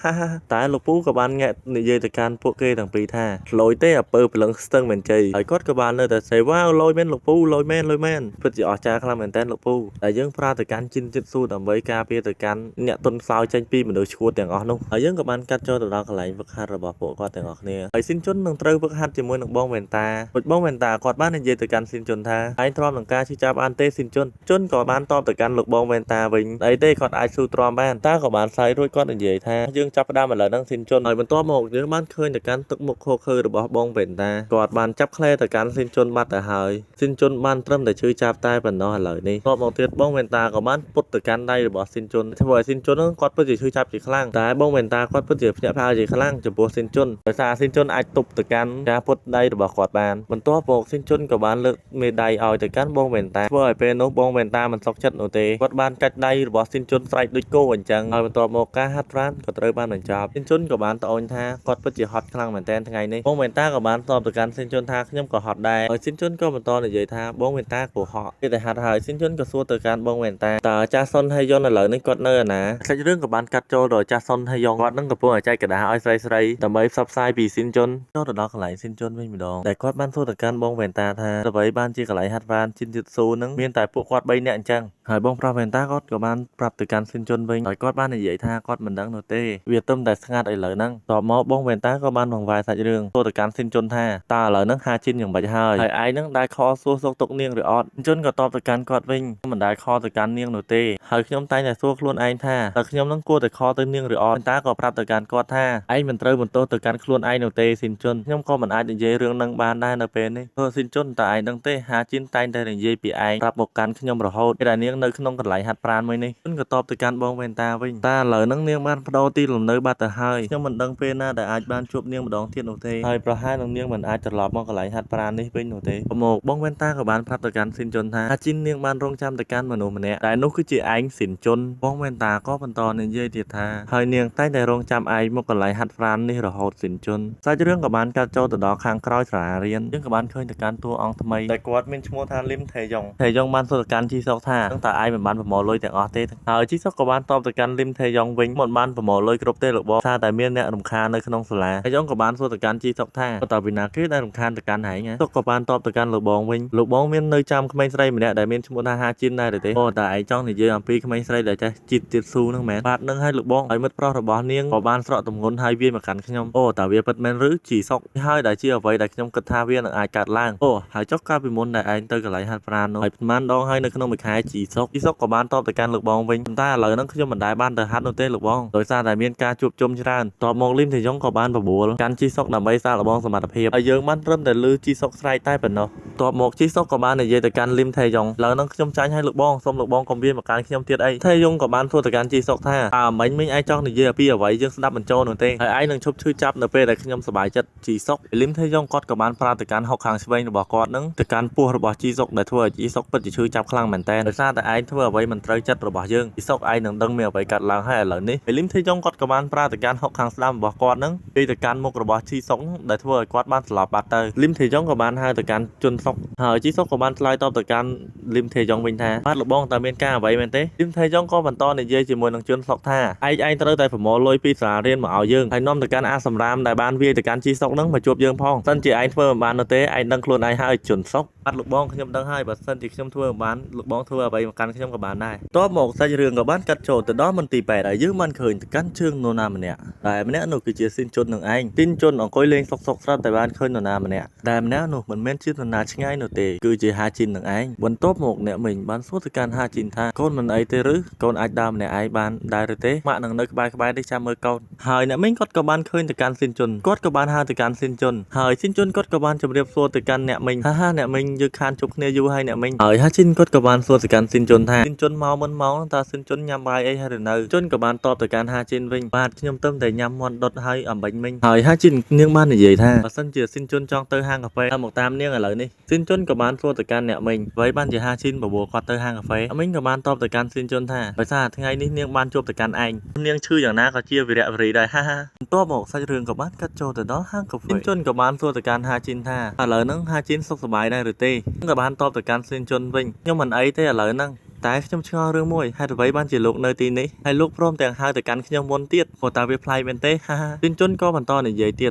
់តែលោកពូក៏បានងាក់និយាយទៅកាន់ពួកគេទាំងពីរថាលយទេអពើព្រលឹងស្ទឹងមែនជ័យហើយគាត់ក៏បាននៅតែសេវ៉ាលយមែនលោកពូលយមែនពិតជាអស្ចារ្យខ្លាំងមែនតើលោកពូតែយើងប្រើទៅកាន់ជីនចិត្តស៊ូដើម្បីការពារទៅកាន់អ្នកទុនខ្សោយចេញពីមនុស្សឈួតទាំងអស់នោះហើយយើងក៏បានកាត់ចូលទៅដល់កន្លែងវឹកហាត់របស់ពួកគាត់ទាំងអស់គ្នាហើយស៊ីនជុននឹងត្រូវវឹកហាត់ជាមួយនឹងបងវ៉ែនតារួចបងវ៉ែនតាគាត់បាននិយាយទៅកាន់ស៊ីនជុនថាឯងទ្រាំនឹងការឈឺចាប់បាន ទេស៊ីនជុនក៏បានតបទៅកាន់លោកបងវ៉ែនតាវិញអីទេគាត់អាចស៊ូទ្រាំបានតាក៏បានស្អីរួចគាត់និយាយថាយើងចាប់ផ្ដើមឥឡូវហ្នឹងស៊ីនជុនហើយបន្ទាប់មកយើងបានឃើញទៅកាន់ទឹកមុខខូខើរបស់បងវ៉ែនតាគាត់បានចាប់ក្លែទៅកាន់ស៊ីនជុនបាត់ទៅហើយស៊ីនជុនបានត្រឹមតែឈឺចាប់តែប៉ុណ្ណោះឥឡូវនេះតបមកទៀតបងវ៉ែនតាក៏បានពុតទៅកាន់ដៃរបស់ស៊ីនជុនធ្វើឲ្យស៊ីនជុនហ្នឹងគាត់ពិតជាឈឺចាប់ជាខ្លាំងតែបងវ៉ែនតាគាត់ពិតជាភ្ញាក់ផ្អើលជាខ្លាំងចំពោះស៊ីនជុនដោយសារស៊ីនជុនអាចទប់ទៅកាន់ការពុតដៃរបស់គាត់បានបន្ទាប់មកស៊ីនជុនក៏បានលើកមេដៃឲ្យទៅកាន់បងវ៉ែនតាធ្វើឲ្យពេលនោះបងវ៉ែនតាមិនសុខចិត្តនោះទេគាត់បានកាច់ដៃរបស់ស៊ីនជុនស្រែកដូចគោអញ្ចឹងហើយបន្ទាប់មកការហាត់ប្រាណក៏ត្រូវបានបញ្ចប់ស៊ីនជុនក៏បានត្អូញថាគាត់ពិតជាហត់ខ្លាំងមែនទែនថ្ងៃនេះបងវ៉ែនតាក៏បានតបទៅកាន់ស៊ីនជុនថាខ្ញុំក៏ហត់ដែរហើយស៊ីនជុនក៏បន្តនិយាយថាបងវ៉ែនតាក៏ហត់គេតែហាត់ហើយស៊ីនជុនក៏សួរទៅកាន់បងវ៉ែនតាតើចាស់សុនហេយ៉ុនឥឡូវនេះគាត់នៅឯណាសាច់រឿងក៏បានកាត់ចូលដល់ចាស់សុនហេយ៉ុនគាត់នឹងកំពុងតែចែកកដាឲ្យស្រីដើម្បីផ្សព្វផ្សាយពីស៊ីនជុនចូលទៅដល់កន្លែងស៊ីនជុនវិញម្ដងតែគាត់បានសួរទៅកាន់បងវ៉ែនតាថាអ្វីបានជាកន្លែងហាត់ប្រាណជីនជិតស៊ូនឹងមានតែពួកគាត់3នាក់អញ្ចឹងហើយបងប្រុសវ៉ែនតាគាត់ក៏បានប្រាប់ទៅកាន់ស៊ីនជុនវិញហើយគាត់បាននិយាយថាគាត់មិនដឹងនោះទេវាទឹមតែស្ងាត់ឥឡូវហ្នឹងតបមកបងវ៉ែនតាក៏បានបង្វែរសាច់រឿងសួរទៅកាន់ស៊ីនជុនថាតើឥឡូវហ្នឹងហាជីនយ៉ាងម៉េចហើយឯងហ្នឹងដែលខសួរសុកទុកនាងឬអត់ស៊ីនជុនក៏តបទៅកាន់គាត់វិញខ្ញុំមិនដែលខទៅកាន់នាងនោះទេហើយខ្ញុំតែងតែសួរខ្លួនឯងថាតើខ្ញុំហ្នឹងគួរតែខទៅនាងឬអត់តាក៏ប្រាប់ទៅកាន់គាត់ថាឯងមិនត្រូវបន្ទោសទៅកាន់ខ្លួនឯងនោះទេស៊ីនជុនខ្ញុំក៏មិនអាចនិយាយរឿងហ្នឹងបានដែរនៅពេលនេះព្រោះស៊ីនជុនតើឯងដឹងទេហាជីនតែងតែនិយាយពីឯងប្រាប់មកកាន់ខ្ញុំរហូតពេលដែលនាងនៅក្នុងកន្លែងហាត់ប្រាណមួយនេះខ្ញុំក៏តបទៅកាន់បងវ៉ែនតាវិញតាឥឡូវហ្នឹងនាងបានបដូរទីលំនៅបាត់ទៅហើយខ្ញុំមិនដឹងពេលណាដែលអាចបានជួបនាងម្ដងទៀតនោះទេហើយប្រហែលនឹងនាងមិនអាចត្រឡប់មកកន្លែងហាត់ប្រាណនេះវិញនោះទេមកបងវ៉ែនតាក៏បានប្រាប់ទៅកាន់ស៊ីនជុនថាហាជីននាងបានរងចាំទៅកាន់មនុស្សម្នាក់ដែលនោះគឺជាឯងស៊ីនជុនបងវ៉ែនតាក៏បន្តនិយាយទៀតថាហើយនាងតែងតែរងចាំឯងមកកន្លែងហាត់ប្រាណនេះរហូតស៊ីនជុនសាច់រឿងក៏បានកាត់ចូលទៅដល់ខាងក្រោយសាលារៀនយើងក៏បានឃើញទៅកាន់តួអង្គថ្មីដែលគាត់មានឈ្មោះថាលឹមថេយ៉ុងបានសួរទៅកាន់ជីសុកថាតើឯងមិនបានប្រមូលលុយទាំងអស់ទេហើយជីសុកក៏បានតបទៅកាន់លឹមថេយ៉ុងវិញមិនបានប្រមូលលុយគ្រប់ទេលោកបងថាតែមានអ្នករំខាននៅក្នុងសាលាថេយ៉ុងក៏បានសួរទៅកាន់ជីសុកថាតើពីណាគេដែលរំខានទៅកាន់ឯងសុកក៏បានតបទៅកាន់លោកបងវិញលោកបងមាននៅចាំក្មេងស្រីម្នាក់ដែលមានឈ្មោះថាហាជីនដែរទេអូតើឯងចង់និយាយអំពីក្មេងស្រីដែលចេះជីតទៀតស៊ូហ្នឹងមែនបាទនឹងឲ្យលោកបងឲ្យមិត្តប្រុសរបស់នាងក៏បានស្រកទម្ងន់ហើយវាមកកាន់ខ្ញុំអូតើវាពិតមែនឬជីសុកហើយដែលជាអ្វីដែលខ្ញុំគិតថាវានឹងអាចកើតឡើងអូហើយចុះកាលពីមុនដែលឯងទៅកន្លែងហាត់ប្រាណនោះហើយប្រហែលដងហើយនៅក្នុងមួយខែជីសុកក៏បានតបទៅកាន់លោកបងវិញតែឥឡូវហ្នឹងខ្ញុំមិនដែលបានទៅហាត់នោះទេលោកបងដោយសារតែមានការជួបជុំច្រើនតបមកលឹមថេយ៉ុងក៏បានបបួលកាន់ជីសុកដើម្បីសាកល្បងសមត្ថភាពហើយយើងបានត្រឹមតែលឺជីសុកស្រែកតែប៉ុណ្ណោះតបមកជីសុកក៏បាននិយាយទៅកាន់លឹមថេយ៉ុងឥឡូវហ្នឹងខ្ញុំចាញ់ឲ្យលោកបងសូមលោកបងកុំវាមកកាន់ខ្ញុំទៀតអីថេយ៉ុងក៏បានសួរទៅកាន់ជីសុកថាតើមិញឯងចង់និយាយអំពីអ្វីយើងស្ដាប់បញ្ចូលនោះទេហើយឯងនឹងឈប់ឈឺចាប់នៅពេលដែលខ្ញុំសប្បាយចិត្តជីសុកលឹមថេយ៉ុងគាត់ក៏បានប្រាប់ទៅកាន់ហុកខាងឆ្វេងរបស់គាត់នឹងទៅកាន់ពោះរបស់ជីសុកដែលធ្វើឲ្យជីសុកពិតជាឈឺចាប់ខ្លាំងមែនតើដោយសារតែឯងធ្វើអ្វីមិនត្រូវចិត្តរបស់យើងជីសុកឯងនឹងដឹងមានអ្វីកើតឡើងហើយឥឡូវនេះលឹមថេយ៉ុងគាត់ក៏បានប្រើទៅកាន់ហុកខាងស្ដាំរបស់គាត់នឹងពីទៅកាន់មុខរបស់ជីសុកដែលធ្វើឲ្យគាត់បានស្លាប់បាត់ទៅលឹមថេយ៉ុងក៏បានហៅទៅកាន់ជុនសុកហើយជីសុកក៏បានឆ្លើយតបទៅកាន់លឹមថេយ៉ុងវិញថាបាទលោកបងតើមានការអ្វីមែនទេលឹមថេយ៉ុងក៏បន្តនិយាយជាមួយនឹងជុនសុកថាឯងត្រូវតែប្រមូលលុយពីសាលារៀនមកឲ្យយើងហើយនាំទៅកាន់អាសម្រាមដែលបានវាយទៅកាន់ជីសុកនឹងមកជួបយើងផងសិនជាឯងធ្វើមិនបាននោះទេឯងដឹងខ្លួនឯងហើយជុនសុកបាទលោកបងខ្ញុំដឹងហើយបើសិនជាខ្ញុំធ្វើមិនបានលោកបងធ្វើអ្វីមកកាន់ខ្ញុំក៏បានដែរតបមកសាច់រឿងក៏បានកាត់ចូលទៅដល់មន្ទីរពេទ្យហើយយើងបានឃើញទៅកាន់ជើងនរណាម្នាក់ដែលម្នាក់នោះគឺជាស៊ីនជុននឹងឯងស៊ីនជុនអង្គុយលេងសុកស្រាប់តែបានឃើញនរណាម្នាក់ដែលម្នាក់នោះមិនមែនជានរណាឆ្ងាយនោះទេគឺជាហាជីននឹងឯងបន្ទាប់មកអ្នកមិញបានសួរទៅកាន់ហាជីនថាកូនមិនអីទេឬកូនអាចដើរម្នាក់ឯងបានដែរឬទេម៉ាក់នឹងនៅក្បែរនេះចាំមើលកូនហើយអ្នកមិញគាត់ក៏បានឃើញទៅកាន់ស៊ីនជុនគាត់ក៏បានហៅទៅកាន់ស៊ីនជុនហើយស៊ីនជុនគាត់ក៏បានជម្រាបសួរទៅកាន់អ្នកមិញហាអ្នកមិញយើងខានជួបគ្នាយូរហើយអ្នកមិញហើយហាជីនគាត់ក៏បានសួរទៅកាន់ស៊ីនជុនថាស៊ីនជុនមកមិនមកតើស៊ីនជុនញ៉ាំបាយអីហើយឬនៅជុនក៏បានតបទៅកាន់ហាជីនវិញបាទខ្ញុំទៅតែញ៉ាំមាន់ដុតហើយអំបញ្ញមិញហើយហាជីននាងបាននិយាយថាបើសិនជាស៊ីនជុនចង់ទៅហាងកាហ្វេមកតាមនាងឥឡូវនេះស៊ីនជុនក៏បានសួរទៅកាន់អ្នកមិញអ្វីបានជាហាជីនបបួលគាត់ទៅហាងកាហ្វេមិញក៏បានតបទៅកាន់ស៊ីនជុនថាដោយសារថ្ងៃនេះនាងបានជួបទៅកាន់ឯងនាងឈឺយ៉ាងណាក៏ជាវីរៈវរីដែរហាបន្ទាប់មកសាច់រឿងក៏បានកាត់ចូលទៅដល់ហាងកាហ្វេស៊ីនជុនក៏បានសួរទៅកាន់ហាជីនថាឥឡូវហ្នឹងហាជីនសុខសប្បាយដែរឬទេក៏បានតបទៅកាន់ស៊ីនជុនវិញខ្ញុំមិនអីទេឥឡូវហ្នឹង តែខ្ញុំឆ្ងល់រឿងមួយហេតុអ្វីបានជាលោកនៅទីនេះហើយលោកព្រមទាំងហៅទៅកាន់ខ្ញុំមុនទៀតព្រោះតើវាប្លែកមែនទេហាហាទីនជន់ក៏បន្តនិយាយទៀតឥ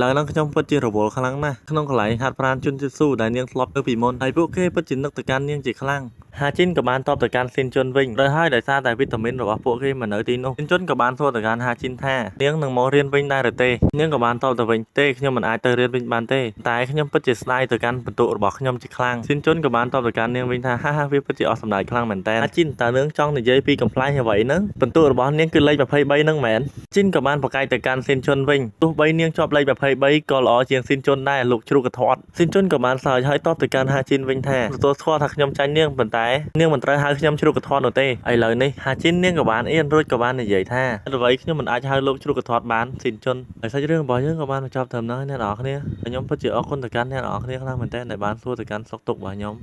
ឡូវហ្នឹងខ្ញុំពិតជារវល់ខ្លាំងណាស់ក្នុងកន្លែងហាត់ប្រាណជន់ជីស៊ូដែលនាងធ្លាប់ទៅពីមុនហើយពួកគេពិតជានឹកទៅកាន់នាងជាខ្លាំងហាជីនក៏បានតបទៅកាន់ស៊ីនជុនវិញដោយហើយដោយសារតែវីតាមីនរបស់ពួកគេមិននៅទីនោះស៊ីនជុនក៏បានសួរទៅកាន់ហាជីនថានាងនឹងមករៀនវិញដែរឬទេនាងក៏បានតបទៅវិញទេខ្ញុំមិនអាចទៅរៀនវិញបានទេតែខ្ញុំពិតជាស្ដាយទៅកាន់បន្ទុករបស់ខ្ញុំជាខ្លាំងស៊ីនជុនក៏បានតបទៅកាន់នាងវិញថាហាហាវាពិតជាអស់សម្ដេចខ្លាំងមែនតើហាជីនតើនាងចង់និយាយពីកំ pl អ្វីហ្នឹងបន្ទុករបស់នាងគឺលេខ23ហ្នឹងមែនជីនក៏បានប្រកែកទៅកាន់ស៊ីនជុនវិញទោះបីនាងជាប់លេខ23ក៏ល្អជាងស៊ីនជុនដែរលោកជ្រូកកធាត់ស៊ីនជុនក៏បានសើចហើយតបទៅកាន់ហាជីនវិញថាទទួលស្គាល់ថាខ្ញុំចាញ់នាងប៉ុន្តែនាងមិនត្រូវហៅខ្ញុំជ្រូកកធាត់នោះទេឥឡូវនេះហាជីននាងក៏បានអៀនរួចក៏បាននិយាយថាអ្វីខ្ញុំមិនអាចហៅលោកជ្រូកកធាត់បានស៊ីនជុនហើយសាច់រឿងរបស់យើងក៏បានបញ្ចប់ត្រឹមហ្នឹងអ្នកនរគ្នាខ្ញុំពិតជាអរគុណទៅកាន់អ្នកនរគ្នាខ្លាំងមែនទែនដែលបានសួរទៅកាន់សុខទុក្ខរបស់ខ្ញុំ